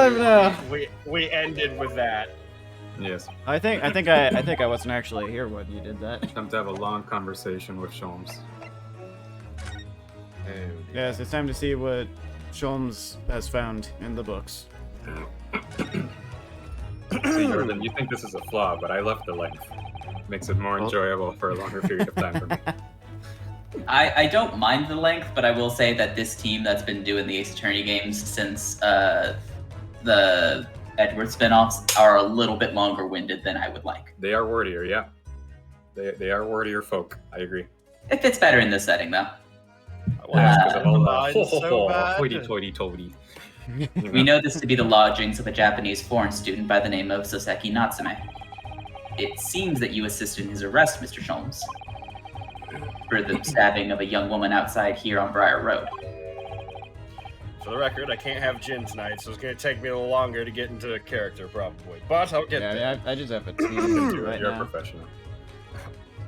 no. We ended with that. Yes. I think I wasn't actually here when you did that. Time to have a long conversation with Sholmes. Yes, it's time to see what Sholmes has found in the books. See, Jordan, you think this is a flaw, but I left the length. Makes it more enjoyable for a longer period of time for me. I don't mind the length, but I will say that this team that's been doing the Ace Attorney games since the Edward spinoffs are a little bit longer winded than I would like. They are wordier, yeah. They are wordier folk. I agree. It fits better in this setting, though. Well, because of all so bad. hoity-toity-toity. We know this to be the lodgings of a Japanese foreign student by the name of Soseki Natsume. It seems that you assisted in his arrest, Mr. Sholmes, for the stabbing of a young woman outside here on Briar Road. For the record, I can't have gin tonight, so it's going to take me a little longer to get into character, probably. But I'll get there. I just have a team right You're now. a professional.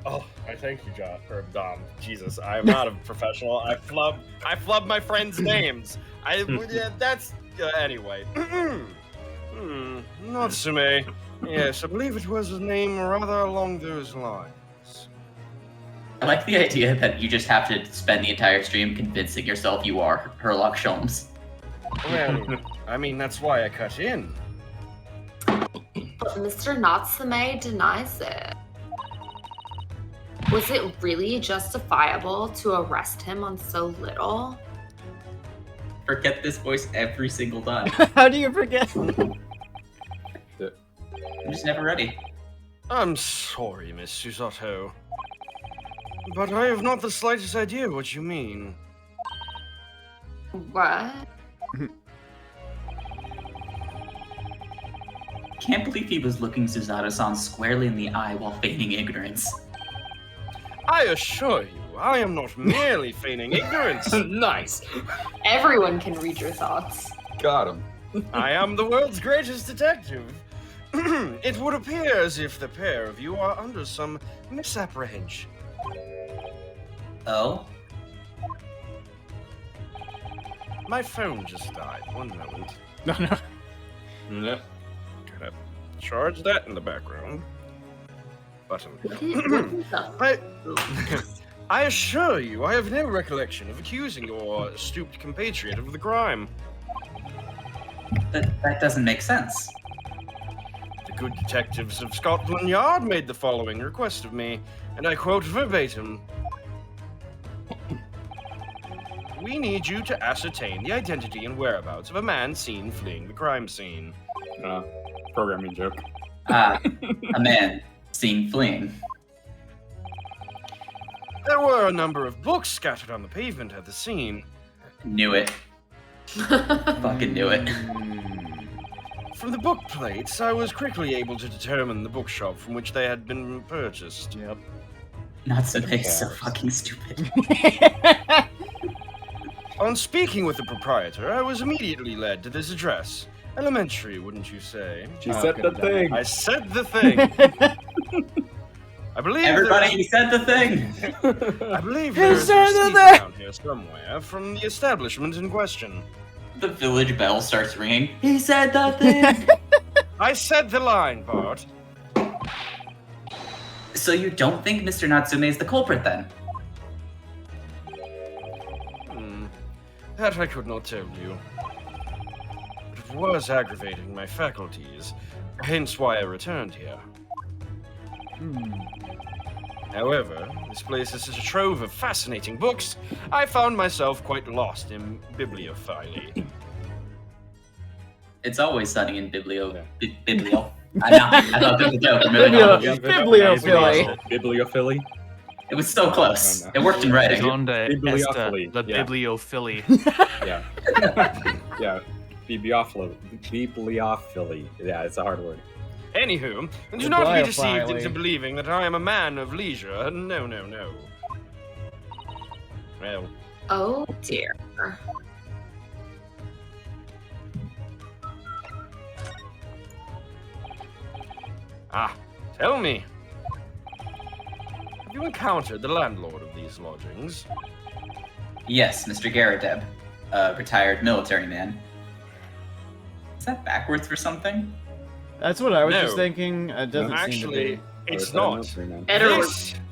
Oh, I thank you, John, or Dom. Jesus, I am not a professional. I flub my friends' names. That's anyway. Natsume. Yes, I believe it was a name rather along those lines. I like the idea that you just have to spend the entire stream convincing yourself you are Herlock Sholmes. Well, I mean, that's why I cut in. But Mr. Natsume denies it. Was it really justifiable to arrest him on so little? Forget this voice every single time. How do you forget? I'm just never ready. I'm sorry, Miss Susato. But I have not the slightest idea what you mean. What? Can't believe he was looking Susato-san squarely in the eye while feigning ignorance. I assure you, I am not merely feigning ignorance. Nice! Everyone can read your thoughts. Got him. I am the world's greatest detective. It would appear as if the pair of you are under some misapprehension. Oh? My phone just died. One moment. No. Yeah. Gonna charge that in the background. Button. I assure you, I have no recollection of accusing your stooped compatriot of the crime. That doesn't make sense. The good detectives of Scotland Yard made the following request of me, and I quote verbatim. We need you to ascertain the identity and whereabouts of a man seen fleeing the crime scene. Programming joke. A man seen fleeing. There were a number of books scattered on the pavement at the scene. Knew it. Fucking knew it. From the book plates, I was quickly able to determine the bookshop from which they had been purchased. Yep. Natsume is so fucking stupid. On speaking with the proprietor, I was immediately led to this address. Elementary, wouldn't you say? She said the thing. I said the thing. I believe Everybody, he said the thing! I believe there's a said the receipt thing! down here somewhere from the establishment in question. The village bell starts ringing. He said the thing! I said the line, Bart. So you don't think Mr. Natsume is the culprit then? That I could not tell you. But it was aggravating my faculties, hence why I returned here. However, this place is such a trove of fascinating books, I found myself quite lost in bibliophilia. It's always sunny in Biblio. Biblio. I thought that was a joke. Bibliophily. Bibliophily. It was so close. It worked in writing. Bibliophily. The Yeah. bibliophily. Yeah. Yeah. Bibliophily. Yeah, it's a hard word. Anywho, do not be deceived Bibliophily. into believing that I am a man of leisure. No. Well, Oh dear. tell me. Have you encountered the landlord of these lodgings? Yes, Mr. Garadeb, a retired military man. Is that backwards for something? That's what I was No. just thinking. It doesn't seem to Actually, be. it's Or not. is that a mystery, man?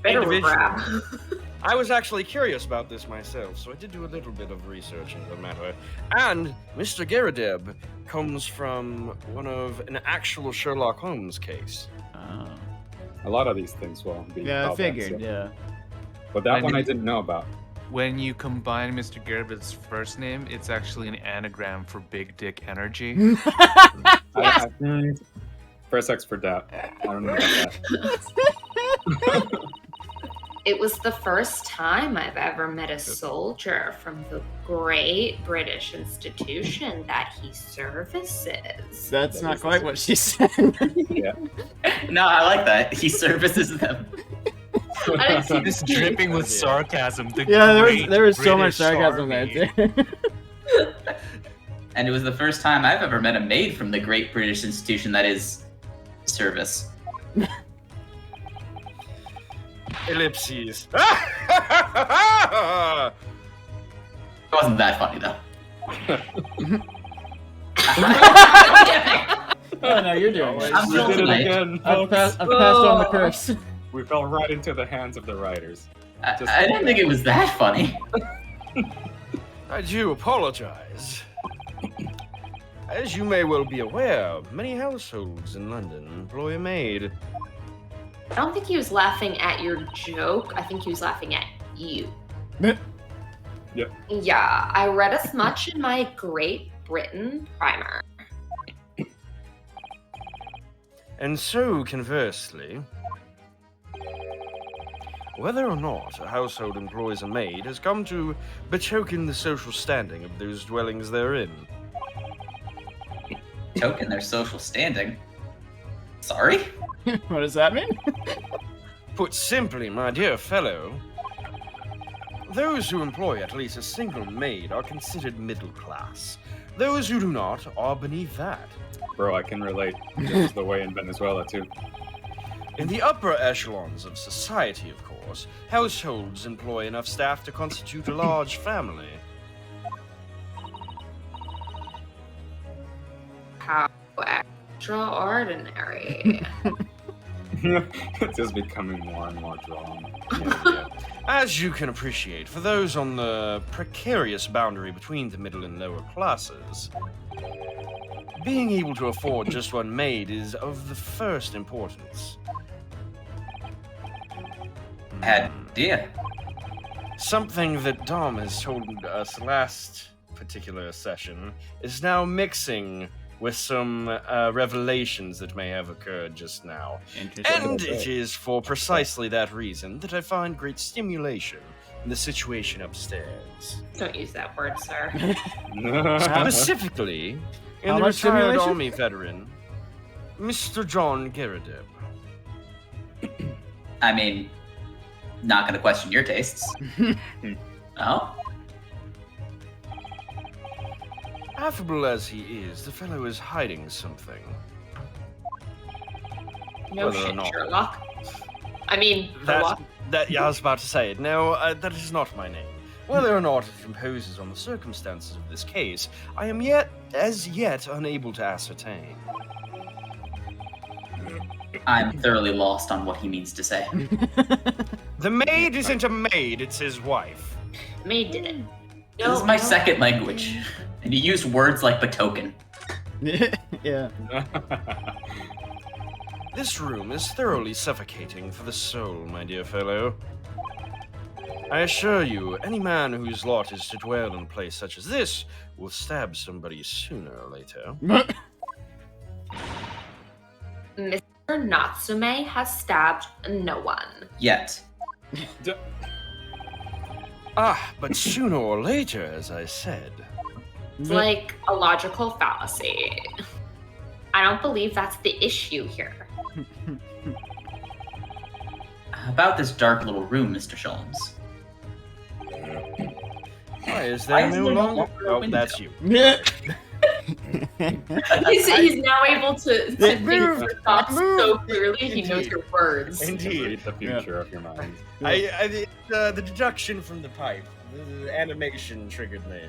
Better This grab. I was actually curious about this myself, so I did do a little bit of research into the matter. And Mr. Garadeb comes from an actual Sherlock Holmes case. Oh. A lot of these things will be. Yeah, I called that, figured. so- Yeah. But that I one I didn't- didn't know about. When you combine Mr. Garabet's first name, it's actually an anagram for Big Dick Energy. First X for doubt. I don't know about that. It was the first time I've ever met a soldier from the great British institution that he services. That's That not is quite the- what she said. No, I like that. He services them. I didn't see This the dripping with Yeah. sarcasm. The Yeah, great there was so much British sarcasm Army. there too. And it was the first time I've ever met a maid from the great British institution that is service. Ellipses. It wasn't that funny though. Oh no, you're doing it. I'm We full did it tonight. again, I've folks. passed on the curse. We fell right into the hands of the writers. I didn't think it was that funny. I do apologize. As you may well be aware, many households in London employ a maid. I don't think he was laughing at your joke. I think he was laughing at you. Yep. Yeah, I read as much in my Great Britain primer. And so, conversely, whether or not a household employs a maid has come to betoken the social standing of those dwellings therein. Token their social standing. Sorry? What does that mean? Put simply, my dear fellow, those who employ at least a single maid are considered middle class. Those who do not are beneath that. Bro, I can relate. This is the way in Venezuela too. In the upper echelons of society, of course, households employ enough staff to constitute a large family. How extraordinary. It's just becoming more and more drawn. Yeah. As you can appreciate, for those on the precarious boundary between the middle and lower classes, being able to afford just one maid is of the first importance. Idea. Something that Dom has told us last particular session is now mixing with some revelations that may have occurred just now. And it is for precisely that reason that I find great stimulation in the situation upstairs. Don't use that word, sir. Specifically, in How the much retired stimulation? Army veteran, Mr. John Garadeb. I mean, not gonna question your tastes. Oh? Affable as he is, the fellow is hiding something. No Whether or shit, not. Sherlock. I mean, That, Sherlock. I was about to say it. No, that is not my name. Whether or not it imposes on the circumstances of this case, I am as yet unable to ascertain. I'm thoroughly lost on what he means to say. The maid isn't a maid, it's his wife. Maid did it. This is my second language. And you used words like betoken. Yeah. This room is thoroughly suffocating for the soul, my dear fellow. I assure you, any man whose lot is to dwell in a place such as this will stab somebody sooner or later. Mr. Natsume has stabbed no one. Yet. But sooner or later, as I said. It's like a logical fallacy. I don't believe that's the issue here. About this dark little room, Mr. Sholmes. Why is Why there is no there no longer? longer a Oh, window? that's you. He's now able to think Move, your thoughts move. so clearly. He knows Indeed. your words. Indeed. Read the future of your mind. The deduction from the pipe, the animation triggered me.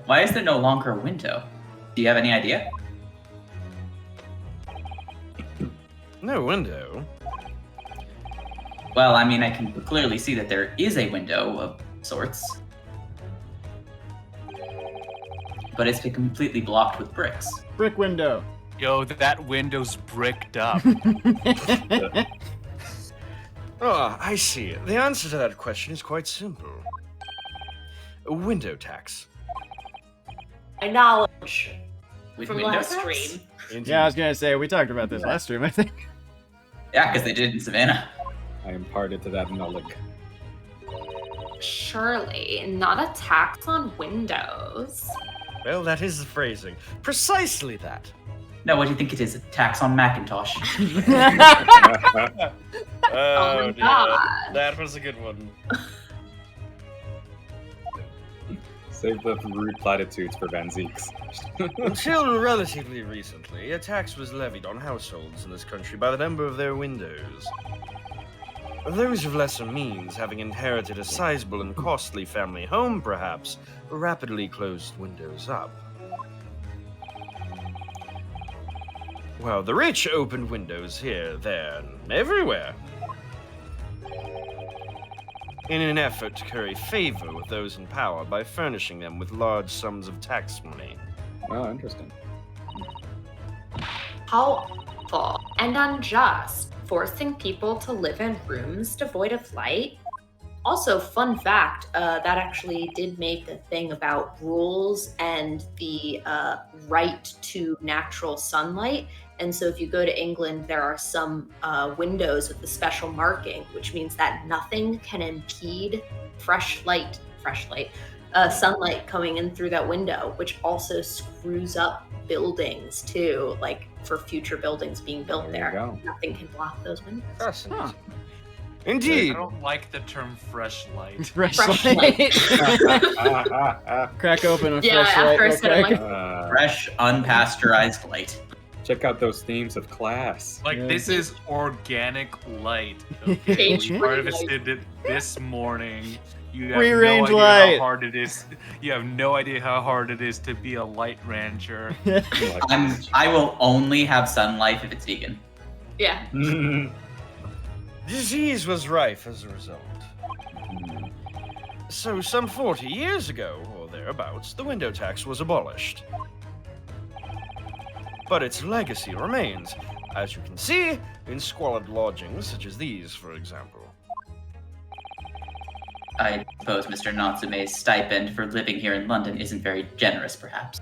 Why is there no longer a window? Do you have any idea? No window. Well, I mean, I can clearly see that there is a window of sorts. But it's been completely blocked with bricks. Brick window. Yo, that window's bricked up. Ah, I see. The answer to that question is quite simple. A window tax. My knowledge With from window last tax? stream. Indeed. Yeah, I was gonna say we talked about this last stream, I think. Yeah, because they did it in Savannah. I am party to that knowledge. Surely, not a tax on windows. Well, that is the phrasing. Precisely that. No, what do you think it is? A tax on Macintosh? Oh my God. That was a good one. Save the rude platitudes for Van Zeeks. Until relatively recently, a tax was levied on households in this country by the number of their windows. Those of lesser means, having inherited a sizable and costly family home, perhaps, rapidly closed windows up. While the rich opened windows here, there, and everywhere. In an effort to curry favor with those in power by furnishing them with large sums of tax money. Oh, interesting. How awful and unjust, forcing people to live in rooms devoid of light. Also, fun fact, that actually did make a thing about rules and the right to natural sunlight. And so if you go to England, there are some windows with a special marking, which means that nothing can impede sunlight coming in through that window, which also screws up buildings too, like for future buildings being built There you there. go. Nothing can block those windows. Fascinating. Huh. I Indeed. don't like the term fresh light. Fresh Fresh light. Crack open a Yeah, fresh after light I real said it, quick. Fresh, unpasteurized light. Check out those themes of class. Like, Yeah. this is organic light. Okay? Cage We free harvested it this morning. You have Free-range no idea light. how hard it is. You have no idea how hard it is to be a light rancher. I will only have sunlight if it's vegan. Yeah. Disease was rife as a result. So, some 40 years ago, or thereabouts, the window tax was abolished. But its legacy remains, as you can see, in squalid lodgings such as these, for example. I suppose Mr. Natsume's stipend for living here in London isn't very generous, perhaps.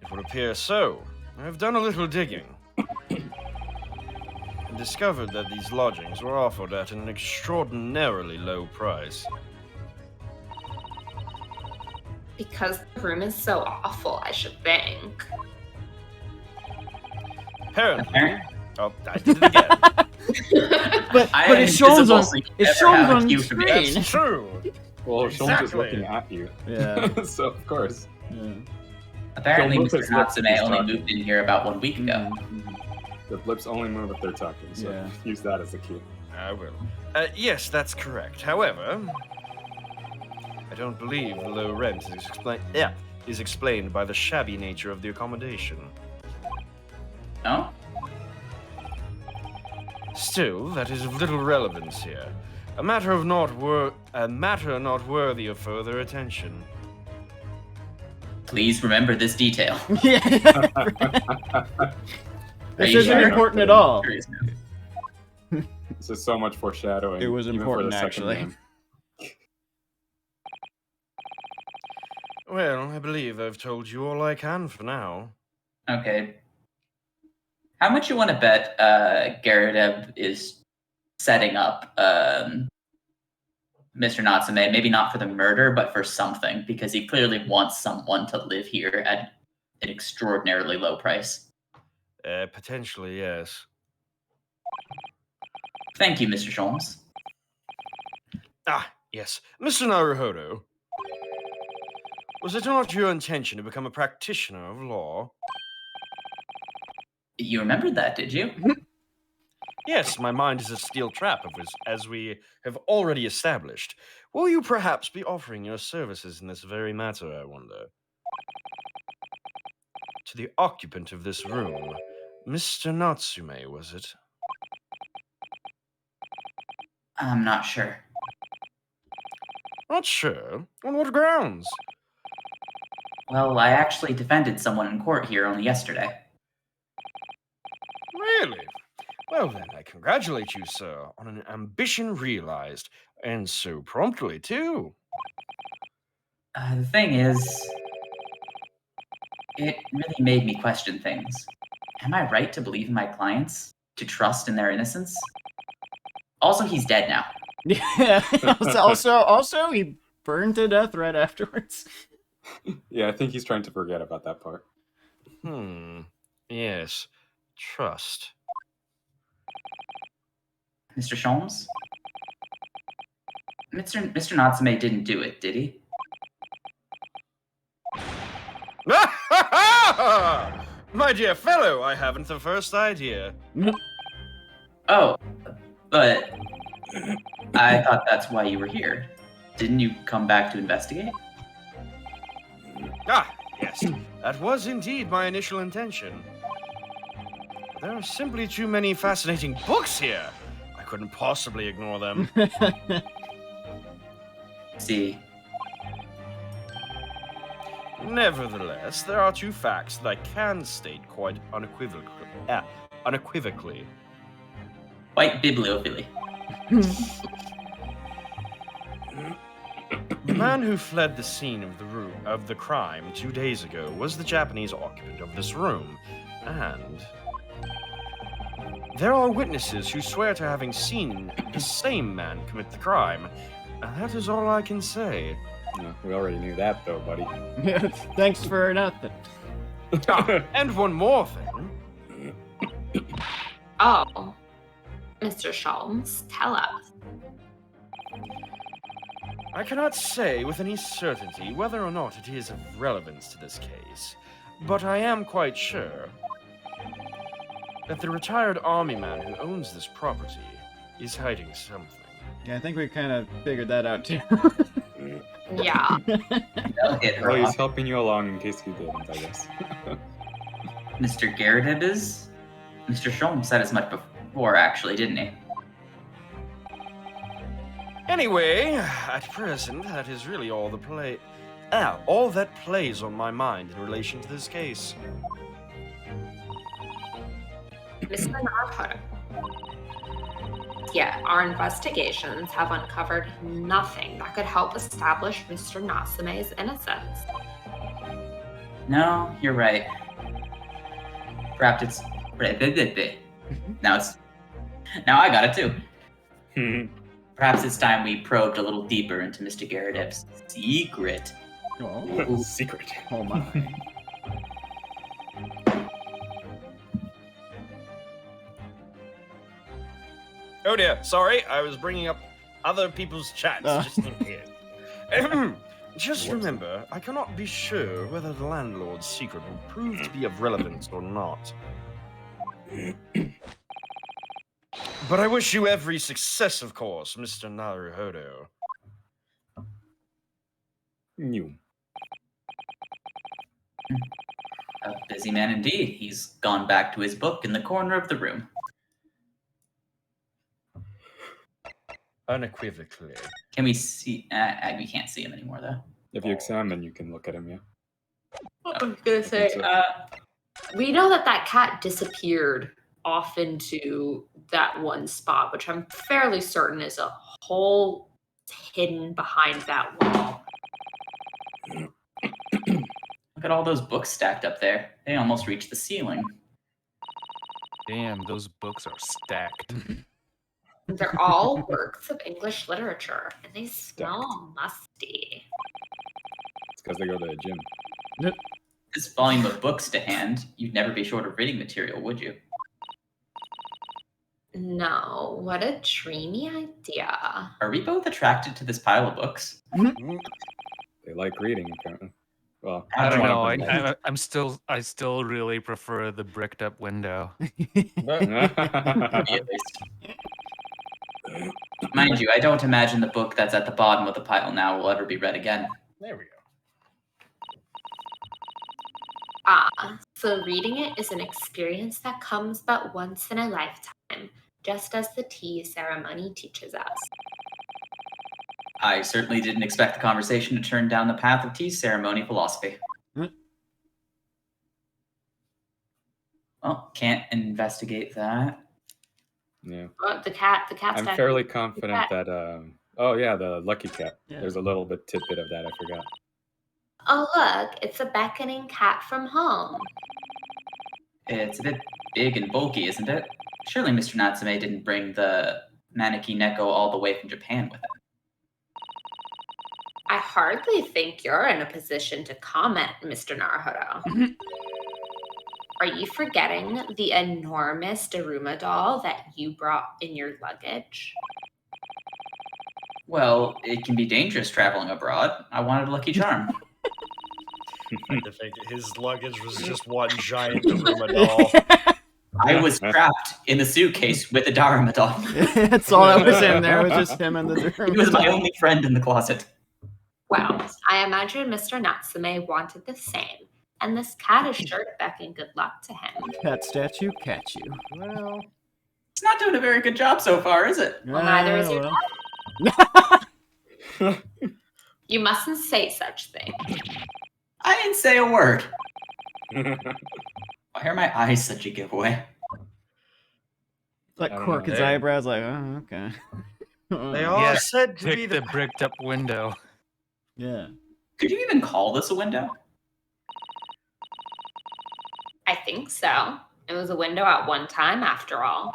It would appear so. I've done a little digging. And discovered that these lodgings were offered at an extraordinarily low price. Because the room is so awful, I should think. Apparently. Oh, I did it again. but I but am it shows invisible, on so you it never have shows a on cue from me. screen. That's true. Well, Sholmes is Exactly. looking at you. Yeah. So, of course. Yeah. Apparently, Don't look Mr. as Natsume he's only talking. moved in here about 1 week ago. The lips only move if they're talking, so Yeah. use that as a cue. I will. Yes, that's correct. However, I don't believe the low rent is explained by the shabby nature of the accommodation. No? Still, that is of little relevance here. A matter not worthy of further attention. Please remember this detail. Yeah. Are This you isn't sure? important at all. Curious now. This is so much foreshadowing. It was even important, for the second actually. game. Well, I believe I've told you all I can for now. Okay. How much you want to bet Garadeb is setting up Mr. Natsume? Maybe not for the murder, but for something, because he clearly wants someone to live here at an extraordinarily low price. Potentially, yes. Thank you, Mr. Sholmes. Ah, yes. Mr. Naruhodo. Was it not your intention to become a practitioner of law? You remembered that, did you? Yes, my mind is a steel trap, as we have already established. Will you perhaps be offering your services in this very matter, I wonder? to the occupant of this room. Mr. Natsume, was it? I'm not sure. Not sure. On what grounds? Well, I actually defended someone in court here only yesterday. Really? Well then, I congratulate you, sir, on an ambition realized, and so promptly, too. The thing is, it really made me question things. Am I right to believe in my clients? To trust in their innocence? Also, he's dead now. Yeah. Also, he burned to death right afterwards. Yeah, I think he's trying to forget about that part. Yes. Trust. Mr. Sholmes? Mr. Natsume didn't do it, did he? My dear fellow, I haven't the first idea. Oh, but I thought that's why you were here. Didn't you come back to investigate? Ah, yes, that was indeed my initial intention. But there are simply too many fascinating books here. I couldn't possibly ignore them. See, Nevertheless, there are two facts that I can state quite unequivocally. white bibliophily. The man who fled the scene of the crime 2 days ago was the Japanese occupant of this room, and there are witnesses who swear to having seen the same man commit the crime. And that is all I can say. Yeah, we already knew that, though, buddy. Yeah, thanks for nothing. And one more thing. Oh, Mr. Sholmes, tell us. I cannot say with any certainty whether or not it is of relevance to this case, but I am quite sure that the retired army man who owns this property is hiding something. Yeah, I think we kind of figured that out too. Yeah. That'll hit her Well, he's off. helping you along in case you didn't, I guess. Mr. Garrett is? Mr. Sholmes said as much before, actually, didn't he? Anyway, at present, that is really all that plays on my mind in relation to this case. Mr. Naruhodo. Yeah, our investigations have uncovered nothing that could help establish Mr. Natsume's innocence. No, you're right. Perhaps it's... Now I got it too. Perhaps it's time we probed a little deeper into Mr. Garrett's secret. Oh, Secret. oh my. Oh dear, sorry, I was bringing up other people's chats just in case. Just remember, I cannot be sure whether the landlord's secret will prove to be of relevance or not. But I wish you every success, of course, Mr. Naruhodo. New. A busy man indeed. He's gone back to his book in the corner of the room. Unequivocally. Can we see? We can't see him anymore, though. If you examine, you can look at him, yeah. I was gonna say, we know that cat disappeared off into that one spot, which I'm fairly certain is a hole hidden behind that wall. Look at all those books stacked up there. They almost reach the ceiling. Damn, those books are stacked. They're all works of English literature, and they smell musty. It's because they go to the gym. This volume of books to hand, you'd never be short of reading material, would you? No, what a dreamy idea. Are we both attracted to this pile of books? They like reading, apparently. Well, I don't one know. of them I still really prefer the bricked up window. does. Me at least. Mind you, I don't imagine the book that's at the bottom of the pile now will ever be read again. There we go. So reading it is an experience that comes but once in a lifetime, just as the tea ceremony teaches us. I certainly didn't expect the conversation to turn down the path of tea ceremony philosophy. Hmm. Well, can't investigate that. Yeah. Oh, the cat's I'm dead. fairly confident cat. that. Oh yeah, the lucky cat. Yeah. There's a little bit tidbit of that I forgot. Oh, look, it's a beckoning cat from home. It's a bit big and bulky, isn't it? Surely Mr. Natsume didn't bring the Maneki Neko all the way from Japan with him. I hardly think you're in a position to comment, Mr. Naruhodo. Are you forgetting the enormous Daruma doll that you brought in your luggage? Well, it can be dangerous traveling abroad. I wanted a lucky charm. To think his luggage was just one giant Daruma doll. I was trapped in the suitcase with a Daruma doll. That's all that was in there. It was just him and the He was my only friend in the closet. Well, I imagine Mr. Natsume wanted the same, and this cat is sure to beckon good luck to him. cat statue, catch you. Well, It's not doing a very good job so far, is it? Well, neither is your well. You mustn't say such things. I didn't say a word. Why are my eyes such a giveaway? Like I don't quirk know. his eyebrows, like, oh, okay. they all Yeah, said to be Pick the the bricked up window. Yeah. Could you even call this a window? I think so. It was a window at one time, after all.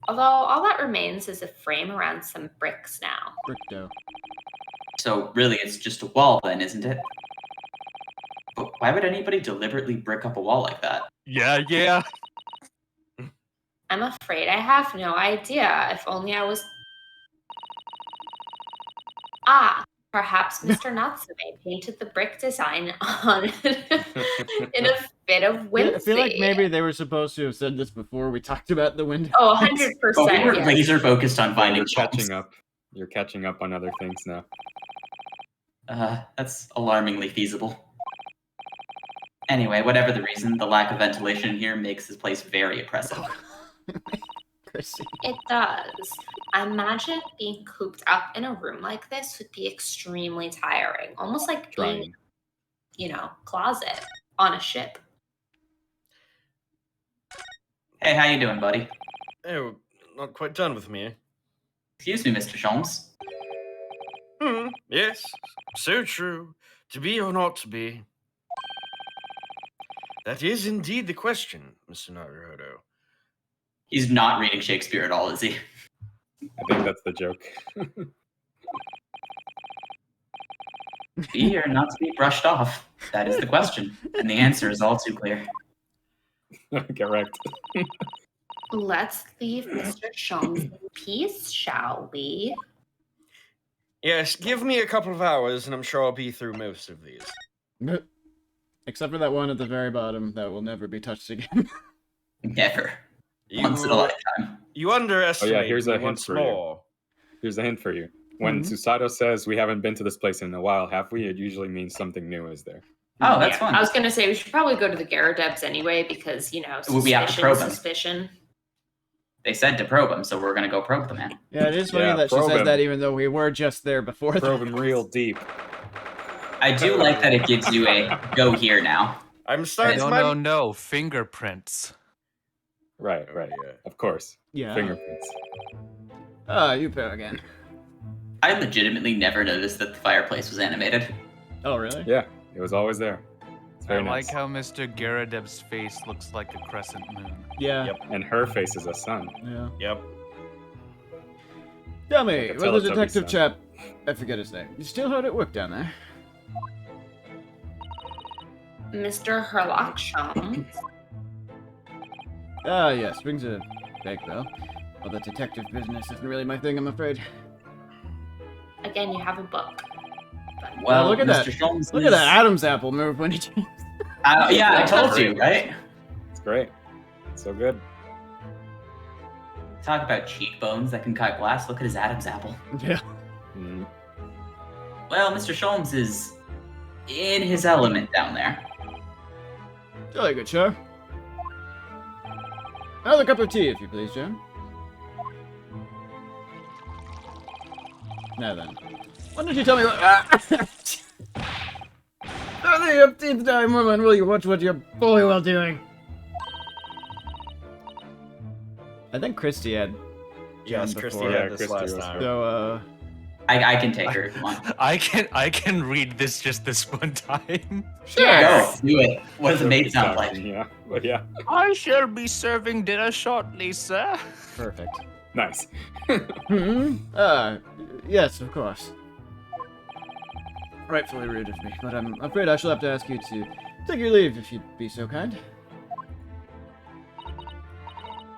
Although all that remains is a frame around some bricks now. Brick dough. So really, it's just a wall then, isn't it? But why would anybody deliberately brick up a wall like that? Yeah. I'm afraid I have no idea. If only I was... Perhaps Mr. Natsume painted the brick design on in a bit of whimsy. I feel like maybe they were supposed to have said this before we talked about the window. Oh, 100%. But we were yes. laser focused on finding You're catching Sholmes. up. You're catching up on other things now. That's alarmingly feasible. Anyway, whatever the reason, the lack of ventilation here makes this place very oppressive. Chrissy. It does. I imagine being cooped up in a room like this would be extremely tiring. Almost like being, Trying. closet on a ship. Hey, how you doing, buddy? Oh, not quite done with me. Excuse me, Mr. Sholmes. Yes, so true. To be or not to be. That is indeed the question, Mr. Naruhodo. He's not reading Shakespeare at all, is he? I think that's the joke. Be or not to be brushed off? That is the question. And the answer is all too clear. Correct. Let's leave Mr. Sholmes in peace, shall we? Yes, give me a couple of hours and I'm sure I'll be through most of these. Except for that one at the very bottom that will never be touched again. Never. Once in a lifetime. You underestimate here's me a hint once for you. more. Here's a hint for you. When Susato says we haven't been to this place in a while, have we? It usually means something new is there. Oh, that's fun. I was going to say we should probably go to the Garadebs anyway because, We have to probe them. suspicion. They said to probe him, so we're gonna go probe the man. Yeah, it is funny Yeah, that she probe says him. that even though we were just there before. Probe him real deep. I do like that it gives you a go here now. I'm starting No. Fingerprints. Right. Yeah. Of course. Yeah. Fingerprints. Oh, you pair again. I legitimately never noticed that the fireplace was animated. Oh, really? Yeah, it was always there. It's I very nice. like how Mr. Garadeb's face looks like a crescent moon. Yeah. Yep. And her face is a sun. Yeah. Yep. Tell me, Like a well, the Teletubby detective son. chap, I forget his name. You still hard at work down there? Mr. Herlock Sholmes. Ah, yes, rings a big bell. Well, the detective business isn't really my thing, I'm afraid. Again, you have a book. Well, look at Mr. that. Sholmes Look is... at that Adam's apple move when he changed. Yeah, I told you, right? It's great. It's so good. Talk about cheekbones that can cut glass. Look at his Adam's apple. Yeah. Mm. Well, Mr. Sholmes is in his element down there. Jolly good, sir. Another cup of tea, if you please, Jim. Now then. Why don't you tell me what... For the umpteenth time, woman, will you watch what you're fully well doing? I think Christy had... Yes, John Christy before. had Yeah, this Christy last was time. So, I can take her if you want. I can read this just this one time. Go, do it. What does the maid sound like? Yeah, but yeah, I shall be serving dinner shortly, sir. perfect. nice. Yes, of course. Rightfully rude of me, but I'm afraid I shall have to ask you to take your leave if you'd be so kind.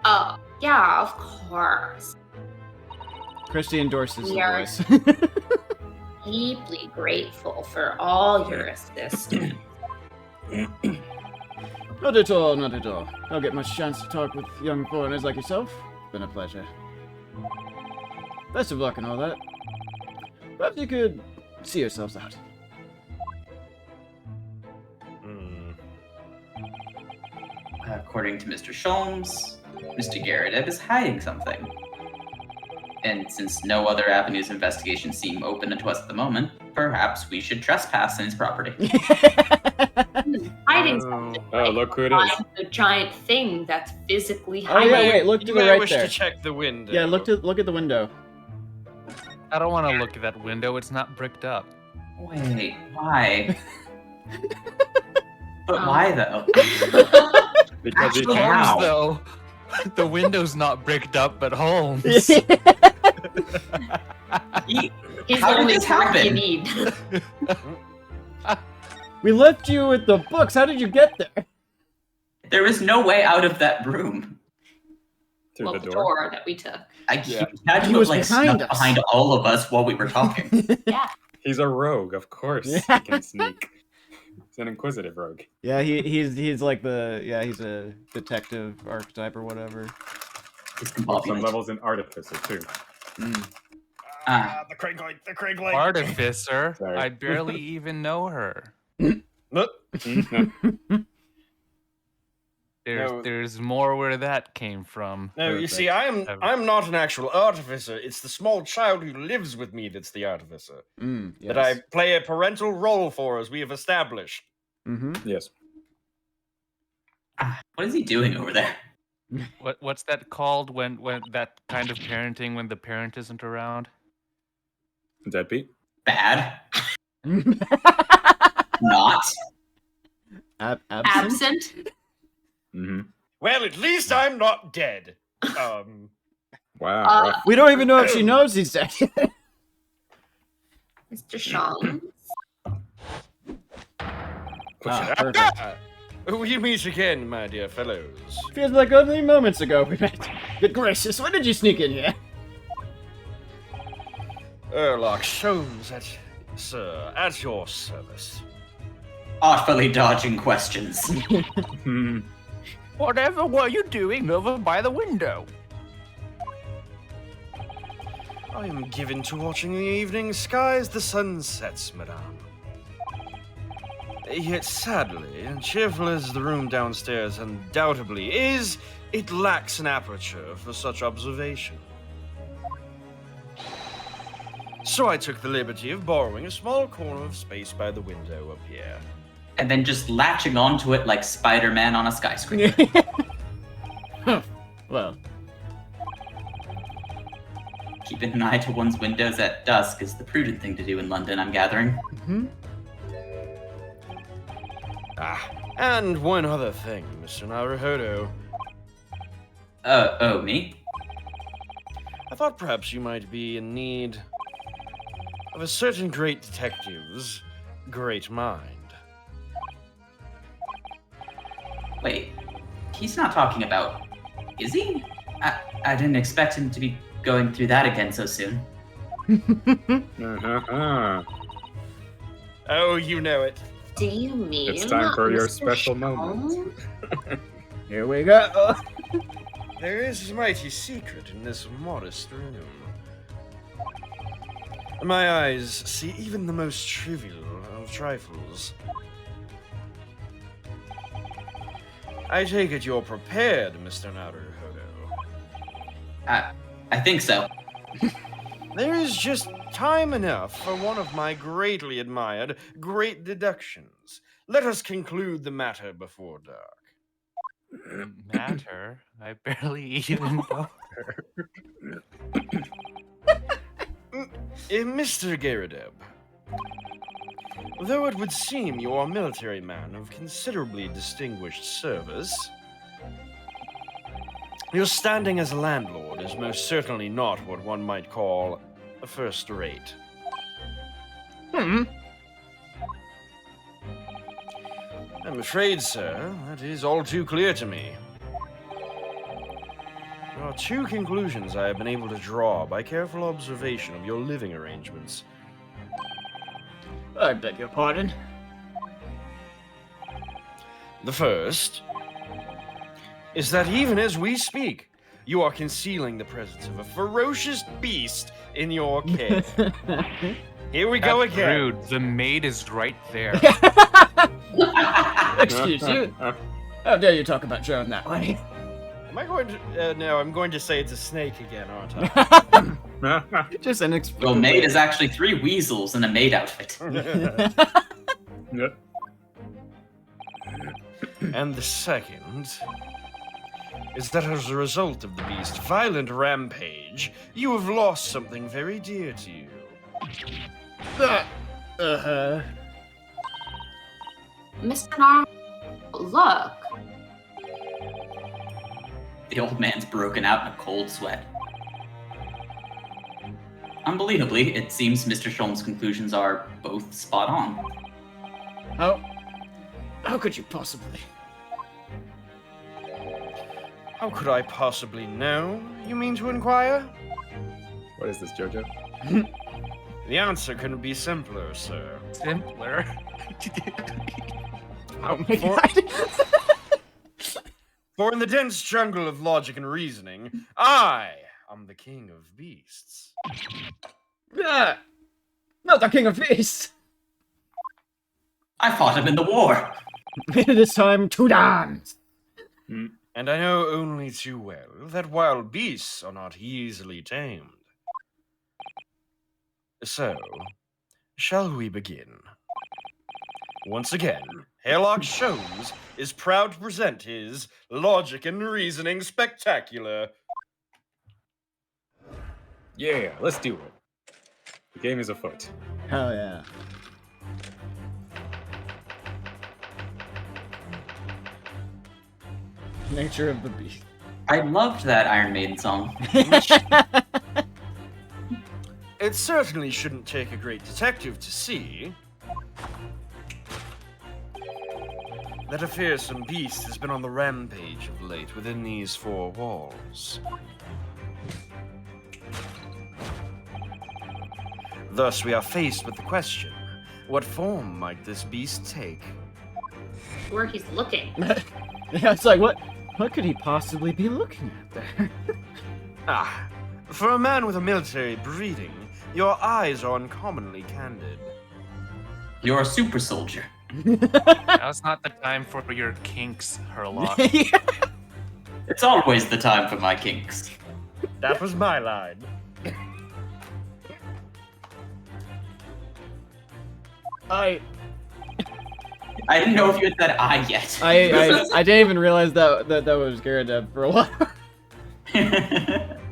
Oh, yeah, of course. Christy endorses the We are- voice. Deeply grateful for all your assistance. Not at all, not at all. I'll get much chance to talk with young foreigners like yourself. Been a pleasure. Best of luck and all that. Perhaps you could see yourselves out. Hmm. According to Mr. Sholmes, Mr. Garrett is hiding something. And since no other avenues of investigation seem open to us at the moment, perhaps we should trespass on his property. Hiding Oh, look who it is. behind the giant thing that's physically Oh hiding. yeah, wait, look to You the may right wish there. to check the window. Yeah, look at the window. I don't want to look at that window. It's not bricked up. Wait, why? But why though? Because he Actually, can. how? Holmes, though, the window's not bricked up, but Holmes. He- He's How the did only this part you happen? need. We left you with the books. How did you get there? There is no way out of that room. Through Well, the the door. door that we took. He Yeah. had He to was have like behind snuck us. behind all of us while we were talking. Yeah. He's a rogue, of course. Yeah. He can sneak. He's an inquisitive rogue. Yeah, he's like he's a detective archetype or whatever. It's Well, some discombobulated. levels in artificer too. The Craig light, the Craig light. Artificer. Sorry. I barely even know her. Look, No. There's more where that came from. no, you Perfect. see, I'm not an actual artificer. It's the small child who lives with me that's the artificer. Yes. That I play a parental role for, as we have established. Mm-hmm. Yes. What is he doing over there? What's that called when that kind of parenting when the parent isn't around? Deadbeat. Bad? Not? Absent? Absent? Mm-hmm. Well, at least I'm not dead. Wow. Uh, rough. We don't even know if she knows he's dead. Mr. Sean? Perfect. We meet again, my dear fellows. Feels like only moments ago we met. Good gracious, when did you sneak in here? Erlock Sholmes, sir, at your service. Artfully dodging questions. Hmm. Whatever were you doing over by the window? I am given to watching the evening sky as the sun sets, madame. Yet sadly, and cheerful as the room downstairs undoubtedly is, it lacks an aperture for such observation. So I took the liberty of borrowing a small corner of space by the window up here. And then just latching onto it like Spider-Man on a skyscraper. Well, Keeping an eye to one's windows at dusk is the prudent thing to do in London, I'm gathering. And one other thing, Mr. Naruhodo. Oh, me? I thought perhaps you might be in need of a certain great detective's great mind. Wait, he's not talking about... Is he? I didn't expect him to be going through that again so soon. Uh-huh. Oh, you know it. Do you mean It's time for your Mr. special Sean? moment. here we go. There is a mighty secret in this modest room. My eyes see even the most trivial of trifles. I take it you're prepared, Mr. Naruhodo. I think so. There is just time enough for one of my greatly admired great deductions. Let us conclude the matter before dark. Matter? I barely even know her. Mr. Garadeb, though it would seem you are a military man of considerably distinguished service, your standing as a landlord is most certainly not what one might call a first rate. I'm afraid, sir, that is all too clear to me. There are two conclusions I have been able to draw by careful observation of your living arrangements. I beg your pardon. The first is that even as we speak, you are concealing the presence of a ferocious beast in your care. Here we go That's again. rude. The maid is right there. Excuse you. How dare you talk about Joan that way? Am I going to? No, I'm going to say it's a snake again, aren't I? Just an Well, maid is actually 3 weasels in a maid outfit. Yep. And the second is that as a result of the beast's violent rampage, you have lost something very dear to you. Mr. Nar, look. The old man's broken out in a cold sweat. Unbelievably, it seems Mr. Sholmes' conclusions are both spot on. How could you possibly? How could I possibly know, you mean to inquire? What is this, Jojo? The answer couldn't be simpler, sir. Simpler. Oh my For- god. For in the dense jungle of logic and reasoning, I am the king of beasts. Not the king of beasts. I fought him in the war. It is time to dance. And I know only too well that wild beasts are not easily tamed. So, shall we begin? Once again, Hairlock Sholmes is proud to present his Logic and Reasoning Spectacular. Yeah, let's do it. The game is afoot. Hell yeah. Nature of the beast. I loved that Iron Maiden song. It certainly shouldn't take a great detective to see that a fearsome beast has been on the rampage of late within these 4 walls. Thus, we are faced with the question, what form might this beast take? Where he's looking. Yeah, it's like, what could he possibly be looking at there? For a man with a military breeding, your eyes are uncommonly candid. You're a super soldier. Now's not the time for your kinks, Herlock. It's always the time for my kinks. That was my line. I I didn't know if you had said I yet. I didn't even realize that was Garadeb for a while.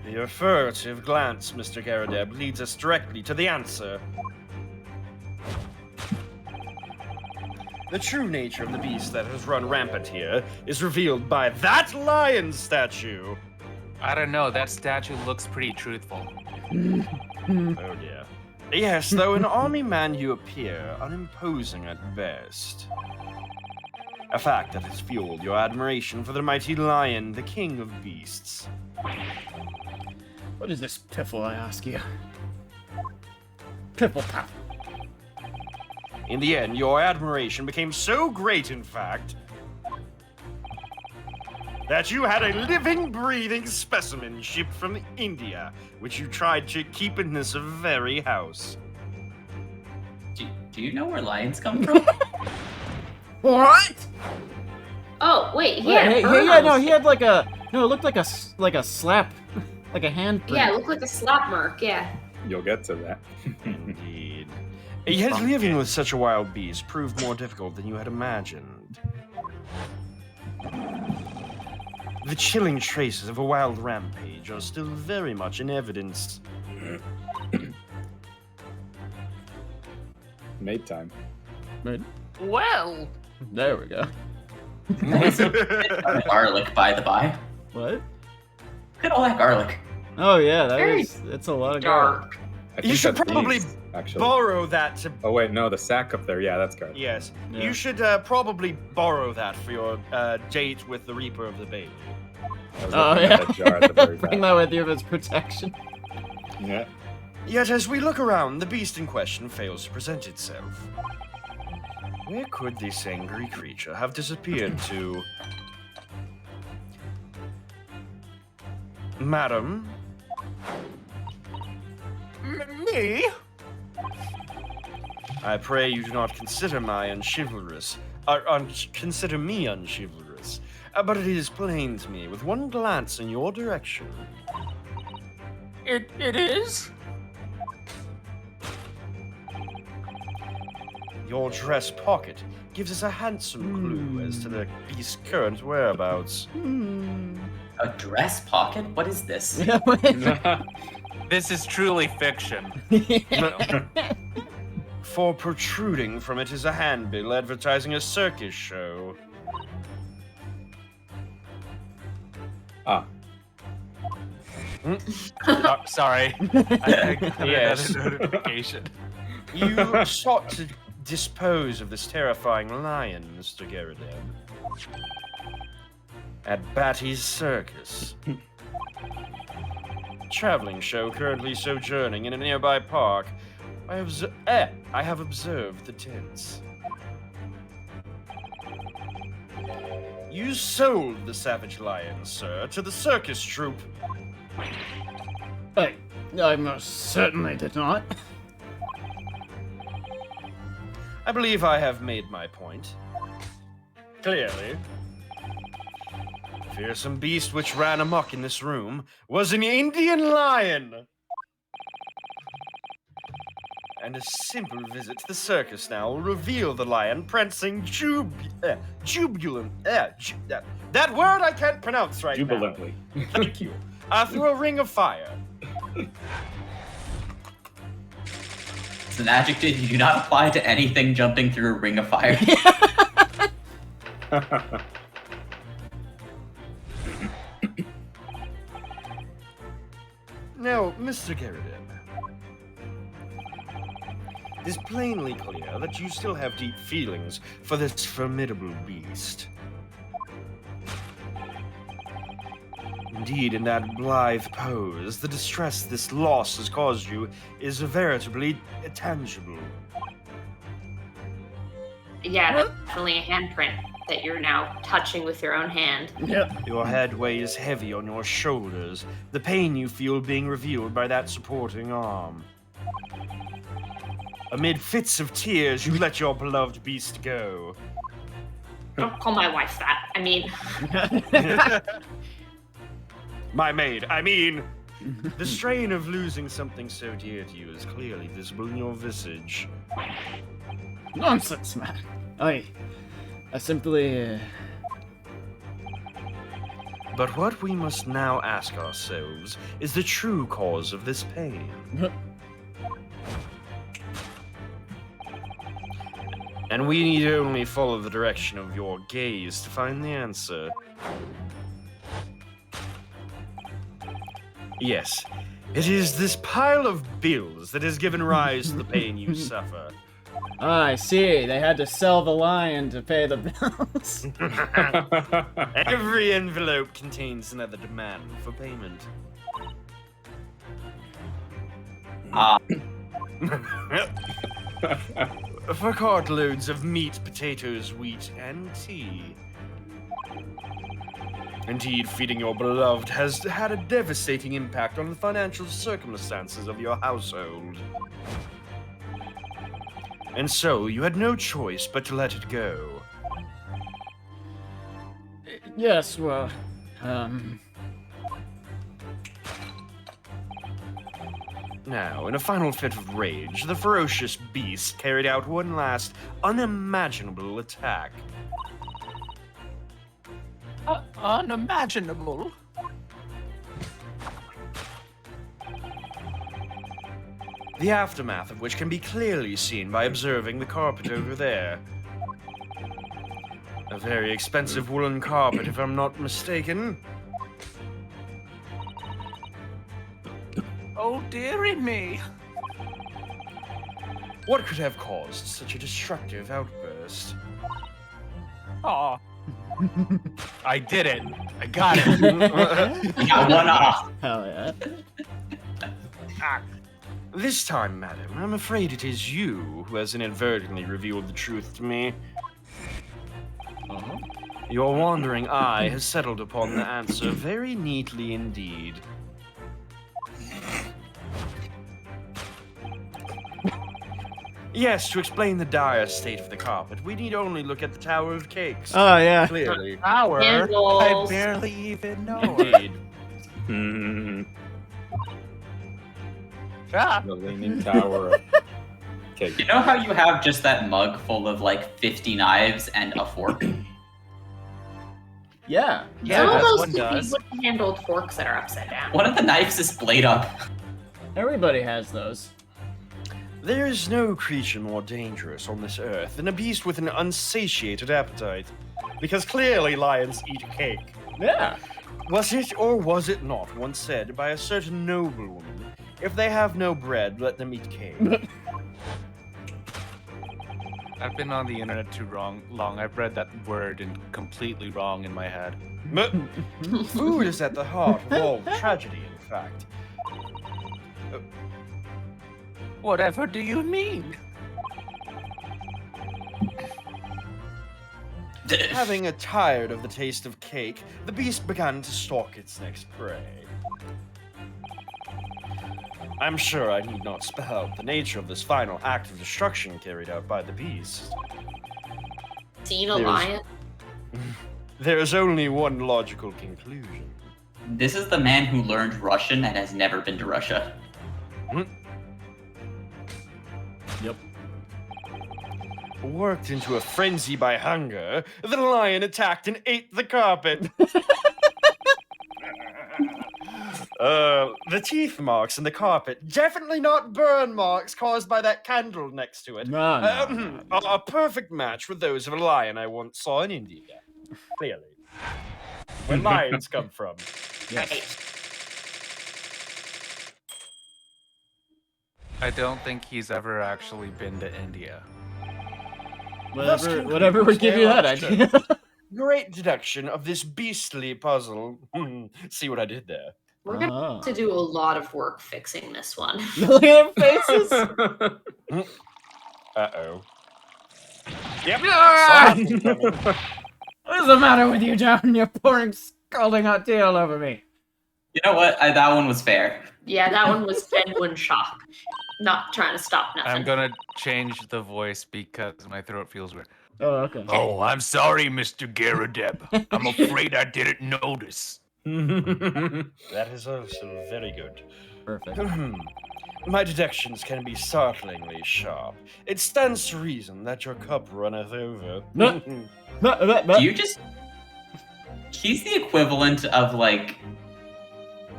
Your furtive glance, Mr. Garadeb, leads us directly to the answer. The true nature of the beast that has run rampant here is revealed by that lion statue. I don't know, that statue looks pretty truthful. Oh dear. Yes, though an army man you appear unimposing at best. A fact that has fueled your admiration for the mighty lion, the king of beasts. What is this piffle, I ask you? Piffle paff. In the end, your admiration became so great, in fact, that you had a living, breathing specimen shipped from India, which you tried to keep in this very house. Do you know where lions come from? What? Oh, Oh, wait, he had a burn yeah, on no, his he had like a, no, it looked like a slap, like a handprint. Yeah, it looked like a slap mark, yeah. You'll get to that. Indeed. Yet living with such a wild beast proved more difficult than you had imagined. The chilling traces of a wild rampage are still very much in evidence. Mate time. Right. Well, There we go. Garlic, by the by. What? Look at all that garlic. Oh yeah, Very that's a lot of garlic. Dark. I You think should that's probably bees, actually. Borrow that to. Oh wait, no, the sack up there. Yeah, that's garlic. Yes. Yeah. You should probably borrow that for your date with the Reaper of the Bailey. I was Oh looking yeah. at that jar at the very Bring back. that with you as protection. Yeah. Yet as we look around, the beast in question fails to present itself. Where could this angry creature have disappeared to? Madam? me? I pray you do not consider my unchivalrous, consider me unchivalrous, but it is plain to me with one glance in your direction. It is? Your dress pocket gives us a handsome clue as to the beast's current whereabouts. A dress pocket? What is this? This is truly fiction. For protruding from it is a handbill advertising a circus show. Ah, Oh, sorry. I got Yes. another notification. You sought to dispose of this terrifying lion, Mr. Garrideb. At Batty's Circus. Traveling show currently sojourning in a nearby park. I have observed the tents. You sold the savage lion, sir, to the circus troupe. I most certainly did not. I believe I have made my point. Clearly. The fearsome beast which ran amok in this room was an Indian lion. And a simple visit to the circus now will reveal the lion prancing jubilant. That word I can't pronounce right jubilantly. now. Thank you. Through a ring of fire. It's an adjective you do not apply to anything jumping through a ring of fire. Now, Mr. Garrideb, it is plainly clear that you still have deep feelings for this formidable beast. Indeed, in that blithe pose, the distress this loss has caused you is veritably tangible. Yeah, definitely a handprint that you're now touching with your own hand. Yep. Your head weighs heavy on your shoulders, the pain you feel being revealed by that supporting arm. Amid fits of tears, you let your beloved beast go. Don't call my wife that. I mean, My maid, I mean, the strain of losing something so dear to you is clearly visible in your visage. Nonsense, man. I simply. But what we must now ask ourselves is the true cause of this pain. And we need only follow the direction of your gaze to find the answer. Yes, it is this pile of bills that has given rise to the pain you suffer. I see. They had to sell the lion to pay the bills. Every envelope contains another demand for payment. For cartloads of meat, potatoes, wheat, and tea. Indeed, feeding your beloved has had a devastating impact on the financial circumstances of your household. And so, you had no choice but to let it go. Yes, well, Now, in a final fit of rage, the ferocious beast carried out one last unimaginable attack. Unimaginable. The aftermath of which can be clearly seen by observing the carpet over there. A very expensive woolen carpet, if I'm not mistaken. Oh, dearie me. What could have caused such a destructive outburst? Aw. I did it. I got it. Yeah, one off. hell yeah. This time, madam, I'm afraid it is you who has inadvertently revealed the truth to me. Uh-huh. Your wandering eye has settled upon the answer very neatly indeed. Yes, to explain the dire state of the carpet, we need only look at the Tower of Cakes. Oh, yeah. Clearly. Hour. I Candles. barely even know her. Indeed. Ah. The Leaning Tower of Cake. You know how you have just that mug full of like 50 knives and a fork? Yeah. Yeah, Some of that's those one could does. be wooden-handled forks that are upside down. One of the knives is blade up. Everybody has those. There is no creature more dangerous on this earth than a beast with an unsatiated appetite. Because clearly lions eat cake. Yeah. Was it or was it not once said by a certain noblewoman, if they have no bread, let them eat cake? I've been on the internet too long. I've read that word and completely wrong in my head. Food is at the heart of all tragedy, in fact. Whatever do you mean? Having tired of the taste of cake, the beast began to stalk its next prey. I'm sure I need not spell out the nature of this final act of destruction carried out by the beast. Seen a There's- lion? There is only one logical conclusion. This is the man who learned Russian and has never been to Russia. Yep. Worked into a frenzy by hunger, the lion attacked and ate the carpet. The teeth marks in the carpet, definitely not burn marks caused by that candle next to it. No, no. Are a perfect match with those of a lion I once saw in India. Clearly. Where lions come from. Yes. I don't think he's ever actually been to India. Whatever would give you that idea. Great deduction of this beastly puzzle. See what I did there? We're gonna Uh-huh. have to do a lot of work fixing this one. Look at their faces. Uh-oh. Yep. Ah! saw it coming. What's the matter with you, John? You're pouring scalding hot tea all over me. You know what? That one was fair. Yeah, that one was genuine shock. Not trying to stop nothing. I'm gonna change the voice because my throat feels weird. Oh, okay. Oh, I'm sorry, Mr. Garadeb. I'm afraid I didn't notice. That is also very good. Perfect. My deductions can be startlingly sharp. It stands to reason that your cup runneth over. No. Do you just... He's the equivalent of, like,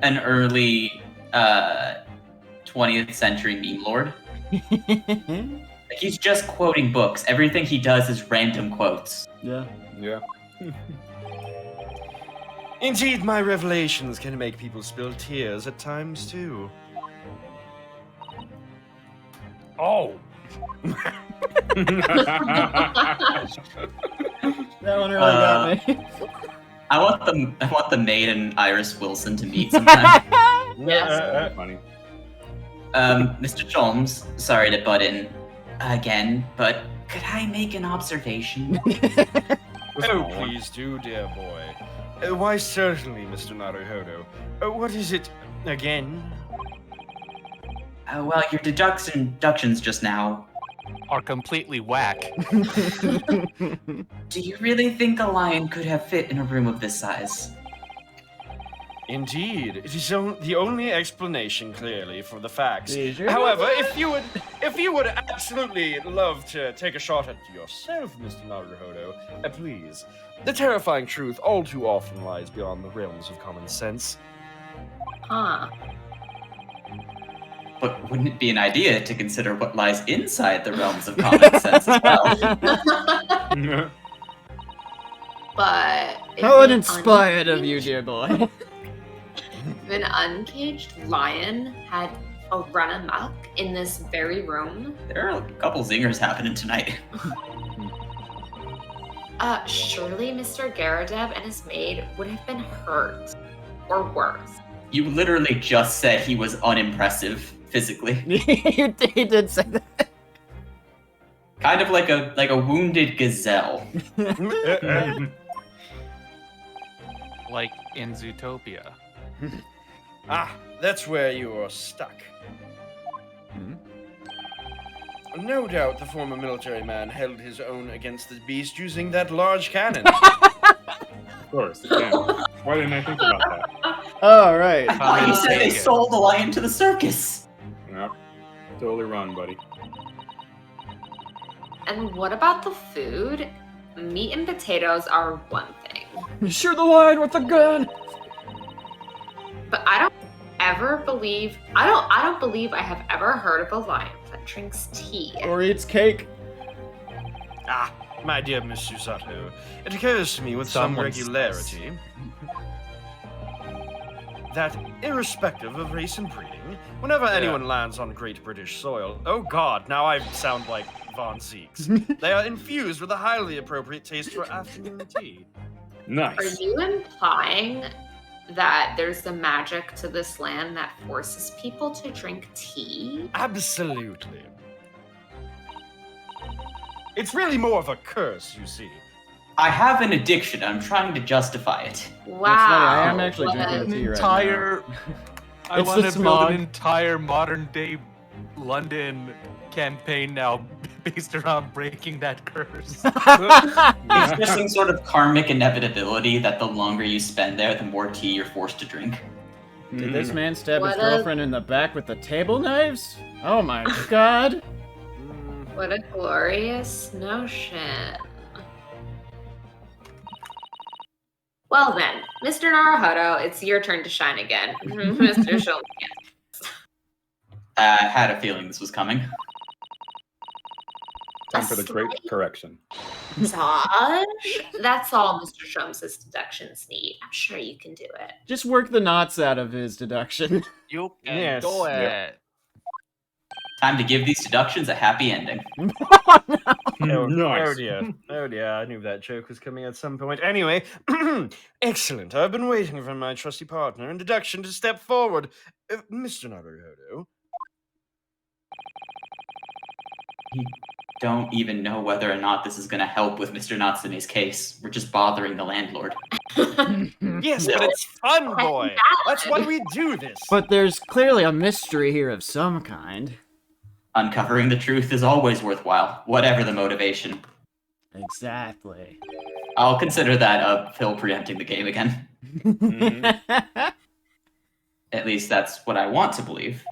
an early 20th century meme lord. Like, he's just quoting books. Everything he does is random quotes. Yeah. Yeah. Indeed, my revelations can make people spill tears at times, too. Oh, That one really got me. I want the maid and Iris Wilson to meet sometime. Yes. Funny. Mr. Sholmes, sorry to butt in again, but could I make an observation? Oh, please do, dear boy. Why, certainly, Mr. Naruhodo. What is it, again? Well, your deductions just now are completely whack. Do you really think a lion could have fit in a room of this size? Indeed, it is the only explanation clearly for the facts. Is it? However, if you would absolutely love to take a shot at yourself, Mr. Naruhodo, please. The terrifying truth all too often lies beyond the realms of common sense. Huh. But wouldn't it be an idea to consider what lies inside the realms of common sense as well? But if How an uninspired of you, dear boy. If an uncaged lion had a run amok in this very room, There are a couple zingers happening tonight. surely Mr. Garadeb and his maid would have been hurt. Or worse. You literally just said he was unimpressive physically. He did say that. Kind of like a wounded gazelle. Like in Zootopia. Ah, that's where you are stuck. No doubt the former military man held his own against the beast using that large cannon. Of course, yeah. Why didn't I think about that? All right. I thought you said they take it. sold the lion to the circus. Yep. Totally wrong, buddy. And what about the food? Meat and potatoes are one thing. Shoot the lion with the gun. But I don't believe I have ever heard of a lion that drinks tea. Or eats cake. Ah, my dear Miss Susato, it occurs to me with some Someone's regularity that, irrespective of race and breeding, whenever anyone lands on Great British soil, oh god, now I sound like Von Zeeks, they are infused with a highly appropriate taste for afternoon tea. Nice. Are you implying that there's a magic to this land that forces people to drink tea? Absolutely. It's really more of a curse, you see. I have an addiction. I'm trying to justify it. Wow. That's funny, I am actually what drinking a- a tea right Entire. I It's want the to build smog. an entire modern day London campaign now based around breaking that curse. It's just some sort of karmic inevitability that the longer you spend there, the more tea you're forced to drink. Did this man stab his What a- girlfriend in the back with the table knives? Oh my god. What a glorious notion. Well then, Mr. Naruhodo, it's your turn to shine again. Mr. Sholmes. I had a feeling this was coming. Time for the great correction. Dodge? That's all Mr. Sholmes' deductions need. I'm sure you can do it. Just work the knots out of his deduction. You can Yes, do it. yep. Time to give these deductions a happy ending. Oh Nice. dear. Oh dear, I knew that joke was coming at some point. Anyway, excellent. I've been waiting for my trusty partner in deduction to step forward. Mr. Naruhodo. You don't even know whether or not this is going to help with Mr. Natsume's case. We're just bothering the landlord. Yes, but it's fun, boy. That's why we do this. But there's clearly a mystery here of some kind. Uncovering the truth is always worthwhile, whatever the motivation. Exactly. I'll consider that Phil preempting the game again. At least that's what I want to believe.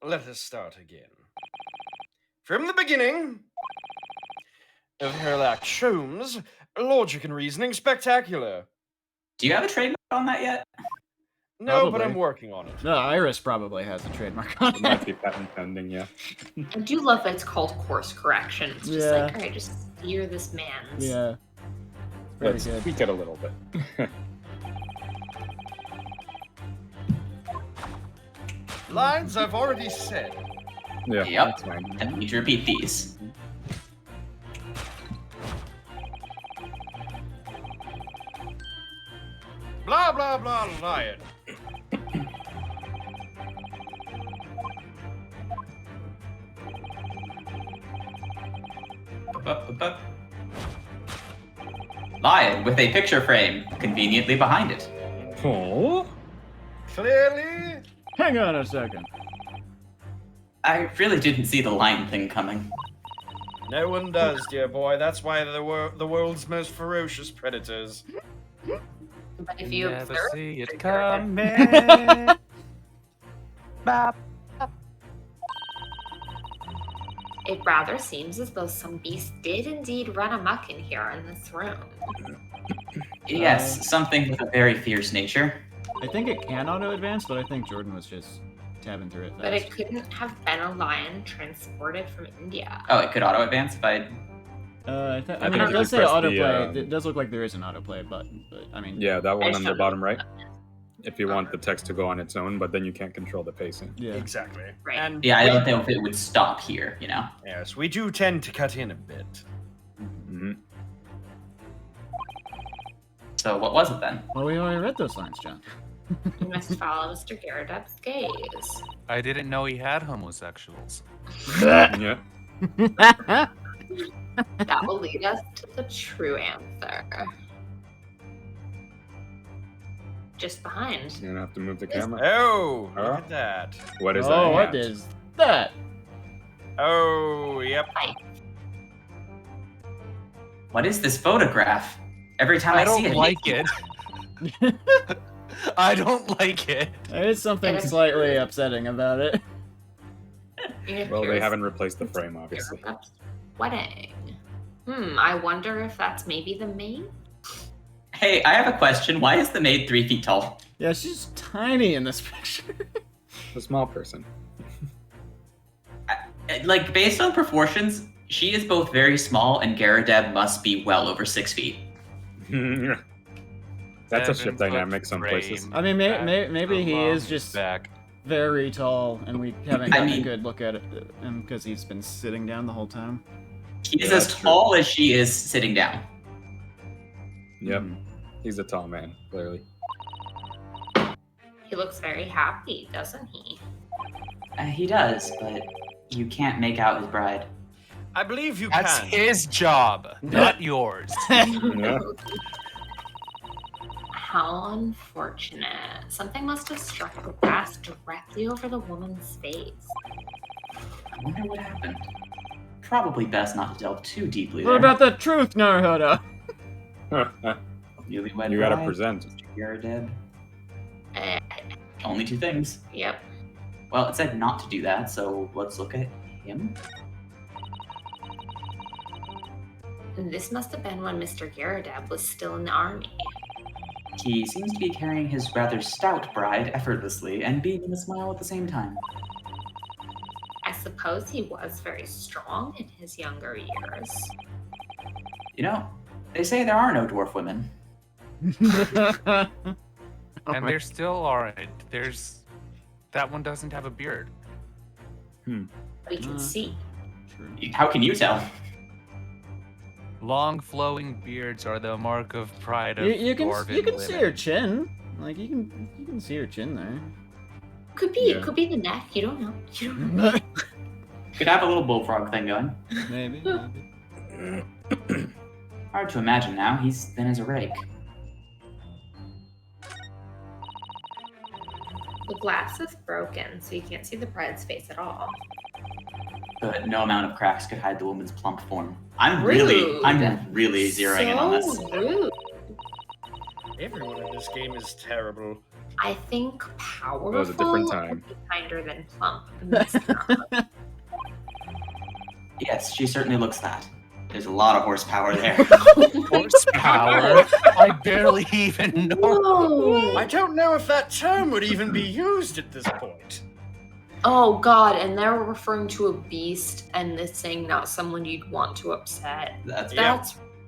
Let us start again. From the beginning of Herlac Sholmes, logic and reasoning spectacular. Do you have a trademark on that yet? No, but Probably. I'm working on it. No, Iris probably has a trademark on It might it. be patent pending, yeah. I do love that it's called course correction. It's just Yeah. like, all right, just steer this man's. Yeah. Very Let's good. tweak it a little bit. Lines I've already said. Yeah, Yep. that's fine. I need to repeat these. Blah, blah, blah, lion. Lion with a picture frame conveniently behind it. Oh, Clearly, Hang on a second. I really didn't see the lion thing coming. No one does, dear boy. That's why they're the world's most ferocious predators. But if you Never observe, see it Mr. coming. Bop. it rather seems as though some beast did indeed run amok in here in this room. Yes, something with a very fierce nature. I think it can auto-advance, but I think Jordan was just tabbing through it fast. But it couldn't have been a lion transported from India. Oh, it could auto advance if I. I think mean, it if does you say press the, autoplay. It does look like there is an autoplay button, but I mean, Yeah, that one just on the don't bottom know. right. If you want the text to go on its own, but then you can't control the pacing. yeah. Exactly. Right. And Yeah, I don't know if it would stop here, you know? yes, we do tend to cut in a bit. Hmm. So what was it then? Well, we already read those lines, John. You must follow Mr. Garadeb's gaze. I didn't know he had homosexuals. Yeah. That will lead us to the true answer. Just behind. You're gonna have to move the camera. Oh, Huh? look at that. What is that? Oh, what hat? is that? Oh, yep. What is this photograph? Every time I, I see don't it, like it. I don't like it. There is something slightly upsetting about it. It Well, they appears haven't replaced the frame, obviously. Garadeb's wedding. I wonder if that's maybe the maid? Hey, I have a question. Why is the maid 3 feet tall? Yeah, she's tiny in this picture. A small person. Like, based on proportions, she is both very small and Garadeb must be well over 6 feet. That's a 7 ship foot dynamic some places. frame. I mean, Back maybe he along is his just back. very tall, and we haven't I gotten a mean- good look at him because he's been sitting down the whole time. He is Yeah, as that's tall as she is sitting down. Yep. Mhm. He's a tall man, clearly. He looks very happy, doesn't he? He does, but you can't make out his bride. I believe you That's can. his job, not yours. Yeah. How unfortunate. Something must have struck the glass directly over the woman's face. I wonder what happened. Probably best not to delve too deeply What there. about the truth, Naruhodo? Newlywed You gotta bride, present. Garadeb. Eh, Only 2 things. yep. Well, it said not to do that, so let's look at him. This must have been when Mr. Garadeb was still in the army. He seems to be carrying his rather stout bride effortlessly and beaming a smile at the same time. I suppose he was very strong in his younger years. You know, they say there are no dwarf women. And there still aren't. That one doesn't have a beard. We can Mm. see. True. How can you tell? Long flowing beards are the mark of pride of You can dwarven see women. her chin. Like you can see her chin there. Could be. Yeah. It could be the neck. You don't know. You don't know. Could have a little bullfrog thing going. maybe. Hard to imagine now. He's thin as a rake. The glass is broken, so you can't see the bride's face at all. But no amount of cracks could hide the woman's plump form. I'm Rude. really zeroing in on this. So rude. Everyone in this game is terrible. I think powerful That was a different time. would be kinder than plump. in this time. Yes, she certainly looks that. There's a lot of horsepower there. Horsepower? I barely even know. Whoa. I don't know if that term would even be used at this point. Oh god, and they're referring to a beast and this saying not someone you'd want to upset. That's Yeah.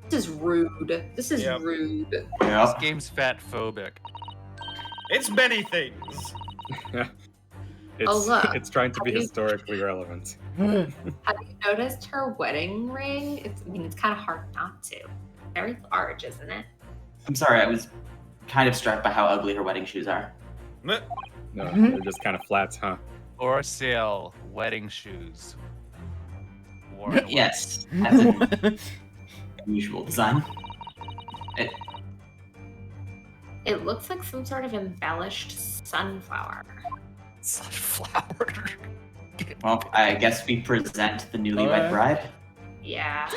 This is rude. This is Yep. rude. This yeah. game's fat phobic. It's many things. It's look. it's trying to be Have you- historically relevant. Have you noticed her wedding ring? It's kind of hard not to. Very large, isn't it? I'm sorry, I was kind of struck by how ugly her wedding shoes are. No, they're just kind of flats, huh? For sale, wedding shoes. Worn Yes, that's an unusual design. It looks like some sort of embellished sunflower. sunflower. Well, I guess we present the newlywed Alright. bride. Yeah.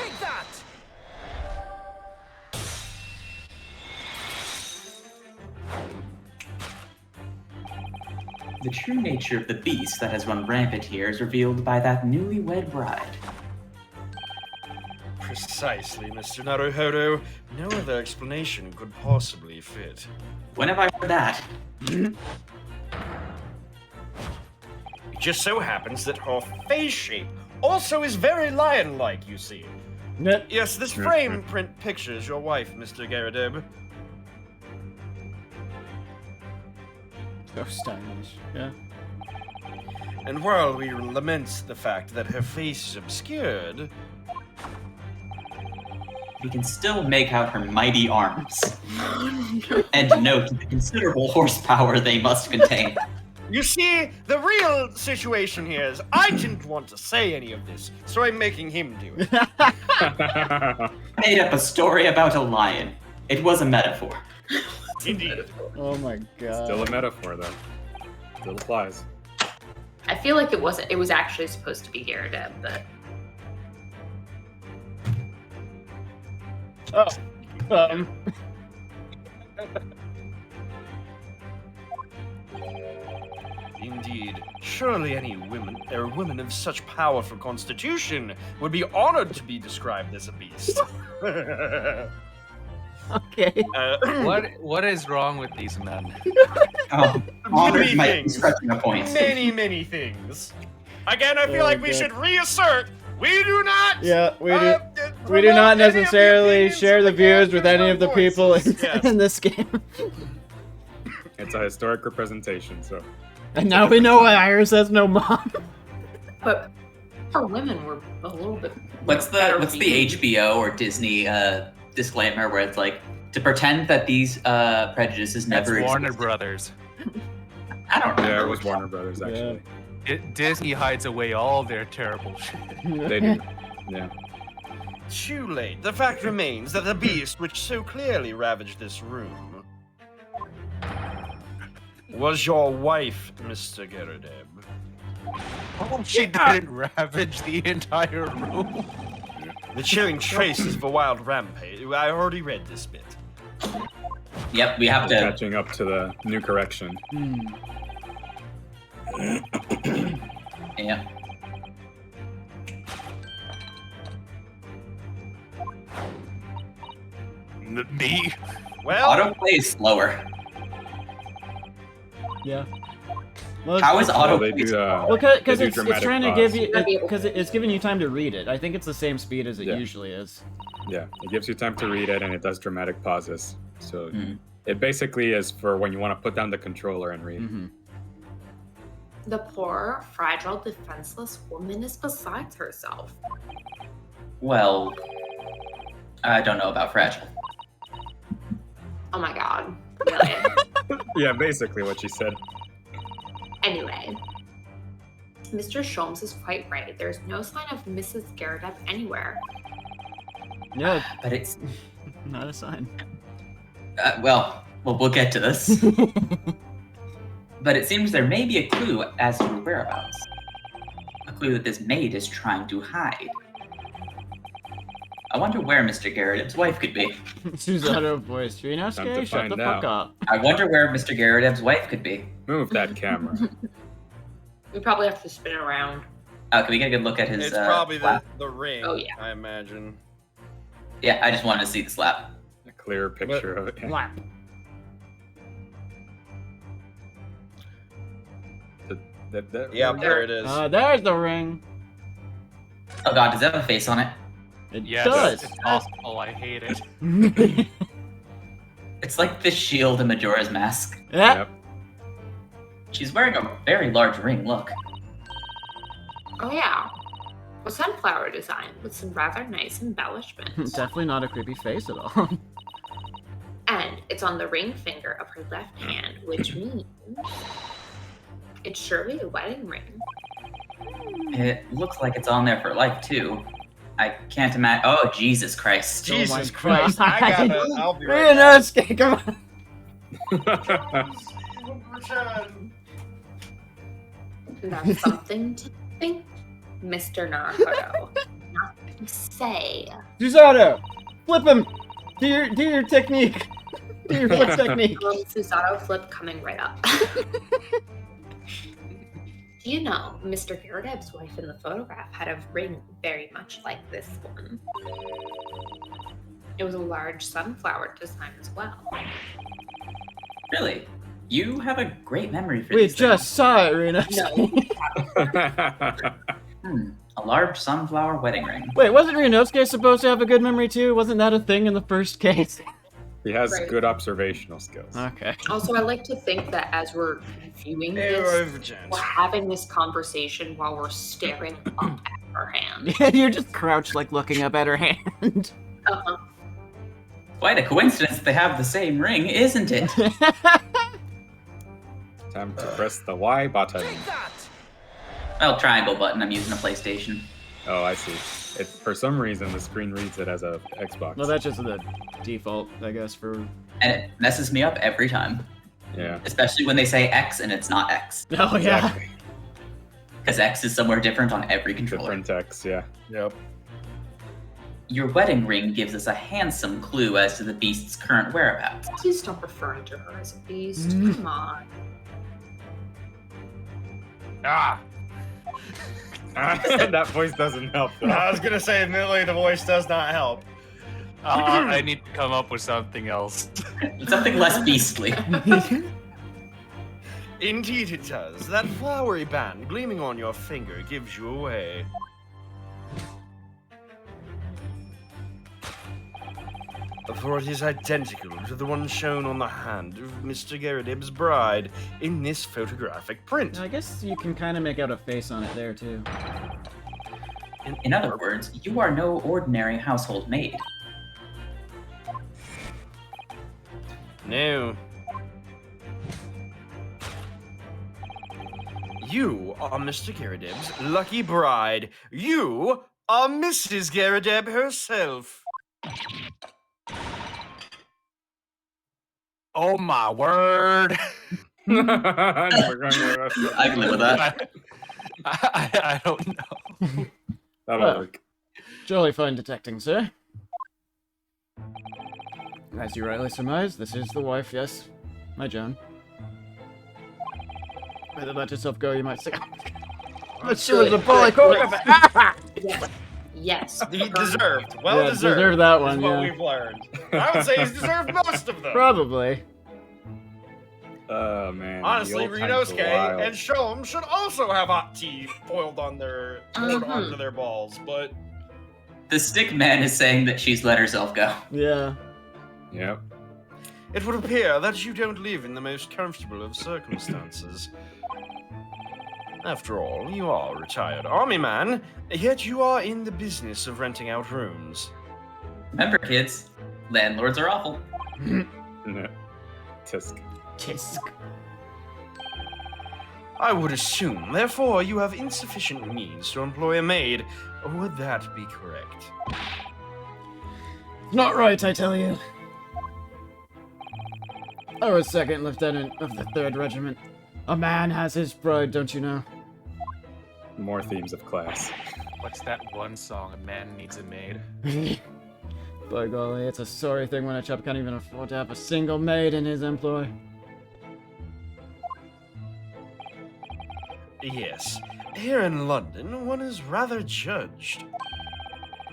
The true nature of the beast that has run rampant here is revealed by that newlywed bride. Precisely, Mr. Naruhodo. No other explanation could possibly fit. When have I heard that? It just so happens that her face shape also is very lion-like, you see. Yep. Yes, this frame print pictures your wife, Mr. Garadeb. So stylish. Yeah. And while we lament the fact that her face is obscured, We can still make out her mighty arms. And note the considerable horsepower they must contain. you see, the real situation here is I didn't want to say any of this, so I'm making him do it. I made up a story about a lion. It was a metaphor. Indeed. Oh my god. Still a metaphor, though. Still applies. I feel like it wasn't. It was actually supposed to be Garadeb, but Oh. Indeed. Surely any women of such powerful constitution would be honored to be described as a beast. Okay. What is wrong with these men? Oh, honors Many might be things. stretching a point. Many things. Again, I feel Oh, like we God. should reassert we do not. Yeah, we do. promote We do not any of the necessarily opinions share of the views with characters any or of the people in, voices. Yes. in this game. It's a historic representation, so. And now we know why Iris has no mom. but her women were a little bit. What's better the viewed. HBO or Disney disclaimer where it's like to pretend that these prejudices It's never Warner existed? Brothers. I don't remember. Yeah, it was Warner Brothers, actually. Disney hides away all their terrible shit. They do. Yeah. Too late. The fact remains that the beast which so clearly ravaged this room was your wife, Mr. Garadeb. Oh, she didn't ravage the entire room. The chilling traces of a wild rampage. I already read this bit. Yep, we have to. Catching up to the new correction. Yeah. Me? Well, Autoplay is slower. Yeah. Well, How is Oh, autoplay? they do. Well, because they do it's dramatic trying to pause. give you, Gotta be able because to- it's giving you time to read it. I think it's the same speed as it Yeah. usually is. Yeah, it gives you time to read it, and it does dramatic pauses. So Mhm. it basically is for when you want to put down the controller and read. Mm-hmm. The poor, fragile, defenseless woman is besides herself. Well, I don't know about fragile. Oh my god. Really? Yeah, basically what she said. Anyway, Mr. Sholmes is quite right. There's no sign of Mrs. Garadeb anywhere. Yeah, But it's not a sign. well, we'll get to this. But it seems there may be a clue as to her whereabouts. A clue that this maid is trying to hide. I wonder where Mr. Garadeb's wife could be. She's out of voice. Time to Shut find the fuck out. up. I wonder where Mr. Garadeb's wife could be. Move that camera. We probably have to spin around. Can we get a good look at his it's probably slap? the ring, Oh, yeah. I imagine. Yeah, I just wanted to see the slap. A clear picture of it. Flap. Yeah, there it is. There's the ring. Oh god, does that have a face on it? It Yes, does. it's awful. I hate it. It's like the shield in Majora's Mask. Yeah. Yep. She's wearing a very large ring, look. Oh yeah. A sunflower design with some rather nice embellishments. Definitely not a creepy face at all. And it's on the ring finger of her left hand, which means it's surely a wedding ring. It looks like it's on there for life, too. I can't imagine. Oh, Jesus Christ. Oh my Jesus Christ, I God. gotta. I'll be We're right not come on. back. That's something to Think, Mr. Naruto. Nothing to say. Susato! Flip him! Do your technique! Do your flip technique! Susato flip coming right up. Do you know, Mr. Garadeb's wife in the photograph had a ring very much like this one. It was a large sunflower design as well. Really? You have a great memory for We these just saw it, Rena. No. things. A large sunflower wedding ring. Wait, wasn't Ryunosuke supposed to have a good memory too? Wasn't that a thing in the first case? He has Right. good observational skills. Okay. Also, I like to think that as we're viewing this, we're having this conversation while we're staring up at our hand. Yeah, you're just crouched, like, looking up at her hand. Uh-huh. Quite a coincidence they have the same ring, isn't it? Time to press the Y button. Well, triangle button. I'm using a PlayStation. Oh, I see. For some reason, the screen reads it as a Xbox. Well, that's just the default, I guess, for... And it messes me up every time. Yeah. Especially when they say X and it's not X. Oh, yeah. Exactly. Because X is somewhere different on every controller. Different text, yeah. Yep. Your wedding ring gives us a handsome clue as to the beast's current whereabouts. Please stop referring to her as a beast. Mm. Come on. Ah! That voice doesn't help, though. I was gonna say, admittedly, the voice does not help. I need to come up with something else. Something less beastly. Indeed it does. That flowery band gleaming on your finger gives you away. For it is identical to the one shown on the hand of Mr. Garadib's bride in this photographic print. I guess you can kind of make out a face on it there, too. In other words, you are no ordinary household maid. No. You are Mr. Garadib's lucky bride. You are Mrs. Garadib herself. Oh my word! We're going to rush that. I can live with that. I don't know. That'll Well. work. Jolly fine detecting, sir. As you rightly surmised, this is the wife, yes. My Joan. Better let yourself go, you might say. But she was a bully Yes. Yes. He deserved. Well Yeah, deserved. deserved that is one, what yeah. we've learned. I would say he's deserved most of them. Probably. Oh, man. Honestly, the old times were Ryunosuke wild. and Sholmes should also have hot tea poured onto Mhm. their balls, but The stick man is saying that she's let herself go. Yeah. Yep. it would appear that you don't live in the most comfortable of circumstances. After all, you are a retired army man, yet you are in the business of renting out rooms. Remember, kids, landlords are awful. Tisk. Tisk. I would assume, therefore, you have insufficient means to employ a maid. Would that be correct? Not right, I tell you. I was second lieutenant of the 3rd Regiment. A man has his bride, don't you know? More themes of class. What's that one song? A man needs a maid. By golly, it's a sorry thing when a chap can't even afford to have a single maid in his employ. Yes. Here in London, one is rather judged.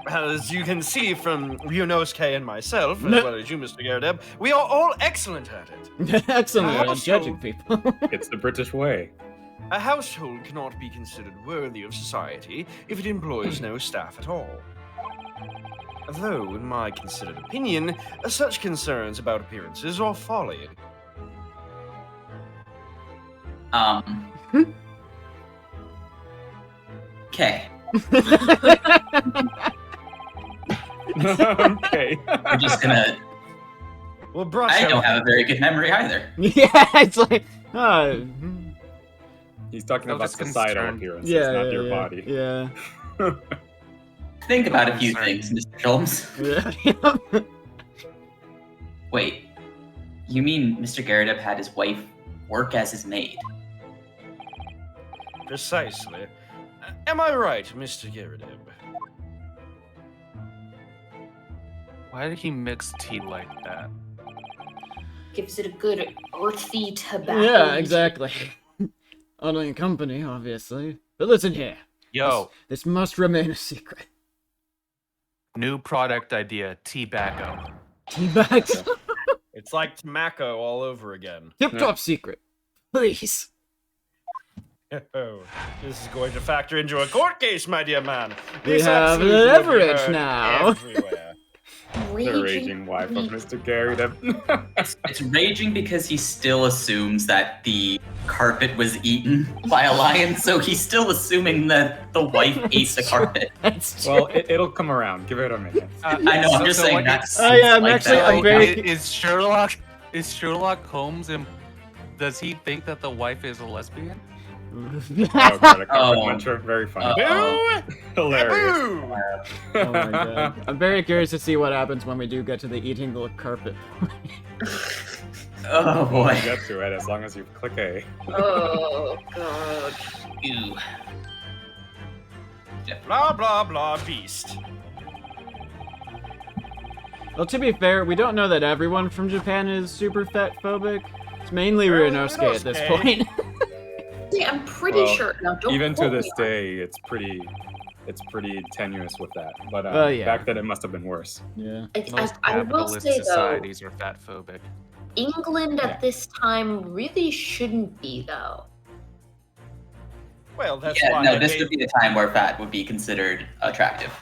As you can see from Ryunosuke and myself, as No. well as you, Mr. Garadeb, we are all excellent at it. Excellent at Also- judging people. It's the British way. A household cannot be considered worthy of society if it employs no staff at all. Though, in my considered opinion, such concerns about appearances are folly. Okay. Okay. We're just gonna. Well, brush I don't up. have a very good memory either. Yeah, it's like, He's talking No, about just societal concerned. appearances, yeah, not yeah, your yeah, body. Yeah. Think about a few Sorry. things, Mr. Sholmes. Yeah. Wait, you mean Mr. Garadeb had his wife work as his maid? Precisely. Am I right, Mr. Geradeb? Why did he mix tea like that? Gives it a good earthy tobacco. Yeah, exactly. Honoring company, obviously. But listen here. Yo, This must remain a secret. new product idea, tea bacco. Tea bags. It's like tobacco all over again. Tip-top secret. Please. Oh, this is going to factor into a court case, my dear man. We This have absolutely will be leverage heard now. Everywhere. The raging wife of Mr. Gary. It's raging because he still assumes that the carpet was eaten by a lion, so he's still assuming that the wife ate the carpet. That's true. Well, it'll come around. Give it a minute. I know, I'm just saying what- that's. Oh, yeah, I'm like actually- that. I'm very- Is Sherlock Holmes and does he think that the wife is a lesbian? Oh, God, a carpet Oh. muncher. Very funny. Uh-oh. Hilarious. Boo! Oh my god. I'm very curious to see what happens when we do get to the eating the carpet. Oh We'll boy. get to it as long as you click A. Oh god. Ew. Blah, blah, blah, beast. Well, to be fair, we don't know that everyone from Japan is super fat phobic. It's mainly Ryunosuke at this Ryunosuke. point. See, I'm pretty Well, sure. Now, don't Even to quote this me on day, it's pretty tenuous with that. But Oh, yeah. back then, it must have been worse. Yeah. Most I will capitalist say though, societies are fat phobic. England Yeah. at this time really shouldn't be though. Well, that's Yeah, why no, I this made- would be the time where fat would be considered attractive.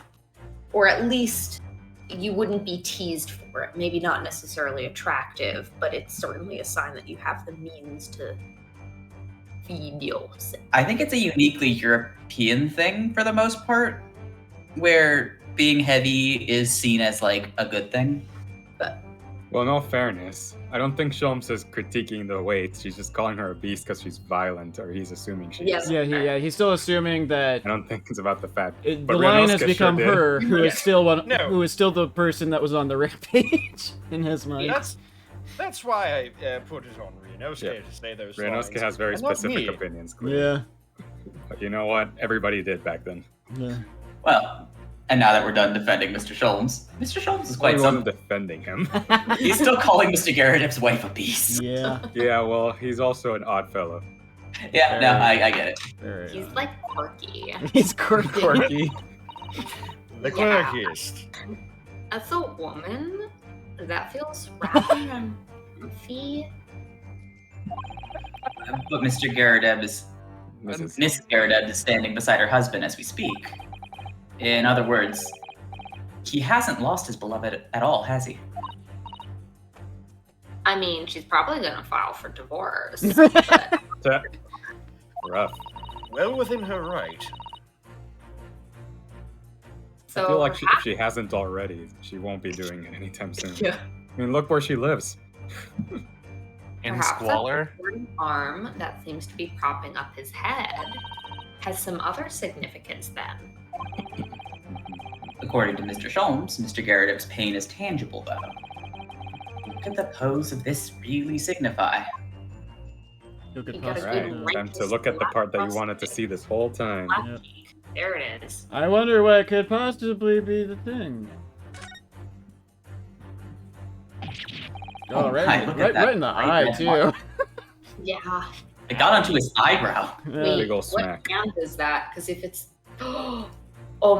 Or at least you wouldn't be teased for it. Maybe not necessarily attractive, but it's certainly a sign that you have the means to feed yourself. I think it's a uniquely European thing for the most part, where being heavy is seen as like a good thing. Well, in all fairness, I don't think Sholmes is critiquing the weight. She's just calling her a beast because she's violent, or he's assuming she Yes. is. He's still assuming that I don't think it's about the fat. the But lion has Ryunosuke become sure did. her, who is still No. who is still the person that was on the rampage in his mind. That's why I put it on Ryunosuke Yeah. to say those Ryunosuke lines. has very And not specific me. opinions, clearly. Yeah. But you know what? Everybody did back then. Yeah. Well, and now that we're done defending Mr. Sholmes, Mr. Sholmes is quite Everyone something. defending him. He's still calling Mr. Garadip's wife a beast. Yeah. Yeah, well, he's also an odd fellow. Yeah, no, I get it. Very He's odd. like quirky. He's quirky. The Yeah. quirkiest. As a woman, that feels rather uncomfy. But Mr. Garadeb is Mrs. Miss Garadeb is standing beside her husband as we speak. In other words, he hasn't lost his beloved at all, has he? I mean, she's probably gonna file for divorce. But Rough. Well within her right. so I feel like if she hasn't already, she won't be doing it anytime soon. Yeah. I mean, look where she lives. In perhaps squalor? that third arm that seems to be propping up his head has some other significance then. According to Mr. Sholmes, Mr. Garadip's pain is tangible, though. What could the pose of this really signify? You could You got a possibly- good Right, time to look at the part that you wanted to see this whole time. Yep. There it is. I wonder what could possibly be the thing. Oh, right, Hi, look at right, that right in the eye, eyebrow too. mark. Yeah. It got onto his eyebrow. Yeah. Wait, Big ol' what smack. hand is that? Because if it's, oh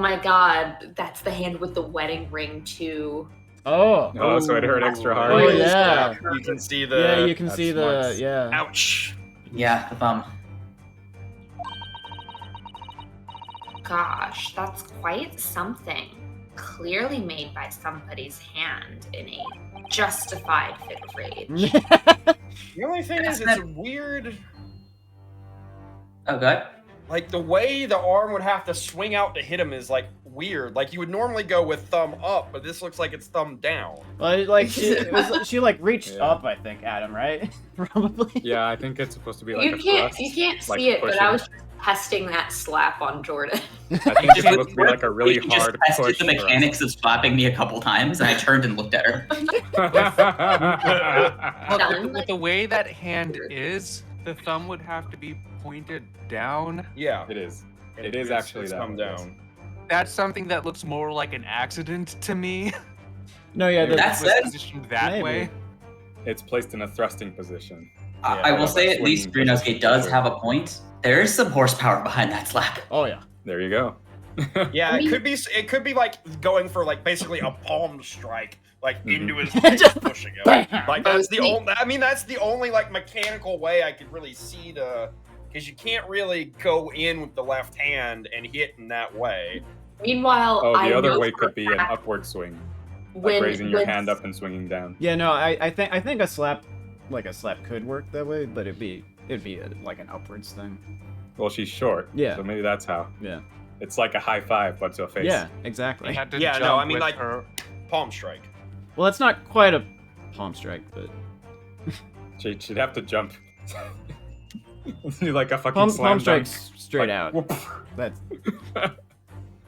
my God, that's the hand with the wedding ring too. Oh. Oh, so it hurt extra hard. Oh, yeah. You can see the. Yeah, you can That's see the, smart. yeah. Ouch. Yeah, the thumb. Gosh, that's quite something. Clearly made by somebody's hand in a justified fit of rage. The only thing is, it's a weird. Oh, good. Like the way the arm would have to swing out to hit him is like weird. Like you would normally go with thumb up, but this looks like it's thumb down. Well, like, she like reached Yeah. up, I think, at him, right? Probably. Yeah, I think it's supposed to be like you a can't thrust. you can't like see it, but pushing. I was testing that slap on Jordan. I think it's supposed to be like a really He just hard tested push. the mechanics of slapping me a couple times, and I turned and looked at her. Well, Done. with the way that hand is, the thumb would have to be pointed down. Yeah. It is. It is It's- actually it's that come way, yes. down. That's something that looks more like an accident to me. No, yeah, That It was said- positioned that Maybe. way. It's placed in a thrusting position. I will Yeah, say that's at least swinging Brunosuke position does too. have a point. There is some horsepower behind that slap. Oh yeah. There you go. Yeah, I mean- it could be like going for like basically a palm strike, like Mhm. into his face, Just pushing him. bam. Like that's the only. I mean, that's the only like mechanical way I could really see to, because you can't really go in with the left hand and hit in that way. Meanwhile, Oh, I the other know way for could a be an fact upward swing, like when- raising your when- hand up and swinging down. Yeah, no, I think a slap could work that way, but it'd be like an upwards thing. Well, she's short, Yeah. so maybe that's how. Yeah. It's like a high five, but to a face. Yeah, He exactly. had to Yeah, no, jump I mean, with like- her. Palm strike. Well, it's not quite a palm strike, but She'd have to jump. like a fucking palm slam dunk. strikes straight Like, out. whoop. That's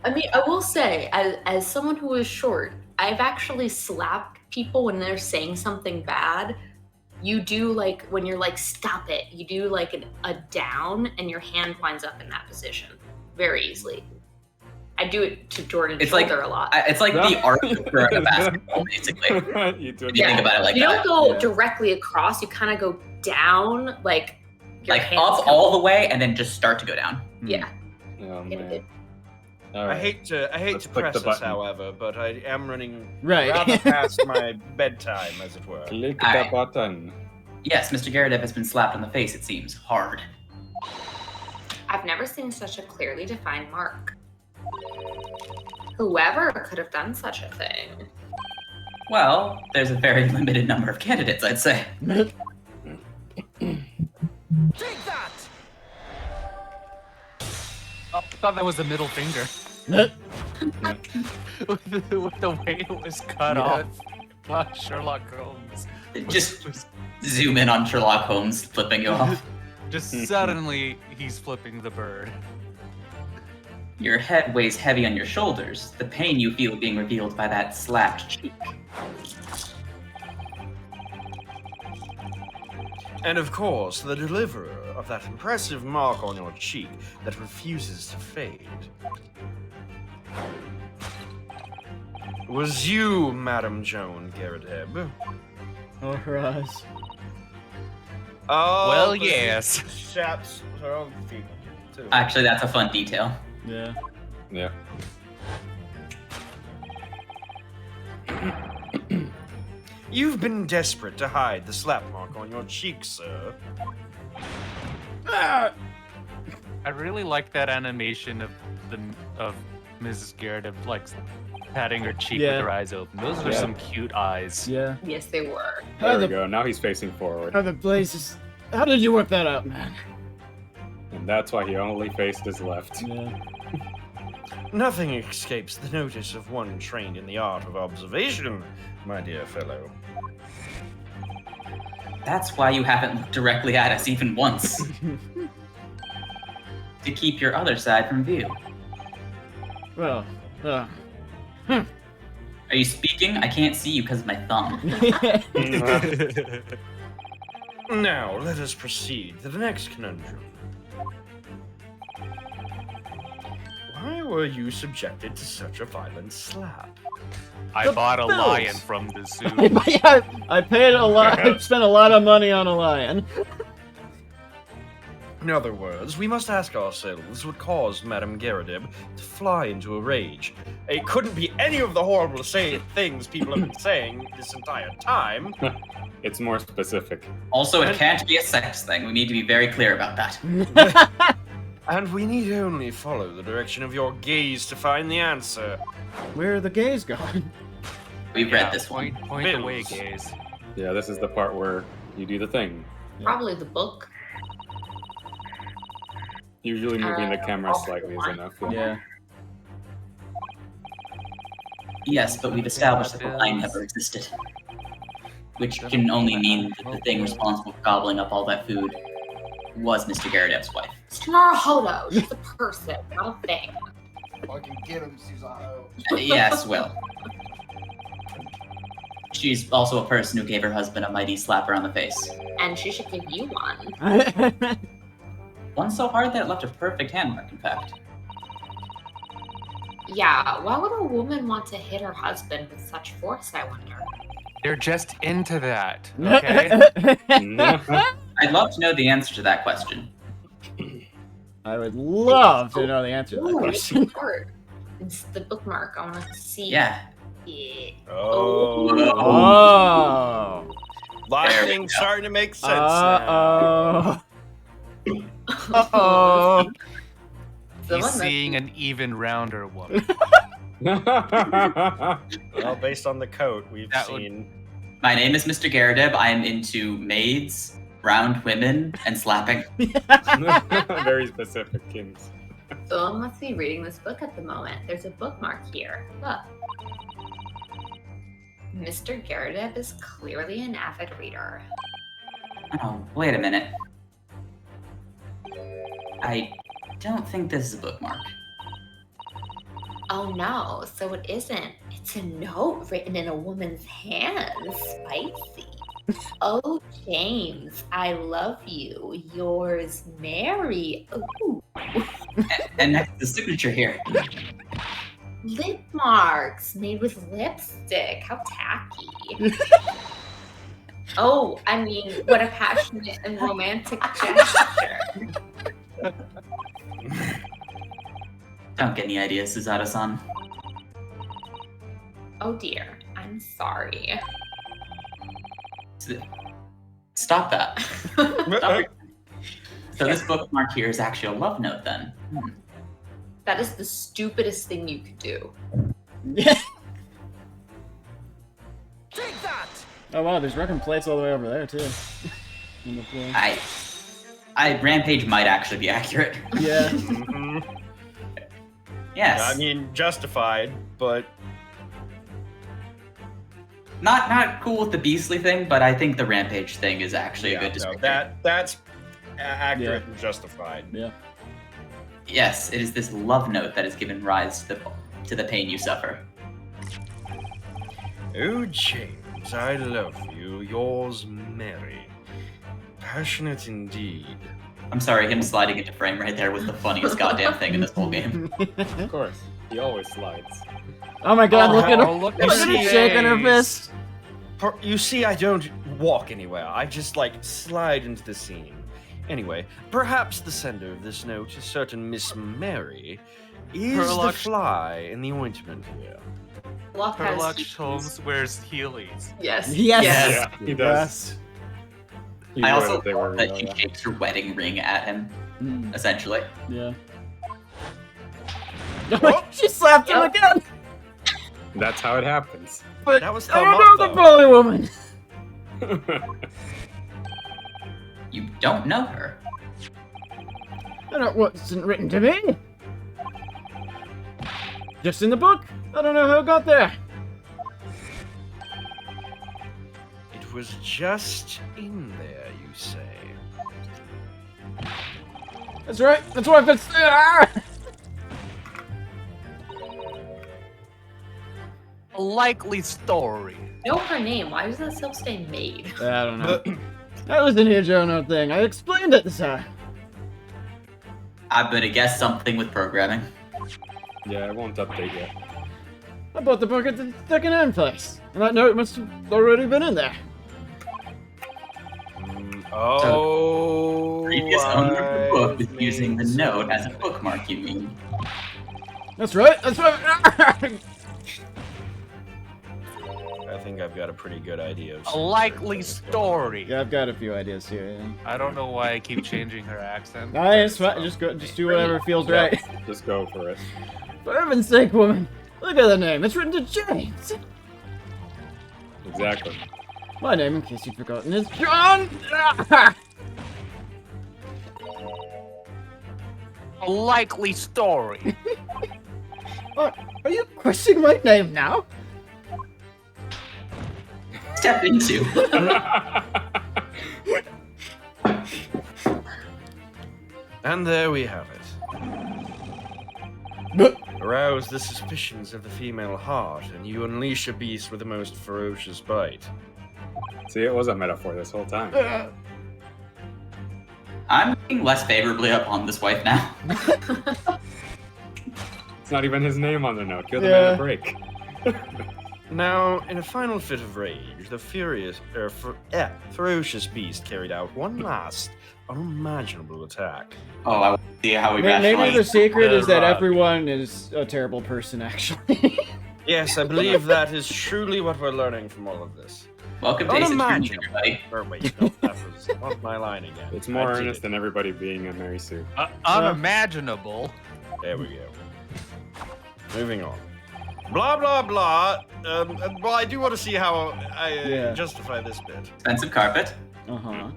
I mean, I will say, as someone who is short, I've actually slapped people when they're saying something bad. You do like when you're like, stop it. You do like a down, and your hand winds up in that position very easily. I do it to Jordan's It's like- shoulder a lot. It's like No. the arc for a basketball, basically. you do it If you Yeah. think about it like you that. don't go Yeah. directly across. You kind of go down, like your Like hands up come- all the way and then just start to go down. Yeah. Oh, Get man. it. All I right. hate to Let's to click press the this, button. however, but I am running right. rather past my bedtime, as it were. Click Alright. the button. Yes, Mr. Garadev has been slapped on the face, it seems. Hard. I've never seen such a clearly defined mark. Whoever could have done such a thing. Well, there's a very limited number of candidates, I'd say. Oh, I thought that was the middle finger. with the way it was cut Yeah. off by Sherlock Holmes. Just zoom in on Sherlock Holmes flipping you off. Just suddenly, he's flipping the bird. Your head weighs heavy on your shoulders, the pain you feel being revealed by that slapped cheek. And of course, the deliverer of that impressive mark on your cheek that refuses to fade. Was you, Madam Joan Garadeb? Oh, her eyes. Oh, Well, but yes. Chaps her own feet, too. Actually, that's a fun detail. Yeah. Yeah. You've been desperate to hide the slap mark on your cheek, sir. Ah! I really like that animation of Mrs. Garadev like patting her cheek Yeah. with her eyes open. Those are Yeah. some cute eyes. Yeah. Yes, they were. There we the, go. Now he's facing forward. how the places. How did you work that out, man? And that's why he only faced his left. Yeah. Nothing escapes the notice of one trained in the art of observation, my dear fellow. That's why you haven't looked directly at us even once. To keep your other side from view. Well. Are you speaking? I can't see you because of my thumb. Now, let us proceed to the next conundrum. Why were you subjected to such a violent slap? I The bought a bills. lion from the zoo. I paid a lot. I spent a lot of money on a lion. In other words, we must ask ourselves what caused Madame Garadeb to fly into a rage. It couldn't be any of the horrible things people have been saying this entire time. It's more specific. Also, it can't be a sex thing. We need to be very clear about that. And we need only follow the direction of your gaze to find the answer. Where are the gays going? We Yeah, read this one. Point the way, Bills. gaze. Yeah, this is the part where you do the thing. Probably the book. Usually moving the camera off slightly is one. enough. Yeah. Yes, but we've established that the line never existed. Which can only mean that the thing responsible for gobbling up all that food was Mr. Garadev's wife. It's Naruhodo. She's a person, not a thing. Fucking get him, Susanoo. Yes, well. She's also a person who gave her husband a mighty slapper on the face. And she should give you one. One so hard that it left a perfect handmark, in fact. Yeah, why would a woman want to hit her husband with such force, I wonder? They're just into that, okay? I'd love to know the answer to that question. I would love to know the answer to that Ooh, question. it's art. It's the bookmark. I want to see. Yeah. it. Oh. Oh. A lot of There we things go. starting to make sense now. Uh-oh. He's Someone seeing an even rounder woman. Well, based on the coat we've That would- seen. My name is Mr. Garadeb. I am into maids, round women, and slapping. Very specific, Kings. Someone must be reading this book at the moment. There's a bookmark here. Look. Mr. Garadeb is clearly an avid reader. Oh, wait a minute. I don't think this is a bookmark. Oh no, so it isn't. It's a note written in a woman's hand. Spicy. Oh, James, I love you. Yours, Mary. Ooh. And next, the signature here. Lip marks made with lipstick. How tacky. Oh, I mean, what a passionate and romantic gesture. Don't get any ideas, Suzato-san. Oh dear, I'm sorry. Stop that. Stop it. So this bookmark here is actually a love note then. That is the stupidest thing you could do. Oh wow, there's record plates all the way over there too. On the floor. Rampage might actually be accurate. Yeah. Mhm. Yes. I mean, justified, but Not cool with the beastly thing, but I think the Rampage thing is actually a good no, description. that's accurate and justified. Yeah. Yes, it is this love note that has given rise to the pain you suffer. Oh, James, I love you. Yours, Mary. Passionate indeed. I'm sorry, him sliding into frame right there was the funniest goddamn thing in this whole game. Of course. He always slides. Oh my god, look at her. Oh, look Look at her at shaking her face. fist. You see, I don't walk anywhere. I just, slide into the scene. Anyway, perhaps the sender of this note, a certain Miss Mary, is the Herlock- fly in the ointment here. Luck has Herlock Sholmes wears Heelys. Yes. Yes. Yeah, he does. He I would also if they were love that real, she yeah. shakes her wedding ring at him, Mm, essentially. yeah. She slapped him Yep. again. That's how it happens. But That was I thumb don't up, know the though. bully woman. You don't know her. I don't wasn't written to me. Just in the book. I don't know how it got there. It was just in there, you say. That's right. That's why it's there. A likely story. Know her name. Why was that still stay made? I don't know. That was the Neo Jono thing. I explained it this time. I'm gonna guess something with programming. Yeah, it won't update yet. I bought the book at the second-hand place, and that note must have already been in there. Oh. Previous owner of the book was I've using the made note as a something. bookmark, you mean? That's right. That's right. I think I've got a pretty good idea of A something likely that's going story. Yeah, I've got a few ideas here. Yeah. I don't know why I keep changing her accent. Nah, it's fine. Just go. Just do whatever feels Yeah, right. Just go for it. For heaven's sake, woman! Look at the name. It's written to James. Exactly. My name, in case you've forgotten, is John. A likely story. What? Are you questioning my name now? Step into. And there we have it. But Arouse the suspicions of the female heart, and you unleash a beast with the most ferocious bite. See, it was a metaphor this whole time. I'm looking less favorably upon this wife now. It's not even his name on the note. Give the man a Yeah. break. Now, in a final fit of rage, the ferocious beast carried out one last unimaginable attack. Oh, I want to see how we Maybe the rationalize. secret is that Right. everyone is a terrible person, actually. Yes, I believe that is truly what we're learning from all of this. Welcome to Ace Attorney, Unimaginable. everybody. Or wait, no, that was not my line again. It's more I did earnest it. than everybody being a Mary Sue. Unimaginable. There we go. Moving on. Blah blah blah. Well, I do want to see how I Yeah. justify this bit. Expensive carpet. Uh-huh.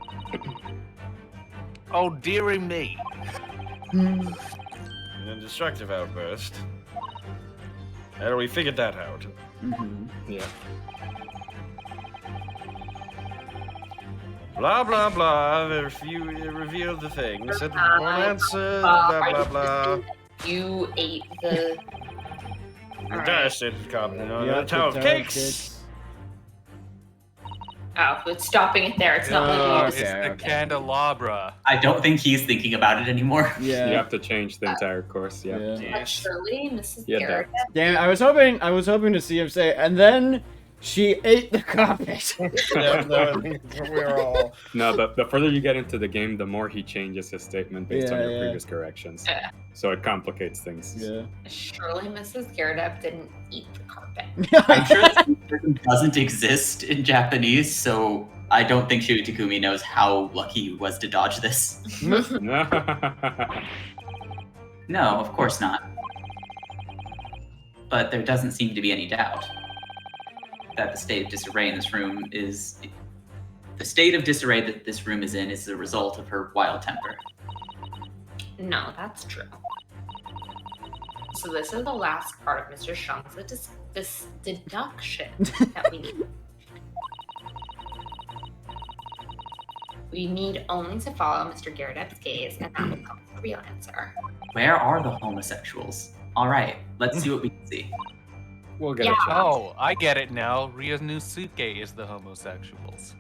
Oh, dearie me. A destructive outburst. Well, we figured that out. Mm-hmm. Yeah. Blah blah blah. If you reveal the thing, said one answer. Are Blah you blah blah. suggesting You ate the. The Alright. devastated cabinet on Yep, a tower of the cakes. Oh, it's stopping it there. It's not Oh, looking It's okay, the okay. candelabra. I don't think he's thinking about it anymore. Yeah. You have to change the entire course. Yeah. Yeah. But surely, Mrs. Yeah, Garrett. Damn, I was hoping to see him say, and then she ate the carpet. We're all. No, the further you get into the game, the more he changes his statement based on Yeah, your yeah. previous corrections. Yeah. So it complicates things. Yeah. Surely Mrs. Garrett didn't eat the carpet. I'm sure this person doesn't exist in Japanese, so I don't think Shui Takumi knows how lucky he was to dodge this. No. No, of course not. But there doesn't seem to be any doubt that the state of disarray in this room is... The state of disarray that this room is in is the result of her wild temper. No, that's true. So this is the last part of Mr. Sholmes' this deduction that we need. We need only to follow Mr. Garrett's gaze, and that will come to the real answer. Where are the homosexuals? Alright, let's see what we can see. We'll get Yeah. a chance. Oh, I get it now. Ryonosuke is the homosexuals.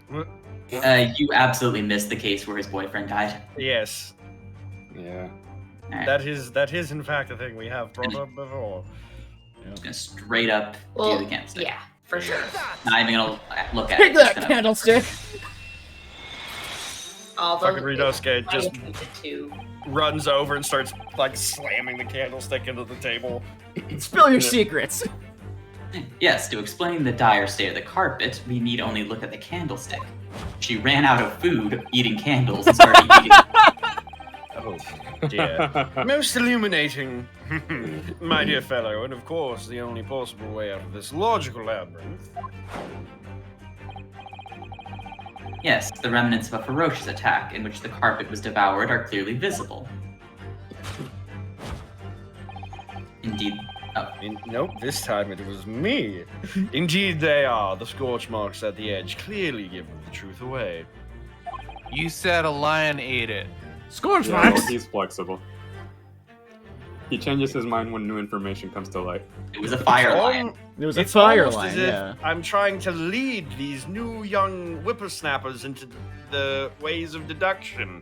You absolutely missed the case where his boyfriend died. Yes, Yeah. Alright, that is in fact a thing we have brought up before. I'm just gonna straight up Well, do the candlestick. yeah, for sure. Not even gonna look at Take it. Just that gonna- candlestick. Although Fucking Ryonosuke just to runs over and starts like slamming the candlestick into the table. Spill your secrets. Yes, to explain the dire state of the carpet, we need only look at the candlestick. She ran out of food, eating candles, and started eating. Oh dear. Most illuminating, my dear fellow, and of course the only possible way out of this logical labyrinth. Yes, the remnants of a ferocious attack in which the carpet was devoured are clearly visible. Indeed. Oh, Nope, this time it was me. Indeed they are. The scorch marks at the edge clearly give the truth away. You said a lion ate it. Scorch Yeah, marks. well, he's flexible. He changes his mind when new information comes to light. it was a fire lion. It was a It's fire almost line, as if yeah. I'm trying to lead these new young whippersnappers into the ways of deduction.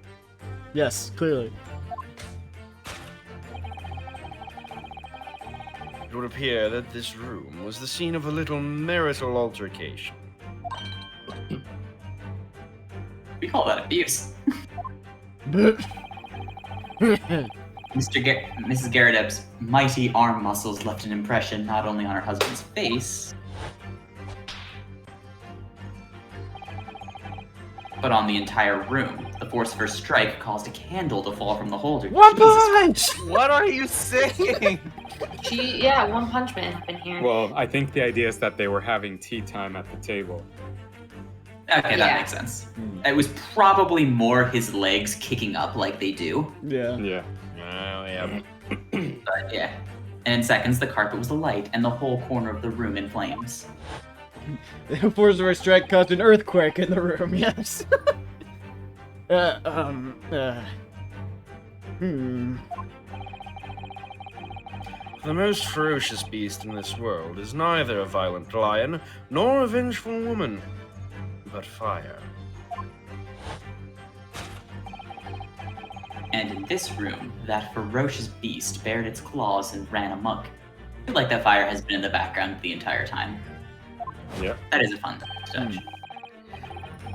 Yes, clearly. It would appear that this room was the scene of a little marital altercation. We call that abuse. Mrs. Garrett's mighty arm muscles left an impression not only on her husband's face, but on the entire room. The force of her strike caused a candle to fall from the holder. One Jesus punch! What are you saying? One Punch Man up in here. Well, I think the idea is that they were having tea time at the table. Okay, that Yeah. makes sense. Hmm. It was probably more his legs kicking up like they do, Yeah. Yeah. Oh, yeah. but yeah. And in seconds, the carpet was alight and the whole corner of the room in flames. The force of our strike caused an earthquake in the room, yes. The most ferocious beast in this world is neither a violent lion nor a vengeful woman, but fire. And in this room, that ferocious beast bared its claws and ran amok. I feel like that fire has been in the background the entire time. Yep. That is a fun touch.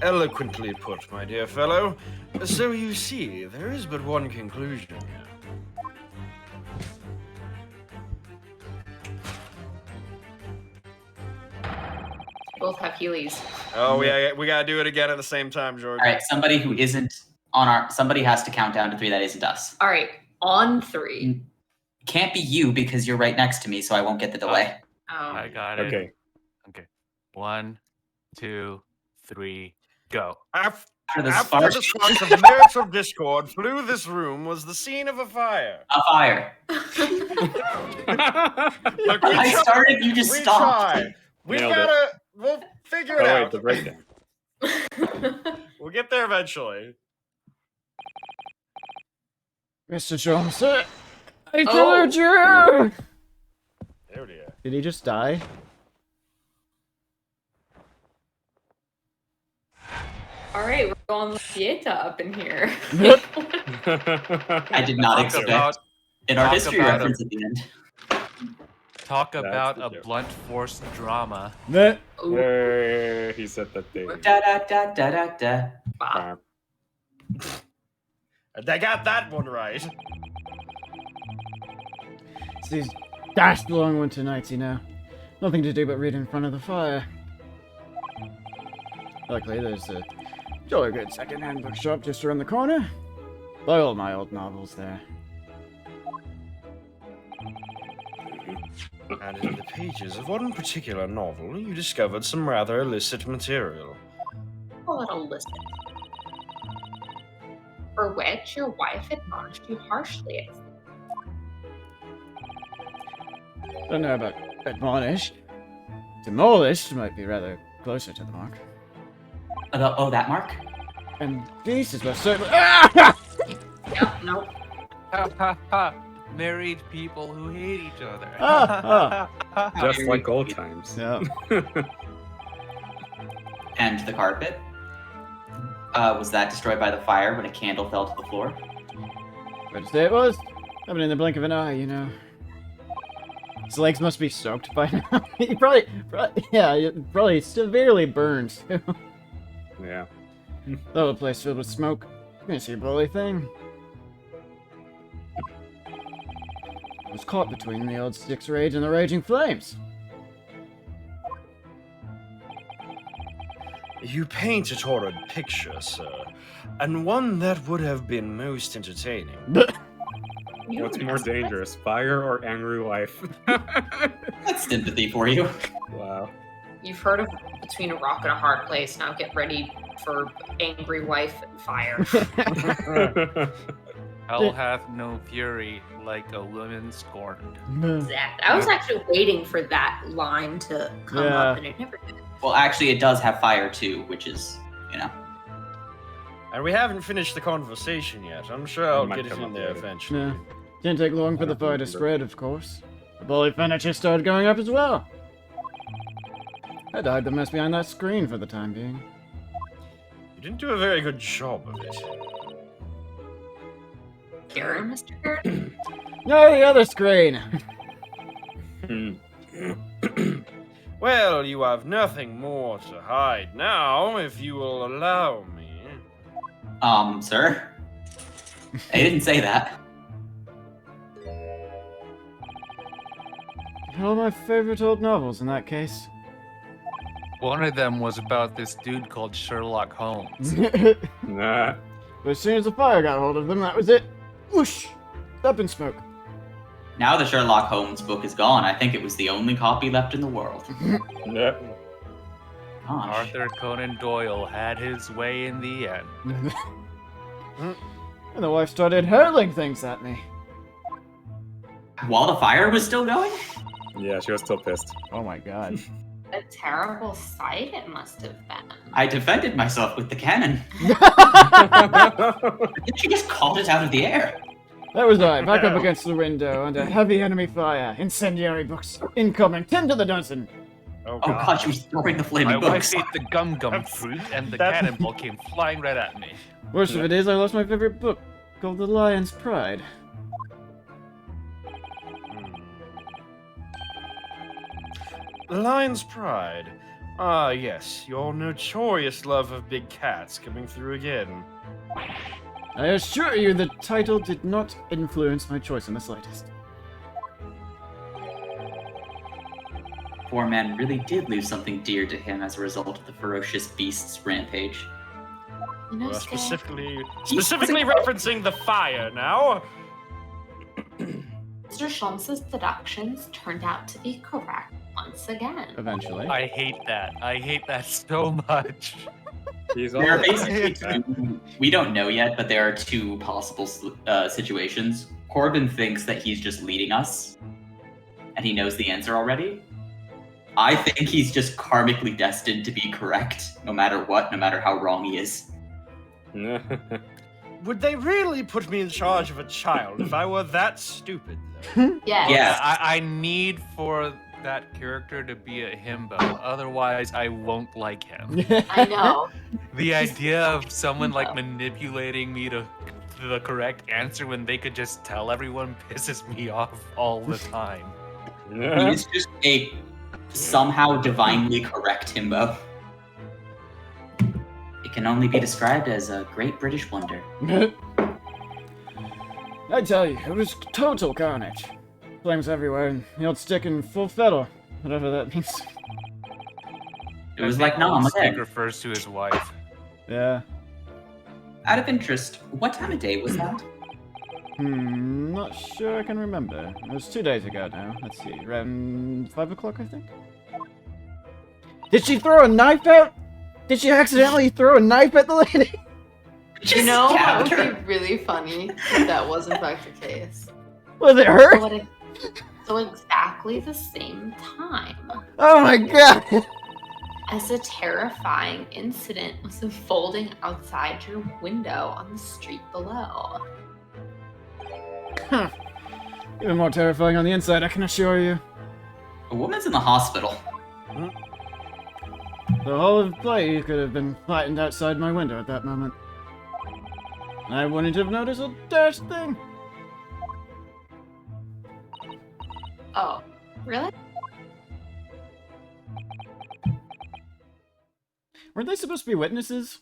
Eloquently put, my dear fellow. So you see, there is but one conclusion here. Both have Heelys. Oh, we gotta do it again at the same time, George. All right, somebody who isn't on our... Somebody has to count down to 3 that isn't us. All right, on 3. Can't be you because you're right next to me, so I won't get the delay. I got it. Okay. Okay. 1, 2, 3, go. After The the spark- sparks of merits of discord flew this room was the scene of a fire. A fire. Look, I started, you just we stopped. try. We Nailed it. gotta. We'll figure Oh, it wait, out. the breakdown. We'll get there eventually. Mr. Sholmes, I Oh. told you! There we go. Did he just die? All right, we're going with Pieta up in here. I did not Talk expect about- an art talk history about reference at the end. Talk about the a joke. blunt force drama. That Ooh, He said that they. Da da da da da da. wow. They got that one right. it's these dashed long winter nights, you know. Nothing to do but read in front of the fire. Luckily, there's a jolly good second-hand bookshop just around the corner. Buy all my old novels there. And in the pages of one particular novel, you discovered some rather illicit material. A little listen. For which your wife admonished you harshly. Don't know about admonished. Demolished might be rather closer to the mark. That mark? And this is most certainly. Ah! Yep, nope. Ha ha ha. Married people who hate each other. Just like old times. Yeah. And the carpet? Was that destroyed by the fire when a candle fell to the floor? Where to say it was? Happened in the blink of an eye, you know. His legs must be soaked by now. He probably severely burned. too. Yeah. The whole place filled with smoke. Can't see a bully thing. I was caught between the old Styx rage and the raging flames. You paint a torrid picture, sir, and one that would have been most entertaining. You What's don't more ask that. dangerous, fire or angry wife? That's sympathy for you. Wow. You've heard of Between a Rock and a Hard Place. Now get ready for Angry Wife and Fire. Hell hath no fury like a woman scorned. That. I was actually waiting for that line to come Yeah. up, and it never did. Well, actually, it does have fire too, which is, you know. And we haven't finished the conversation yet. I'm sure I'll Might get it come in up there later. eventually. No. Didn't take long for the fire to spread, of course. The bully furniture started going up as well. I died the mess behind that screen for the time being. You didn't do a very good job of it. Karen, Mr. Karen? No, the other screen! Well, you have nothing more to hide now, if you will allow me. Sir? I didn't say that. All my favorite old novels in that case. One of them was about this dude called Sherlock Holmes. But Nah. as soon as the fire got hold of them, that was it. Whoosh! Up in smoke. Now the Sherlock Holmes book is gone. I think it was the only copy left in the world. Yeah. Gosh. Arthur Conan Doyle had his way in the end. And the wife started hurling things at me. While the fire was still going? Yeah, she was still pissed. Oh my god. A terrible sight it must have been. I defended myself with the cannon. She just called it out of the air. That was I, back up against the window, under heavy enemy fire. Incendiary books incoming, 10 to the dozen. Oh, Oh god, she was throwing the My flaming wife books. ate the gum fruit, and the that- cannonball came flying right at me. Worst of it is, I lost my favorite book. called the Lion's Pride. Lion's Pride. Ah, yes, your notorious love of big cats coming through again. I assure you the title did not influence my choice in the slightest. Poor man really did lose something dear to him as a result of the ferocious beast's rampage. You know, Well, Skye, specifically referencing the fire now. Mr. Sholmes' deductions turned out to be correct once again. Eventually. I hate that. I hate that so much. He's There are always basically two, we don't know yet, but there are two possible situations. Corbin thinks that he's just leading us, and he knows the answer already. I think he's just karmically destined to be correct, no matter what, no matter how wrong he is. Would they really put me in charge of a child if I were that stupid, though? Yes. Yeah. I need for that character to be a himbo, otherwise I won't like him. I know. The idea of someone like manipulating me to the correct answer when they could just tell everyone pisses me off all the time. He is just a somehow divinely correct himbo. It can only be described as a great British wonder. I tell you, it was total carnage. Flames everywhere, and the old stick in full fettle, whatever that means. It was like, no, I'm Stick again. refers to his wife. Yeah. Out of interest, what time of day was that? Not sure I can remember. It was 2 days ago now. Let's see, around 5 o'clock, I think? Did she throw a knife out? Did she accidentally throw a knife at the lady? Just You know, that stabbed would her. be really funny if that was in fact the case. Was it her? So exactly the same time Oh my god! as a terrifying incident was unfolding outside your window on the street below. Huh. Even more terrifying on the inside, I can assure you. A woman's in the hospital. The whole of play could have been flattened outside my window at that moment. I wouldn't have noticed a dash thing. Oh, really? Weren't they supposed to be witnesses?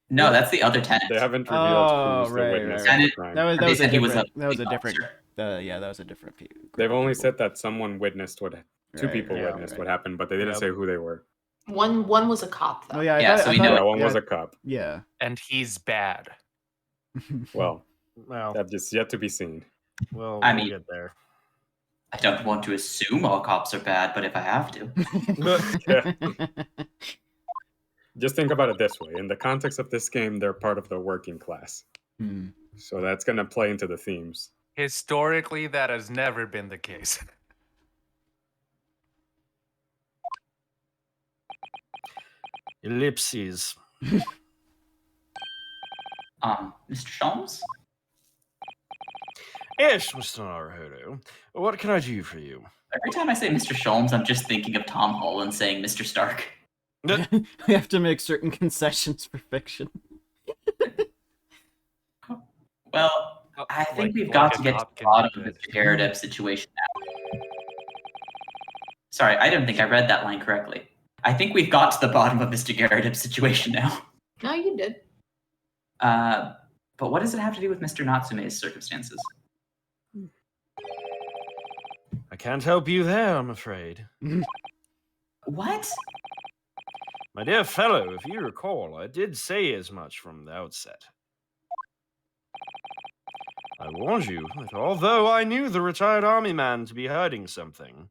No, that's the other tenant. They haven't revealed Oh, who's right, the witness right, of right. the crime. That was They a said he was different. a That was a police different. officer. Yeah, that was a different. They've only said that someone witnessed what two Right, people right, witnessed right. what happened, but they didn't Yep. say who they were. One was a cop though. Oh yeah, Yeah, so we know Yeah, one was yeah, a cop. Yeah. And he's bad. Well, Well, that's just yet to be seen. well, I we'll mean- get there. I don't want to assume all cops are bad, but if I have to. Just think about it this way: in the context of this game, they're part of the working class, Hmm. so that's going to play into the themes. Historically, that has never been the case. Ellipses. Mr. Sholmes? Yes, Mr. Naruhodo. What can I do for you? Every time I say Mr. Sholmes, I'm just thinking of Tom Holland saying Mr. Stark. We have to make certain concessions for fiction. Well, I think Like- we've like got a to get to cop the can bottom do of it. Mr. Garadeb's situation now. Sorry, I don't think I read that line correctly. I think we've got to the bottom of Mr. Garadeb's situation now. No, you did. But what does it have to do with Mr. Natsume's circumstances? I can't help you there, I'm afraid. What? My dear fellow, if you recall, I did say as much from the outset. I warned you that although I knew the retired army man to be hiding something,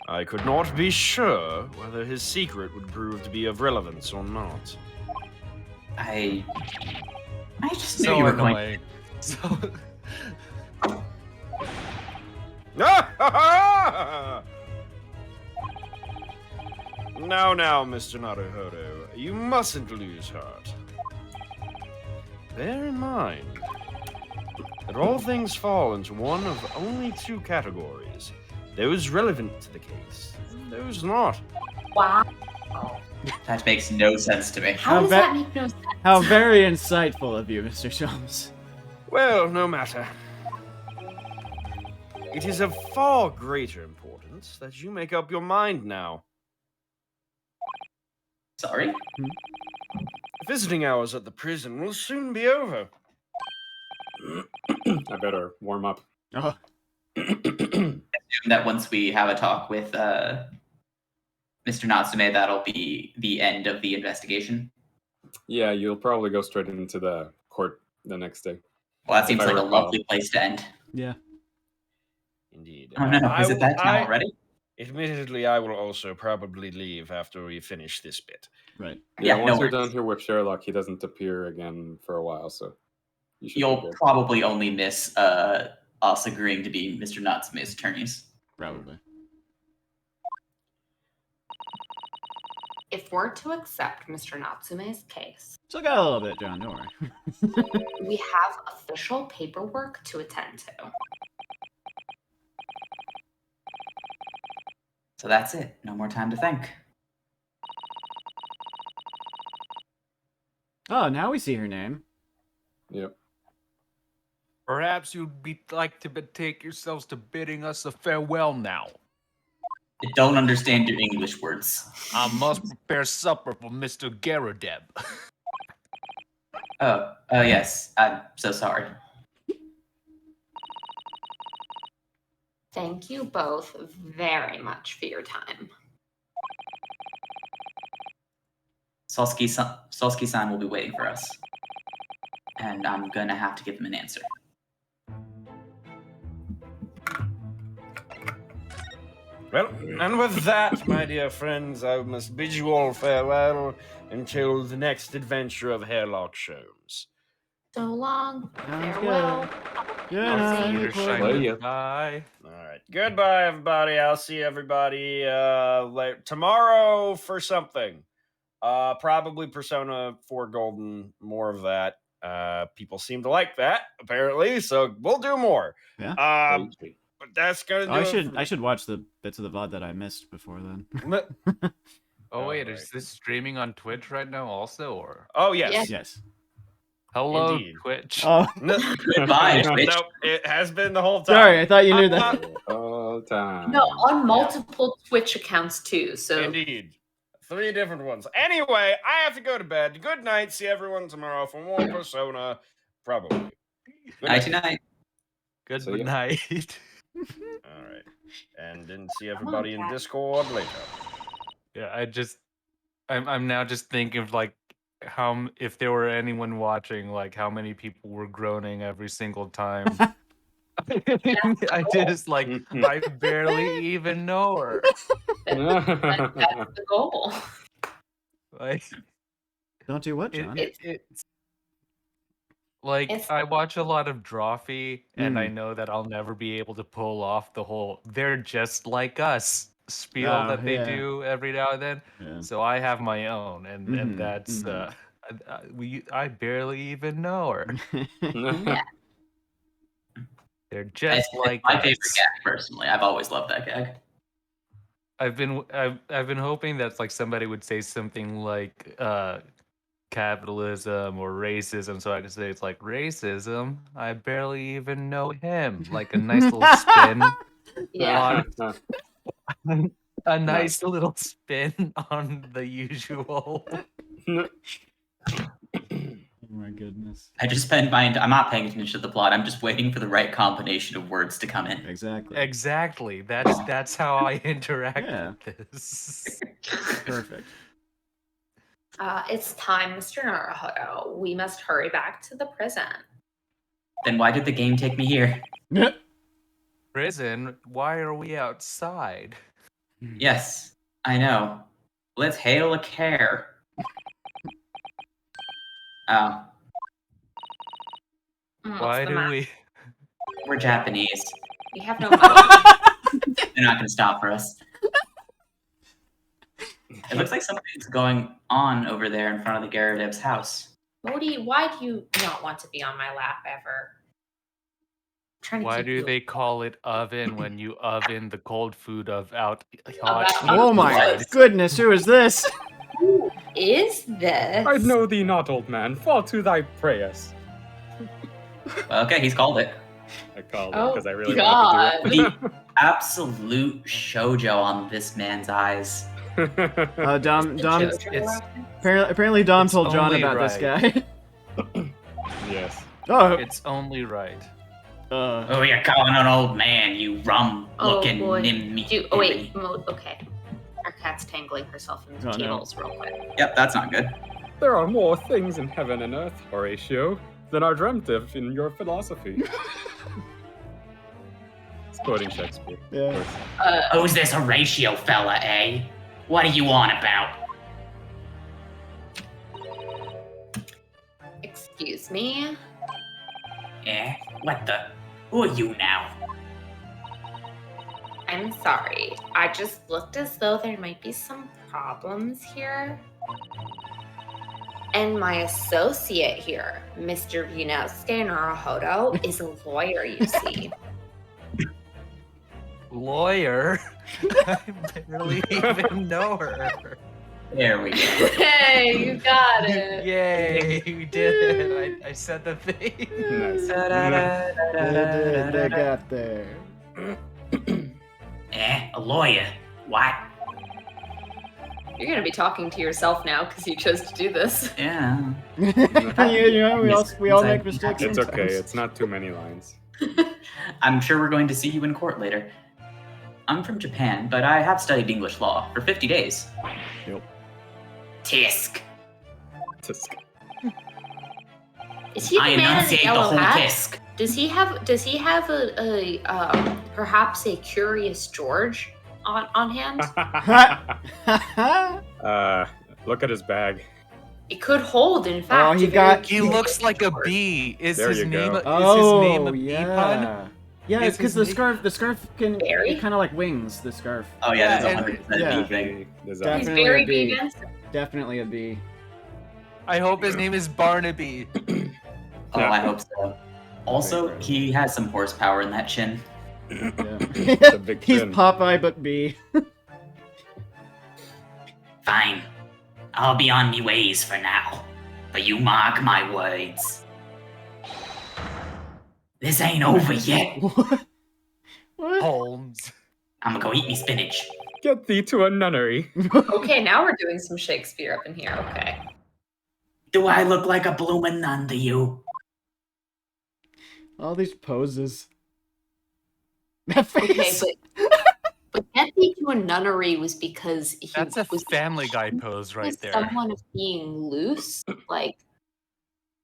I could not be sure whether his secret would prove to be of relevance or not. I just knew So you were going. annoying. So Now, Mr. Naruhodo, you mustn't lose heart. Bear in mind that all things fall into one of only two categories: those relevant to the case, and those not. Wow. That makes no sense to me. How does bet- that make no sense? How very insightful of you, Mr. Sholmes. Well, no matter. It is of far greater importance that you make up your mind now. Sorry? Visiting hours at the prison will soon be over. I better warm up. Oh, Assume that once we have a talk with Mr. Natsume, that'll be the end of the investigation. Yeah, you'll probably go straight into the court the next day. Well, that If seems I like a recall. lovely place to end. yeah. Indeed. Oh no, is it that time already? Admittedly, I will also probably leave after we finish this bit. Right. Yeah, Yeah, once no you're worries. done here with Sherlock, he doesn't appear again for a while, so you should be You'll good. probably only miss us agreeing to be Mr. Natsume's attorneys. Probably. If we're to accept Mr. Natsume's case, Still got a little bit, John. Don't worry. we have official paperwork to attend to. So that's it. No more time to think. Oh, now we see her name. Yep. Perhaps you'd be like to betake yourselves to bidding us a farewell now. I don't understand your English words. I must prepare supper for Mr. Garadeb. Oh, yes. I'm so sorry. Thank you both very much for your time. Solsky-san will be waiting for us. And I'm gonna have to give him an answer. Well, and with that, my dear friends, I must bid you all farewell until the next adventure of Hairlock Sholmes. So long. Sounds Farewell. Good I'll see night. you. Peter Later. Bye. All right. Goodbye, everybody. I'll see everybody tomorrow for something. Probably Persona 4 Golden. More of that. People seem to like that, apparently, so we'll do more. Yeah. But that's gonna do Oh, it I should watch the bits of the VOD that I missed before then. Oh wait, Alright. is this streaming on Twitch right now also, or? Oh, yes. Yes. Yes. Hello, Indeed. Twitch. Oh, No, Goodbye, Twitch. nope, it has been the whole time. sorry. I thought you knew that. All time. No, on multiple Twitch accounts too. So Indeed. 3 different ones. Anyway, I have to go to bed. Good night. See everyone tomorrow for more Persona. Probably. Good Nighty night. Good So, yeah. night. All right. And then see everybody in Discord later. Yeah, I'm now just thinking of like if there were anyone watching, like how many people were groaning every single time. I just like I barely even know her. that's the goal. Like Don't do what, John? it's like It's- I watch a lot of Drawfee, and I Mm. know that I'll never be able to pull off the whole "they're just like us" spiel Oh, that they yeah. do every now and then. Yeah. So I have my own, and Mhm, that's mhm. I barely even know her. They're just It's like my us. favorite gag, personally. I've always loved that gag. I've been hoping that like somebody would say something like capitalism or racism, so I could say it's like racism. I barely even know him. Like a nice little spin. Yeah. A nice little spin on the usual. Oh my goodness. I just spend I'm not paying attention to the plot. I'm just waiting for the right combination of words to come in. Exactly. Exactly. That's how I interact Yeah. with this. Perfect. It's time, Mr. Naruhodo. We must hurry back to the prison. Then why did the game take me here? Prison? Why are we outside? Yes, I know. Let's hail a care. Oh, What's Why the do matter? we? we're Japanese. We have no money. They're not going to stop for us. It looks like something's going on over there in front of the Garadeb's house. Modi, why do you not want to be on my lap ever? I'm trying to Why keep do you- they call it oven when you oven the cold food of out hot? About- Oh my What? goodness, who is this? is this? I know thee not, old man. Fall to thy prayers. Okay, he's called it. I called it Oh, because I really God. wanted to do Absolute shoujo on this man's eyes. it. Dom, JoJo it's- reference? apparently Dom It's told John only about this right. guy. Yes. Oh, It's only right. Oh, you're calling an old man, you rum-looking Oh, boy. nimmy. Oh wait, okay. Our cat's tangling herself in the Oh, no. cables real quick. Yep, that's not good. There are more things in heaven and earth, Horatio, than are dreamt of in your philosophy. It's quoting Shakespeare. of Yeah. course. Who's this Horatio fella, eh? What are you on about? Excuse me? Eh? What the? Who are you now? I'm sorry. I just looked as though there might be some problems here. And my associate here, Mr. Yunosuke Naruhodo, is a lawyer, you see. Lawyer? I barely even know her. There we go. Hey, you got it. Yay, you did it. I said the thing. Nice. They got there. Eh? A lawyer? What? You're gonna be talking to yourself now because you chose to do this. Yeah. we all make mistakes. It's okay. sometimes. It's not too many lines. I'm sure we're going to see you in court later. I'm from Japan, but I have studied English law for 50 days. Yep. Tisk. Tisk. Is he the I man in the enunciate the yellow whole hat? tisk. Does he have a perhaps a Curious George on hand? Look at his bag. It could hold, in fact. he a very got- He curious looks like a George. bee. Is There his you name? go. Is Oh, his name a bee yeah. pun? Yeah, Is it's because his the scarf can Berry? kind of like wings. The scarf, Oh yeah, Yeah, that's and- 100% yeah. bee thing. There's Definitely. He's a very bee. big against definitely a bee. I hope his name is Barnaby. Oh, Yeah. I hope so. Also, he has some horsepower in that chin. Yeah. It's a big He's fin. Popeye but bee. Fine. I'll be on me ways for now. But you mark my words. This ain't over yet. What? What? Holmes. I'm gonna go eat me spinach. Get thee to a nunnery. Okay, now we're doing some Shakespeare up in here. Okay. Do I look like a bloomin' nun to you? All these poses. That face. Okay, but get thee to a nunnery was because he That's a was Family Guy pose right there. someone of being loose, like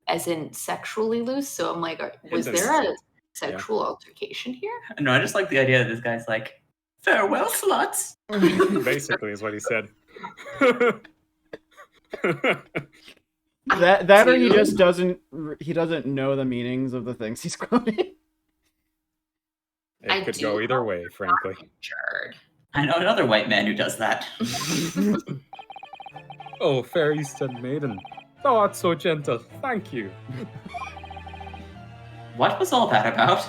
as in sexually loose. So I'm like, was It's there a sexual altercation here? No, I just like the idea that this guy's like, farewell, sluts. Basically, is what he said. That or he do. just doesn't know the meanings of the things he's quoting. It I could do go either hope way, frankly. Injured. I know another white man who does that. Oh, fair Eastern maiden, thou art so gentle. Thank you. What was all that about?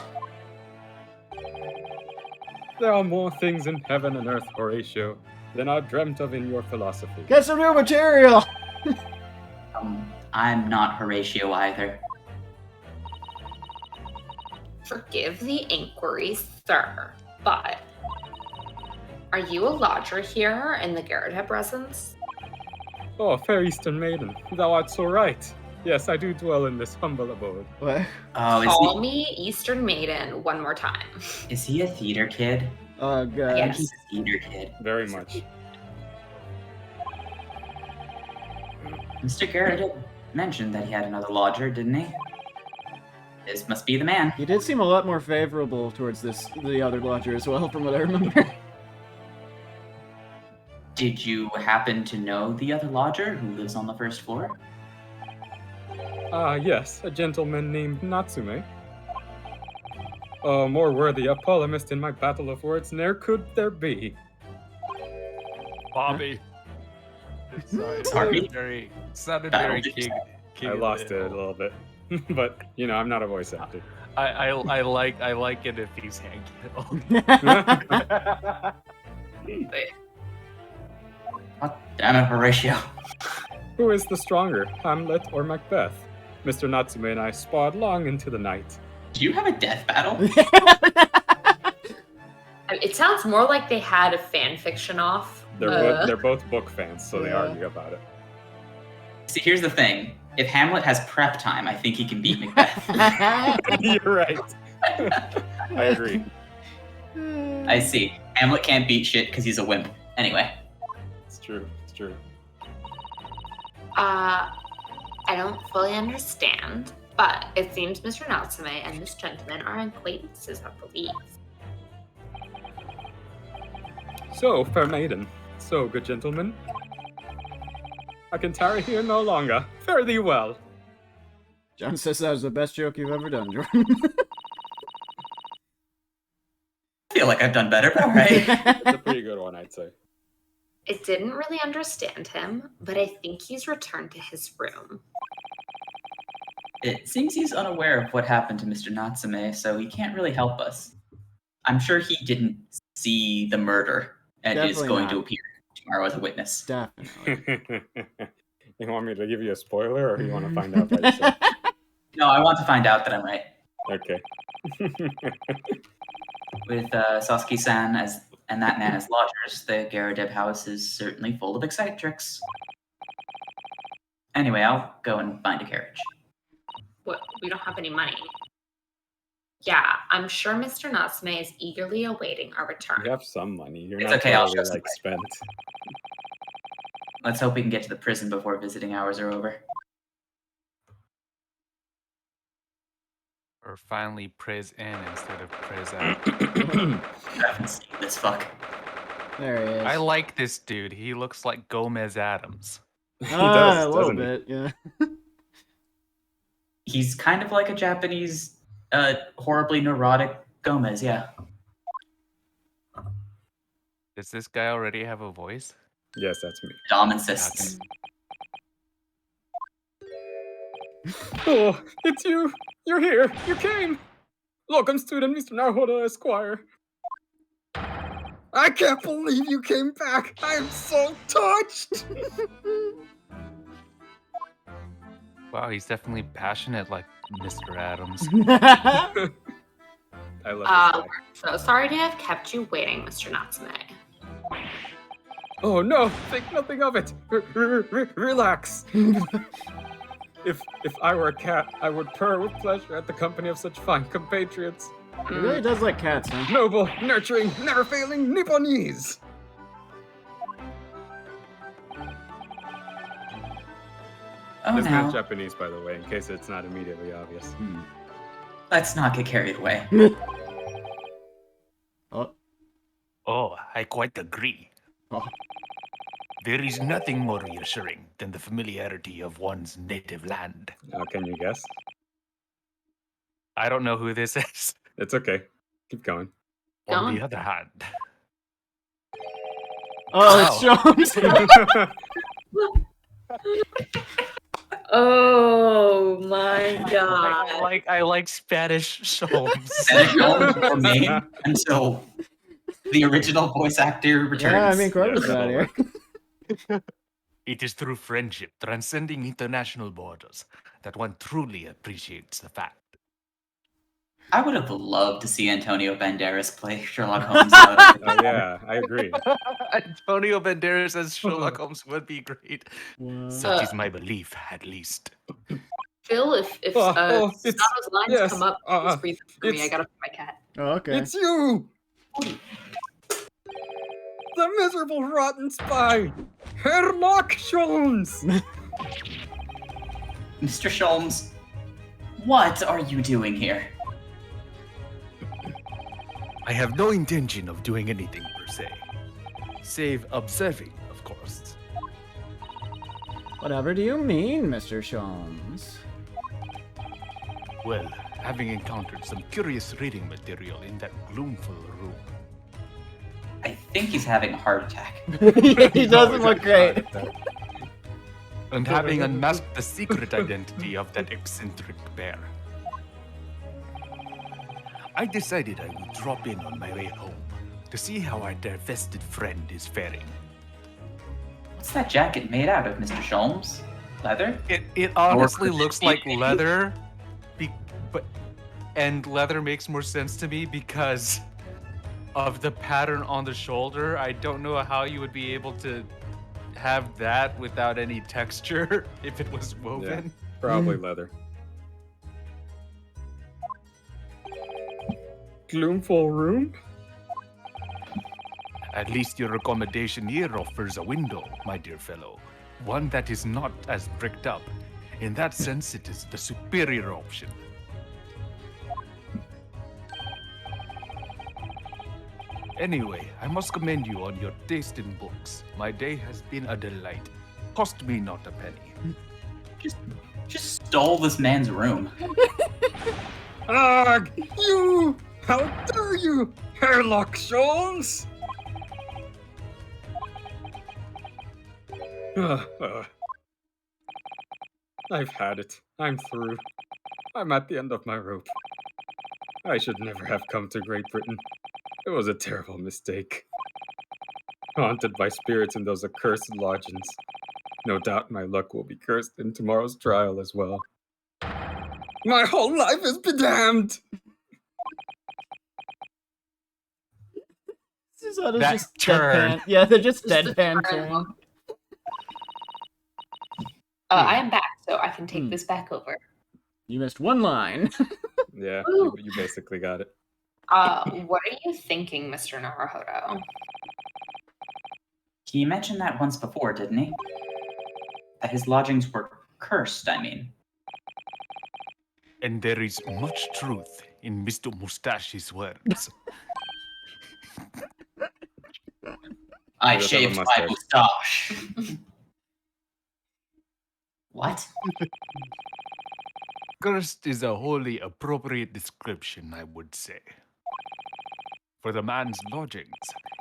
There are more things in heaven and earth, Horatio, than are dreamt of in your philosophy. Get some new material. I'm not Horatio either. Forgive the inquiry, sir, but are you a lodger here in the Garrett residence? Oh, fair Eastern maiden, thou art so right. Yes, I do dwell in this humble abode. What? Oh, Call me Eastern Maiden one more time. is he a theater kid? Oh god. I think Yes. he's a theater kid. Very much. Mr. Garrett had mentioned that he had another lodger, didn't he? This must be the man. He did seem a lot more favorable towards the other lodger as well, from what I remember. Did you happen to know the other lodger who lives on the first floor? Ah, yes, a gentleman named Natsume. A more worthy a polemist in my battle of words ne'er could there be. Bobby. Sorry, Sorry? sounded I very don't think king. I lost it a little bit. But, you know, I'm not a voice actor. I like it if he's Hank Hill. God damn it, Horatio. Who is the stronger, Hamlet or Macbeth? Mr. Natsume and I sparred long into the night. Do you have a death battle? It sounds more like they had a fan fiction off. They're both book fans, so they Yeah. argue about it. See, here's the thing. If Hamlet has prep time, I think he can beat Macbeth. You're right. I agree. I see. Hamlet can't beat shit because he's a wimp. Anyway. It's true. It's true. I don't fully understand, but it seems Mr. Natsume and this gentleman are acquaintances, I believe. So, fair maiden. So, good gentlemen. I can tarry here no longer. Fare thee well. John says that was the best joke you've ever done, Jordan. I feel like I've done better, but alright. It's a pretty good one, I'd say. I didn't really understand him, but I think he's returned to his room. It seems he's unaware of what happened to Mr. Natsume, so he can't really help us. I'm sure he didn't see the murder and is Definitely going not. to appear tomorrow as a witness. Definitely. You want me to give you a spoiler, or you want to find out by yourself? No, I want to find out that I'm right. Okay. With Sasuke-san and that man as lodgers, the Garadeb house is certainly full of eccentrics. Anyway, I'll go and find a carriage. What? We don't have any money. Yeah, I'm sure Mr. Natsume is eagerly awaiting our return. You have some money. You're It's not okay, I'll totally, show like, spent. Let's hope we can get to the prison before visiting hours are over. Or finally praise in instead of praise out. I haven't seen this fuck. There he is. I like this dude. He looks like Gomez Adams. He Ah, does, a little doesn't he? bit, yeah. He's kind of like a Japanese, horribly neurotic Gomez, yeah. Does this guy already have a voice? Yes, that's me. Dom insists. Oh, it's you! You're here! You came! Welcome, student Mr. Naruhodo Esquire. I can't believe you came back! I am so touched! Wow, he's definitely passionate like Mr. Adams. I love this guy. So sorry to have kept you waiting, Mr. Natsume. Oh no! Think nothing of it! Relax! If I were a cat, I would purr with pleasure at the company of such fine compatriots. He really does like cats, huh? Noble, nurturing, never failing Nipponese! Oh This man's no, Japanese, by the way, in case it's not immediately obvious. let's not get carried away. Oh, Oh, I quite agree. oh. There is nothing more reassuring than the familiarity of one's native land. Can you guess? I don't know who this is. It's okay. Keep going. On the Don't. other hand, Oh, it's Sholmes. Oh my god. I like Spanish Sholmes. And it will remain until the original voice actor returns. Yeah, I mean, Corbin's Yeah, not here. It is through friendship transcending international borders that one truly appreciates the fact. I would have loved to see Antonio Banderas play Sherlock Holmes. Out of Oh yeah, I agree. Antonio Banderas as Sherlock Holmes would be great. Wow. Such is my belief, at least. Phil, if it's- Sato's lines yes, come up, please breathe for me. I it's- gotta pet my cat. Oh, okay. It's you! The miserable rotten spy! Sherlock Sholmes! Mr. Sholmes, what are you doing here? I have no intention of doing anything per se, save observing, of course. Whatever do you mean, Mr. Sholmes? Well, having encountered some curious reading material in that gloomful room, I think he's having a heart attack. He doesn't look great. and having unmasked the secret identity of that eccentric bear, I decided I would drop in on my way home to see how our divested friend is faring. What's that jacket made out of, Mr. Sholmes? Leather? It honestly could it looks be like maybe? leather, and leather makes more sense to me because of the pattern on the shoulder. I don't know how you would be able to have that without any texture if it was woven. Probably leather. Gloomful room? At least your accommodation here offers a window, my dear fellow. One that is not as bricked up. In that sense, it is the superior option. Anyway, I must commend you on your taste in books. My day has been a delight. Cost me not a penny. Just stole this man's room. Ugh! You! How dare you! Hairlock Sholmes! I've had it. I'm through. I'm at the end of my rope. I should never have come to Great Britain. It was a terrible mistake. Haunted by spirits in those accursed lodgings. No doubt my luck will be cursed in tomorrow's trial as well. My whole life is bedamned! Susato's That just turn. deadpan. Yeah, they're just Just the deadpan turn turn. look. I am back, so I can take Hmm. this back over. You missed one line. Yeah, Ooh. you basically got it. What are you thinking, Mr. Naruhodo? He mentioned that once before, didn't he? That his lodgings were cursed, I mean. And there is much truth in Mr. Mustache's words. I He does have a shaved my mustache. mustache. What? Cursed is a wholly appropriate description, I would say. For the man's lodgings,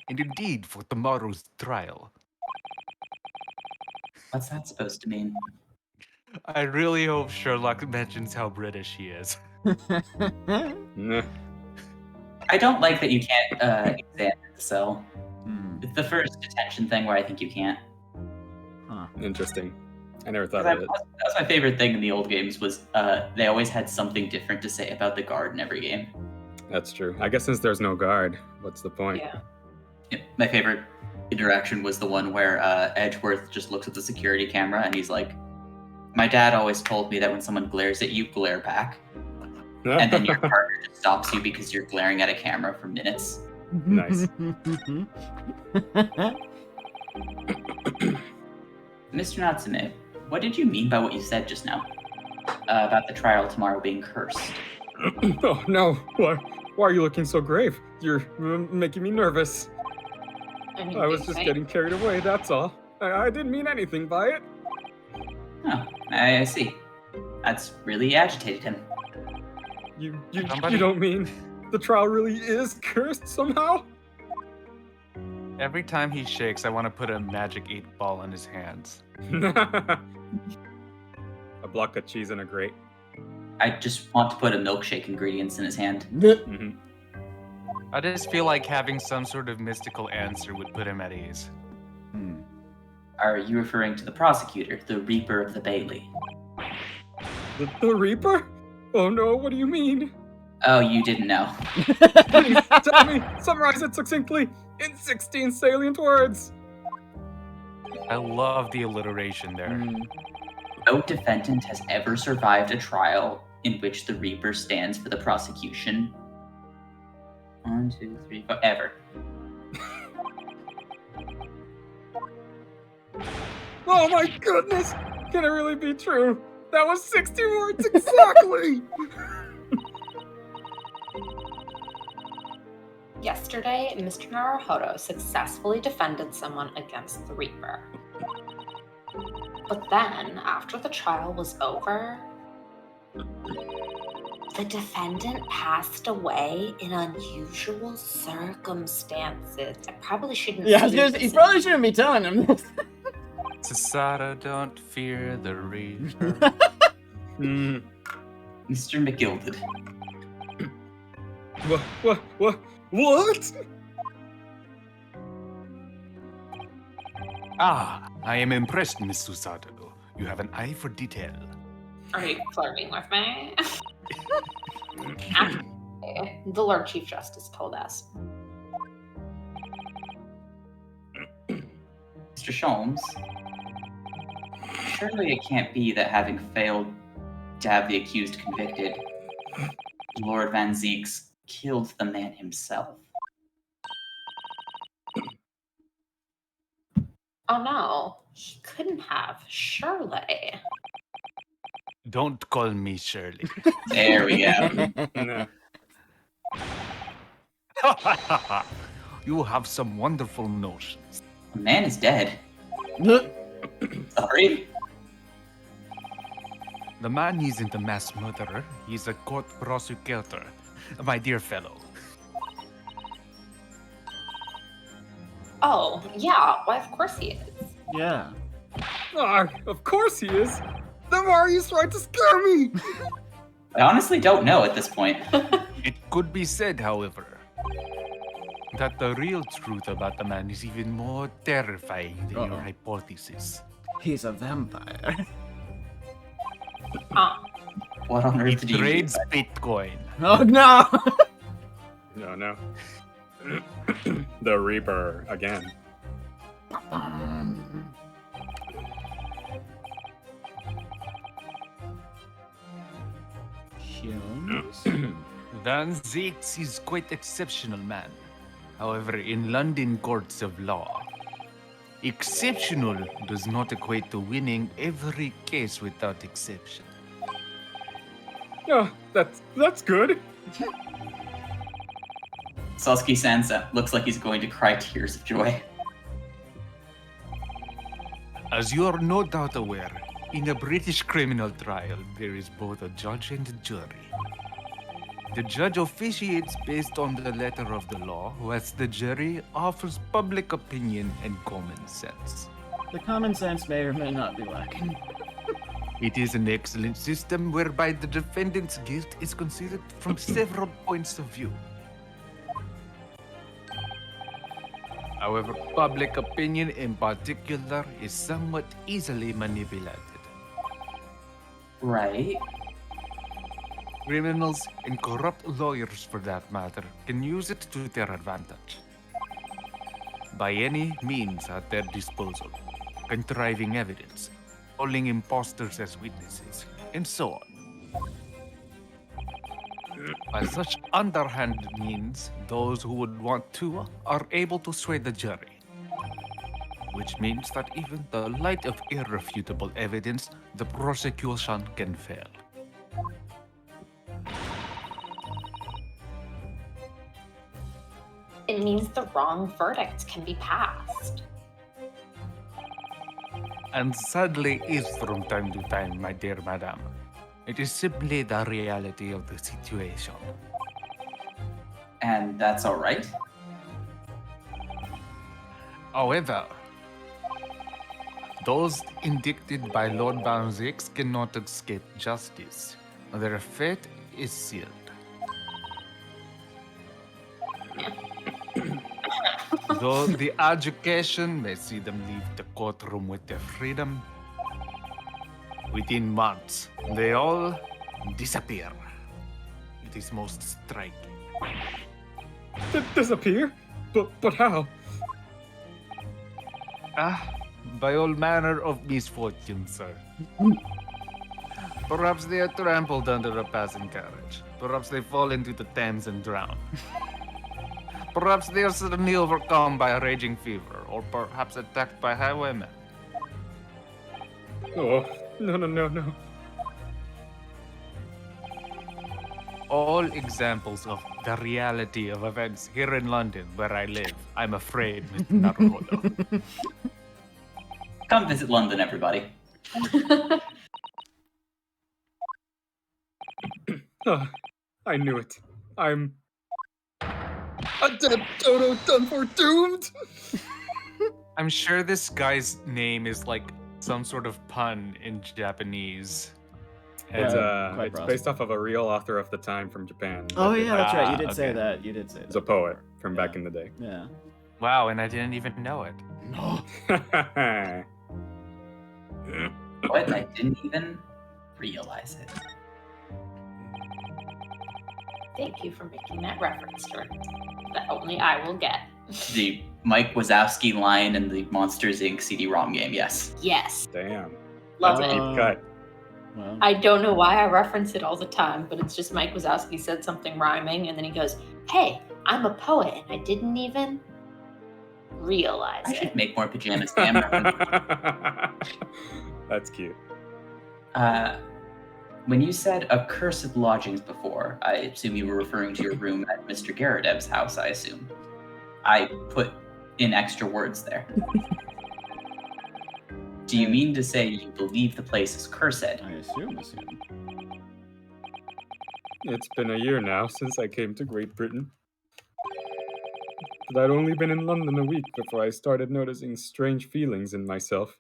and indeed for tomorrow's trial. What's that supposed to mean? I really hope Sherlock mentions how British he is. Nah. I don't like that you can't examine the cell. Hmm. It's the first detention thing where I think you can't. Interesting. I never thought That of it. was my favorite thing in the old games was they always had something different to say about the guard in every game. That's true. I guess since there's no guard, what's the point? Yeah. Yep, my favorite interaction was the one where Edgeworth just looks at the security camera and he's like, "My dad always told me that when someone glares at you, glare back." And then your partner just stops you because you're glaring at a camera for minutes. Nice. Mr. Natsume, what did you mean by what you said just now? About the trial tomorrow being cursed? Oh no! Why are you looking so grave? You're making me nervous. I was just getting carried away, that's all. I didn't mean anything by it. Oh, I see. That's really agitated him. You Somebody- don't mean the trial really is cursed somehow? Every time he shakes, I want to put a magic 8-ball in his hands. A block of cheese in a grate. I just want to put a milkshake ingredients in his hand. Mm-hmm. I just feel like having some sort of mystical answer would put him at ease. Are you referring to the prosecutor, the Reaper of the Bailey? The Reaper? Oh no, what do you mean? Oh, you didn't know. Please, tell me, summarize it succinctly in 16 salient words. I love the alliteration there. No defendant has ever survived a trial in which the Reaper stands for the prosecution. 1, 2, 3, 4, ever. Oh my goodness! Can it really be true? That was 60 words exactly! Yesterday, Mr. Naruhodo successfully defended someone against the Reaper. But then, after the trial was over, the defendant passed away in unusual circumstances. I probably shouldn't. Yeah, I was say gonna say, this you in- probably shouldn't be telling him this. Sasada, don't fear the Reaper. Hmm. Mr. McGilded. What? Ah, I am impressed, Miss Susato. You have an eye for detail. Are you flirting with me? Actually, the Lord Chief Justice told us. Mr. Sholmes, surely it can't be that having failed to have the accused convicted, Lord Van Zeeks killed the man himself. Oh no, he couldn't have. Surely. Don't call me Shirley. There we go. No. You have some wonderful notions. The man is dead. Sorry. The man isn't a mass murderer. He's a court prosecutor. My dear fellow. Oh, yeah, why of course he is. Yeah. Ah, of course he is. Then why are you trying to scare me? I honestly don't know at this point. It could be said, however, that the real truth about the man is even more terrifying than your hypothesis. He's a vampire. What on He earth do you mean trades by Bitcoin. Oh no! No. The Reaper again. Sholmes? Van Zeeks is quite exceptional man. However, in London courts of law, exceptional does not equate to winning every case without exception. Oh, that's good. Sasuke Sansa looks like he's going to cry tears of joy. As you are no doubt aware, in a British criminal trial, there is both a judge and a jury. The judge officiates based on the letter of the law, whilst the jury offers public opinion and common sense. The common sense may or may not be lacking. It is an excellent system whereby the defendant's guilt is considered from several points of view. However, public opinion in particular is somewhat easily manipulated. Right? Criminals and corrupt lawyers, for that matter, can use it to their advantage. By any means at their disposal, contriving evidence, calling imposters as witnesses, and so on. By such underhand means, those who would want to are able to sway the jury. Which means that even in the light of irrefutable evidence, the prosecution can fail. It means the wrong verdict can be passed. And sadly is from time to time, my dear madam. It is simply the reality of the situation. And that's alright? However, those indicted by Lord Van Zeeks cannot escape justice. Their fate is sealed. Though the education may see them leave the courtroom with their freedom, within months, they all disappear. It is most striking. Disappear? But how? By all manner of misfortune, sir. Perhaps they are trampled under a passing carriage. Perhaps they fall into the Thames and drown. Perhaps they are suddenly overcome by a raging fever, or perhaps attacked by highwaymen. Oh, no. All examples of the reality of events here in London, where I live, I'm afraid, Mr. Naruhodo. Come visit London, everybody. Oh, I knew it. I'm a dead dodo done for doomed. I'm sure this guy's name is like some sort of pun in Japanese. It's quite it's possible. based off of a real author of the time from Japan. Oh yeah, that's right. You did say okay. that. You did say that. He's a poet from Yeah. back in the day. Yeah. Wow, and I didn't even know it. No. What? I didn't even realize it. Thank you for making that reference, Jordan. That only I will get. The Mike Wazowski line in the Monsters Inc. CD-ROM game, yes. Yes. Damn. Love That's a it. deep cut. Well, I don't know why I reference it all the time, but it's just Mike Wazowski said something rhyming, and then he goes, "Hey, I'm a poet, and I didn't even realize I should it." make more Pajamas Sam references. That's cute. When you said accursed lodgings before, I assume you were referring to your room at Mr. Garadeb's house, I assume. I put in extra words there. Do you mean to say you believe the place is cursed? I assume. It's been a year now since I came to Great Britain. But I'd only been in London a week before I started noticing strange feelings in myself.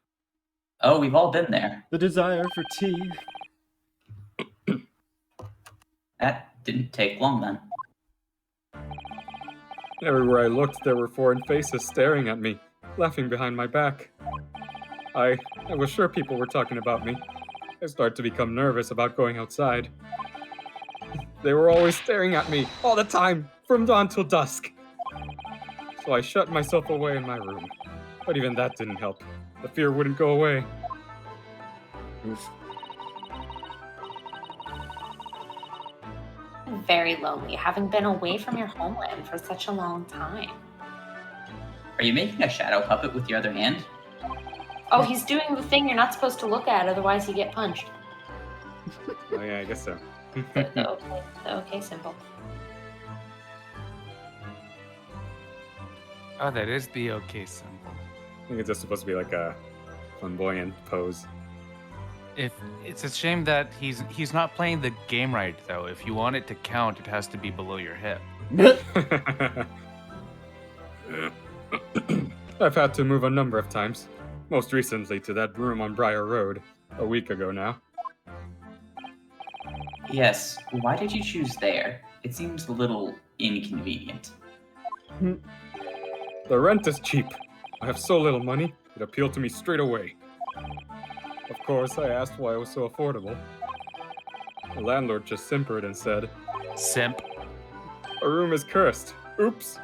Oh, we've all been there. The desire for tea. That didn't take long then. Everywhere I looked, there were foreign faces staring at me, laughing behind my back. I was sure people were talking about me. I started to become nervous about going outside. They were always staring at me, all the time, from dawn till dusk. So I shut myself away in my room. But even that didn't help. The fear wouldn't go away. Oof. Very lonely, having been away from your homeland for such a long time. Are you making a shadow puppet with your other hand? Oh, he's doing the thing you're not supposed to look at, otherwise you get punched. Oh yeah, I guess so. The okay symbol. Oh, that is the okay symbol. I think it's just supposed to be like a flamboyant pose. If it's a shame that he's not playing the game right though. If you want it to count, it has to be below your hip. I've had to move a number of times. Most recently to that room on Briar Road, a week ago now. Yes. Why did you choose there? It seems a little inconvenient. The rent is cheap. I have so little money, it appealed to me straight away. Of course, I asked why it was so affordable. The landlord just simpered and said, Simp. "A room is cursed. Oops."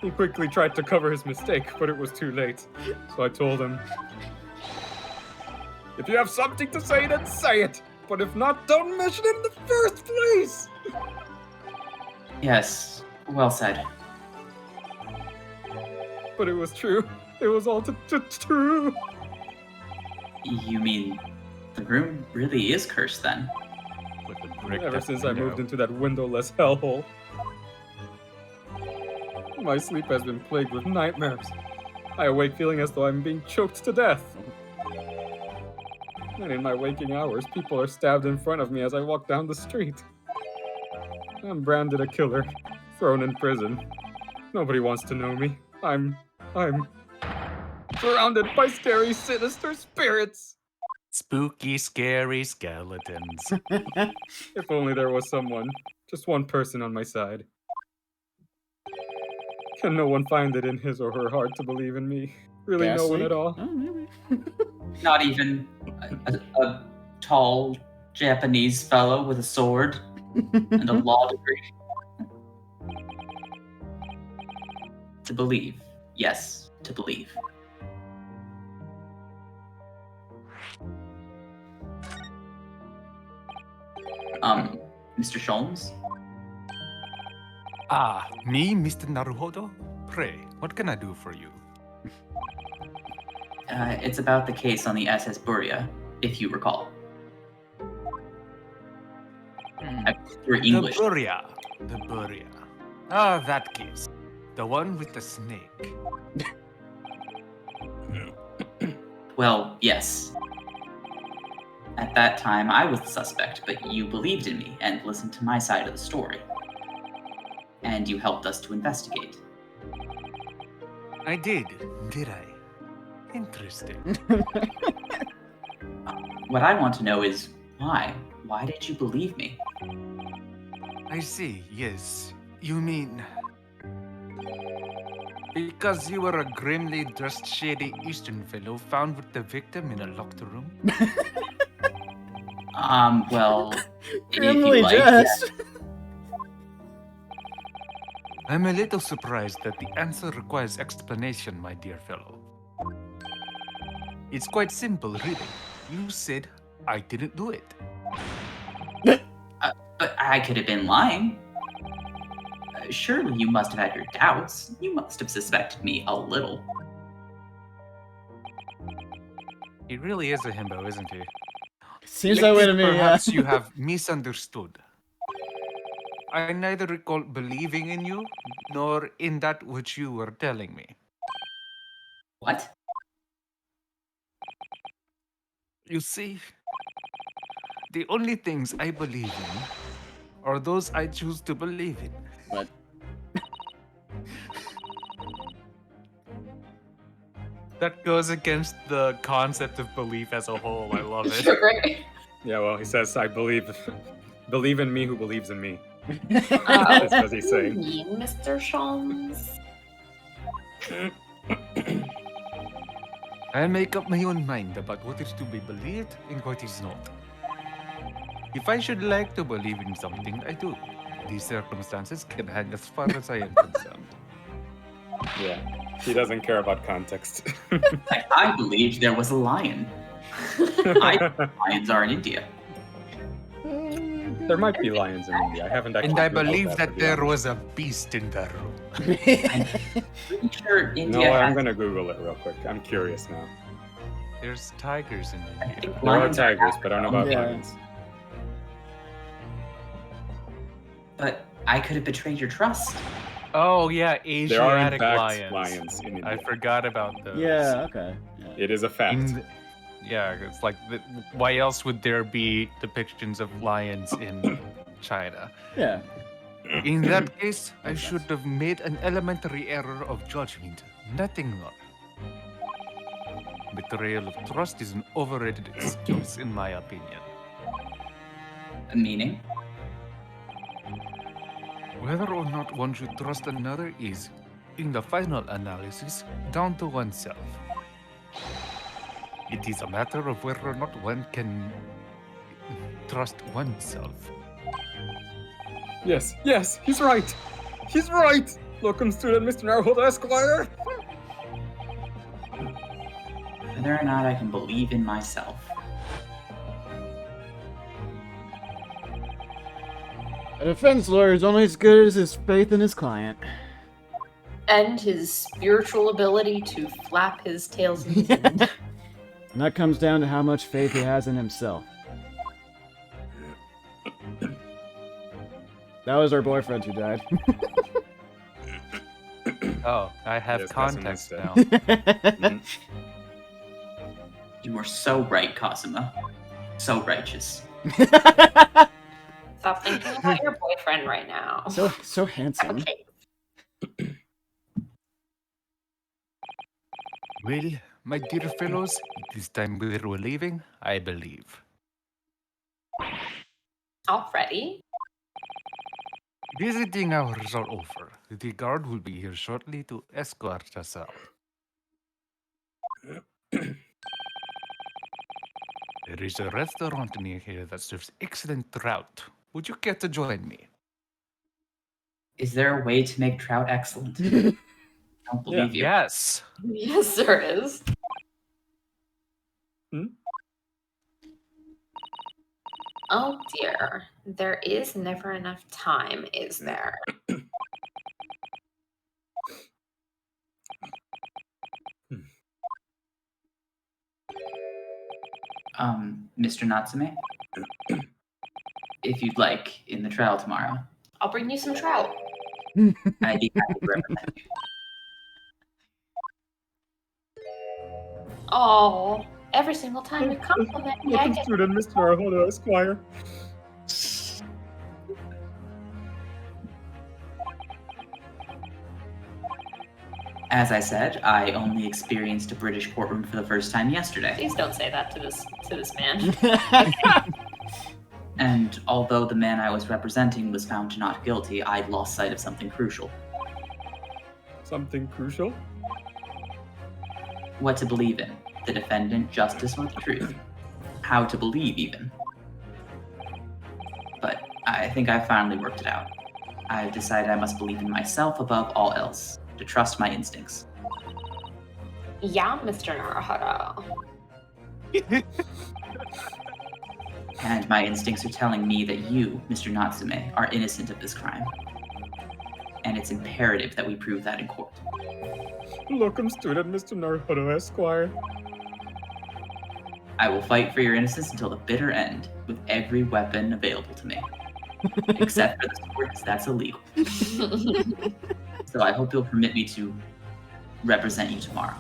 He quickly tried to cover his mistake, but it was too late. So I told him, "If you have something to say, then say it. But if not, don't mention it in the first place." Yes. Well said. But it was true. It was all true. You mean the room really is cursed then? With the brick Ever since I moved into that windowless hellhole, my sleep has been plagued with nightmares. I awake feeling as though I'm being choked to death. And in my waking hours, people are stabbed in front of me as I walk down the street. I'm branded a killer, thrown in prison. Nobody wants to know me. I'm surrounded by scary, sinister spirits. Spooky, scary skeletons. If only there was someone, just one person on my side. Can no one find it in his or her heart to believe in me? Really no one Ghastly? at all? Oh, maybe. Not even a tall Japanese fellow with a sword and a law degree? To believe. Yes, to believe. Mr. Sholmes? Ah, me, Mr. Naruhodo? Pray, what can I do for you? It's about the case on the SS Buria, if you recall. We're English. The Buria. Ah, that case. The one with the snake. Well, yes. At that time, I was the suspect, but you believed in me and listened to my side of the story. And you helped us to investigate. I did I? Interesting. What I want to know is why? Why did you believe me? I see, yes. You mean... Because you were a grimly dressed, shady Eastern fellow found with the victim in a locked room? Well, if Grimly you like, dressed. I'm a little surprised that the answer requires explanation, my dear fellow. It's quite simple, really. You said, I didn't do it. but I could have been lying. Surely you must have had your doubts. You must have suspected me a little. He really is a himbo, isn't he? Seems that way to me, yeah. Perhaps you have misunderstood. I neither recall believing in you, nor in that which you were telling me. What? You see, the only things I believe in are those I choose to believe in. What? That goes against the concept of belief as a whole. I love it. Right. Yeah, well, he says, I believe in me who believes in me. Oh, That's what he's saying. mean, Mr. Sholmes. I make up my own mind about what is to be believed and what is not. If I should like to believe in something, I do. These circumstances can hang as far as I am concerned. Yeah, he doesn't care about context. I believed there was a lion. Lions are in India. There might be lions in India. I haven't actually. And I Googled believe to that be there honest. was a beast in the room. Pretty sure You India know what? I'm has. gonna Google it real quick. I'm curious now. There's tigers in I India. think There are lions tigers, but I don't know about Yeah. lions. But I could have betrayed your trust. Oh yeah, There are in Asiatic fact lions. in India. I forgot about those. Yeah, okay. Yeah. It is a fact. Yeah, it's like, why else would there be depictions of lions in China? Yeah. In that case, I should have made an elementary error of judgment. Nothing more. Betrayal of trust is an overrated excuse, in my opinion. Meaning? Whether or not one should trust another is, in the final analysis, down to oneself. It is a matter of whether or not one can trust oneself. Yes, he's right. He's right. Locum student, Mr. Narhold Esquire. Whether or not I can believe in myself. A defense lawyer is only as good as his faith in his client. And his spiritual ability to flap his tails in the wind. And that comes down to how much faith he has in himself. That was our boyfriend who died. Oh, I have Yes, that's a context mistake. now. You are so right, Cosima. So righteous. Stop thinking about your boyfriend right now. so handsome. Okay. Well, my dear fellows, it is time we were leaving, I believe. Already? Visiting hours are over. The guard will be here shortly to escort us out. There is a restaurant near here that serves excellent trout. Would you care to join me? Is there a way to make trout excellent? I don't believe you. Yes. Yes, there is. Oh dear. There is never enough time, is there? Mr. Natsume? If you'd like, in the trial tomorrow, I'll bring you some trout. I'd be happy to represent you. Oh, every single time you compliment me, I Locum get student, Mr. Narhold Esquire. As I said, I only experienced a British courtroom for the first time yesterday. Please don't say that to this man. And although the man I was representing was found not guilty, I'd lost sight of something crucial. Something crucial? What to believe in: the defendant, justice, or the truth. How to believe, even. But I think I finally worked it out. I've decided I must believe in myself above all else, to trust my instincts. Yeah, Mr. Naruhodo. And my instincts are telling me that you, Mr. Natsume, are innocent of this crime. And it's imperative that we prove that in court. Locum student Mr. Naruhodo Esquire. I will fight for your innocence until the bitter end, with every weapon available to me. Except for the sword, 'cause that's illegal. So I hope you'll permit me to represent you tomorrow.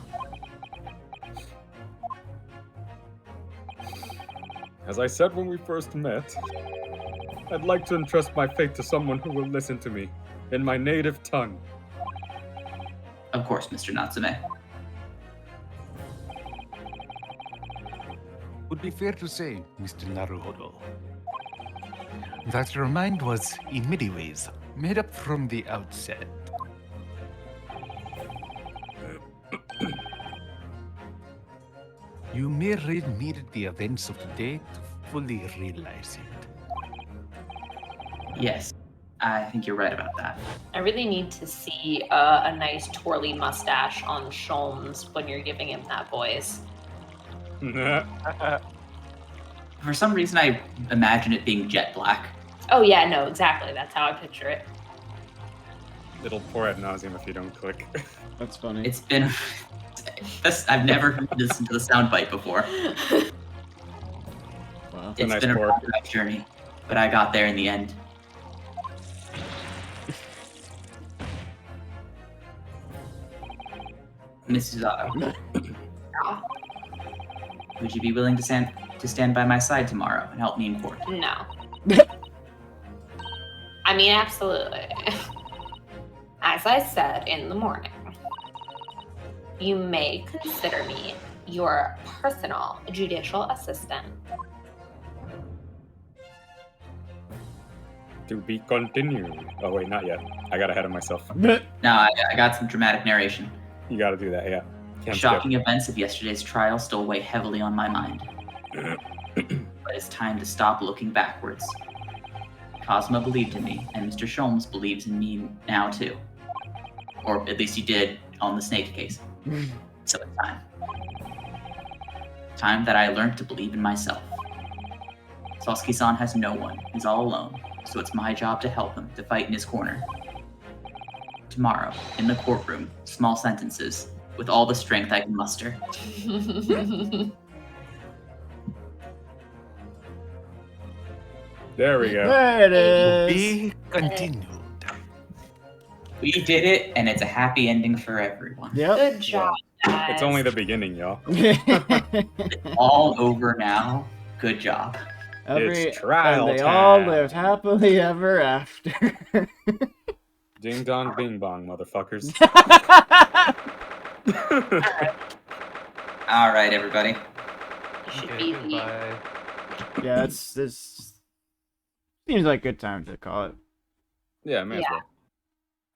As I said when we first met, I'd like to entrust my fate to someone who will listen to me in my native tongue. Of course, Mr. Natsume. Would be fair to say, Mr. Naruhodo, that your mind was, in many ways, made up from the outset. You merely needed the events of today to fully realize it. Yes, I think you're right about that. I really need to see a nice twirly mustache on Sholmes when you're giving him that voice. For some reason, I imagine it being jet black. Oh yeah, no, exactly. That's how I picture it. It'll pour ad nauseum if you don't click. That's funny. It's been... I've never listened to the soundbite before. Wow. It's nice been a pour. rough journey, but I got there in the end. Mrs. Otto, would you be willing to stand by my side tomorrow and help me in court? No. I mean, absolutely. As I said in the morning, you may consider me your personal judicial assistant. To be continued. Oh wait, not yet. I got ahead of myself. Now, I got some dramatic narration. You gotta do that, yeah. Can't Shocking events of yesterday's trial still weigh heavily on my mind. But it's time to stop looking backwards. Cosmo believed in me, and Mr. Sholmes believes in me now too. Or at least he did on the snake case. So it's time. Time that I learned to believe in myself. Sasuke-san has no one. He's all alone. So it's my job to help him, to fight in his corner. Tomorrow, in the courtroom, small sentences, with all the strength I can muster. There we go. There it is. Be continued. We did it, and it's a happy ending for everyone. Yep. Good job, guys. It's only the beginning, y'all. All over now. Good job. It's trial and they all time. lived happily ever after. Ding dong bing bong, motherfuckers. All right, everybody. Should Okay, be the goodbye. Yeah, it's this seems like a good time to call it. Yeah, may as well.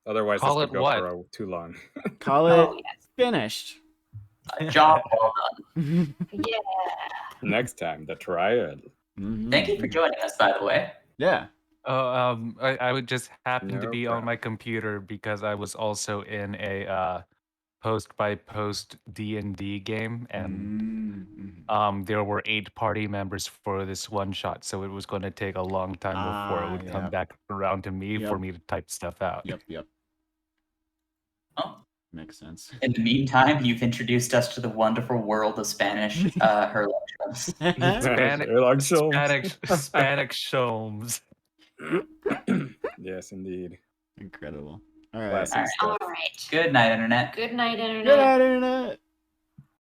Otherwise, Call this it could go what? for too long. Call it Oh, yes. finished. Job well done. Yeah. Next time, the trial. Thank you for joining us, by the way. Yeah. Oh, I would just happen to No be on problem. my computer because I was also in a post by post D&D game, and there were 8 party members for this one shot, so it was going to take a long time before it would come Yep. back around to me for Yep. me to type stuff out. Yep. Oh, Makes sense. in the meantime, you've introduced us to the wonderful world of Spanish Herlock shows. Hispanic Sholmes. Yes, indeed. Incredible. All right. Classic All right. stuff. All right. Good night, Internet. Good night, Internet. Good night, Internet.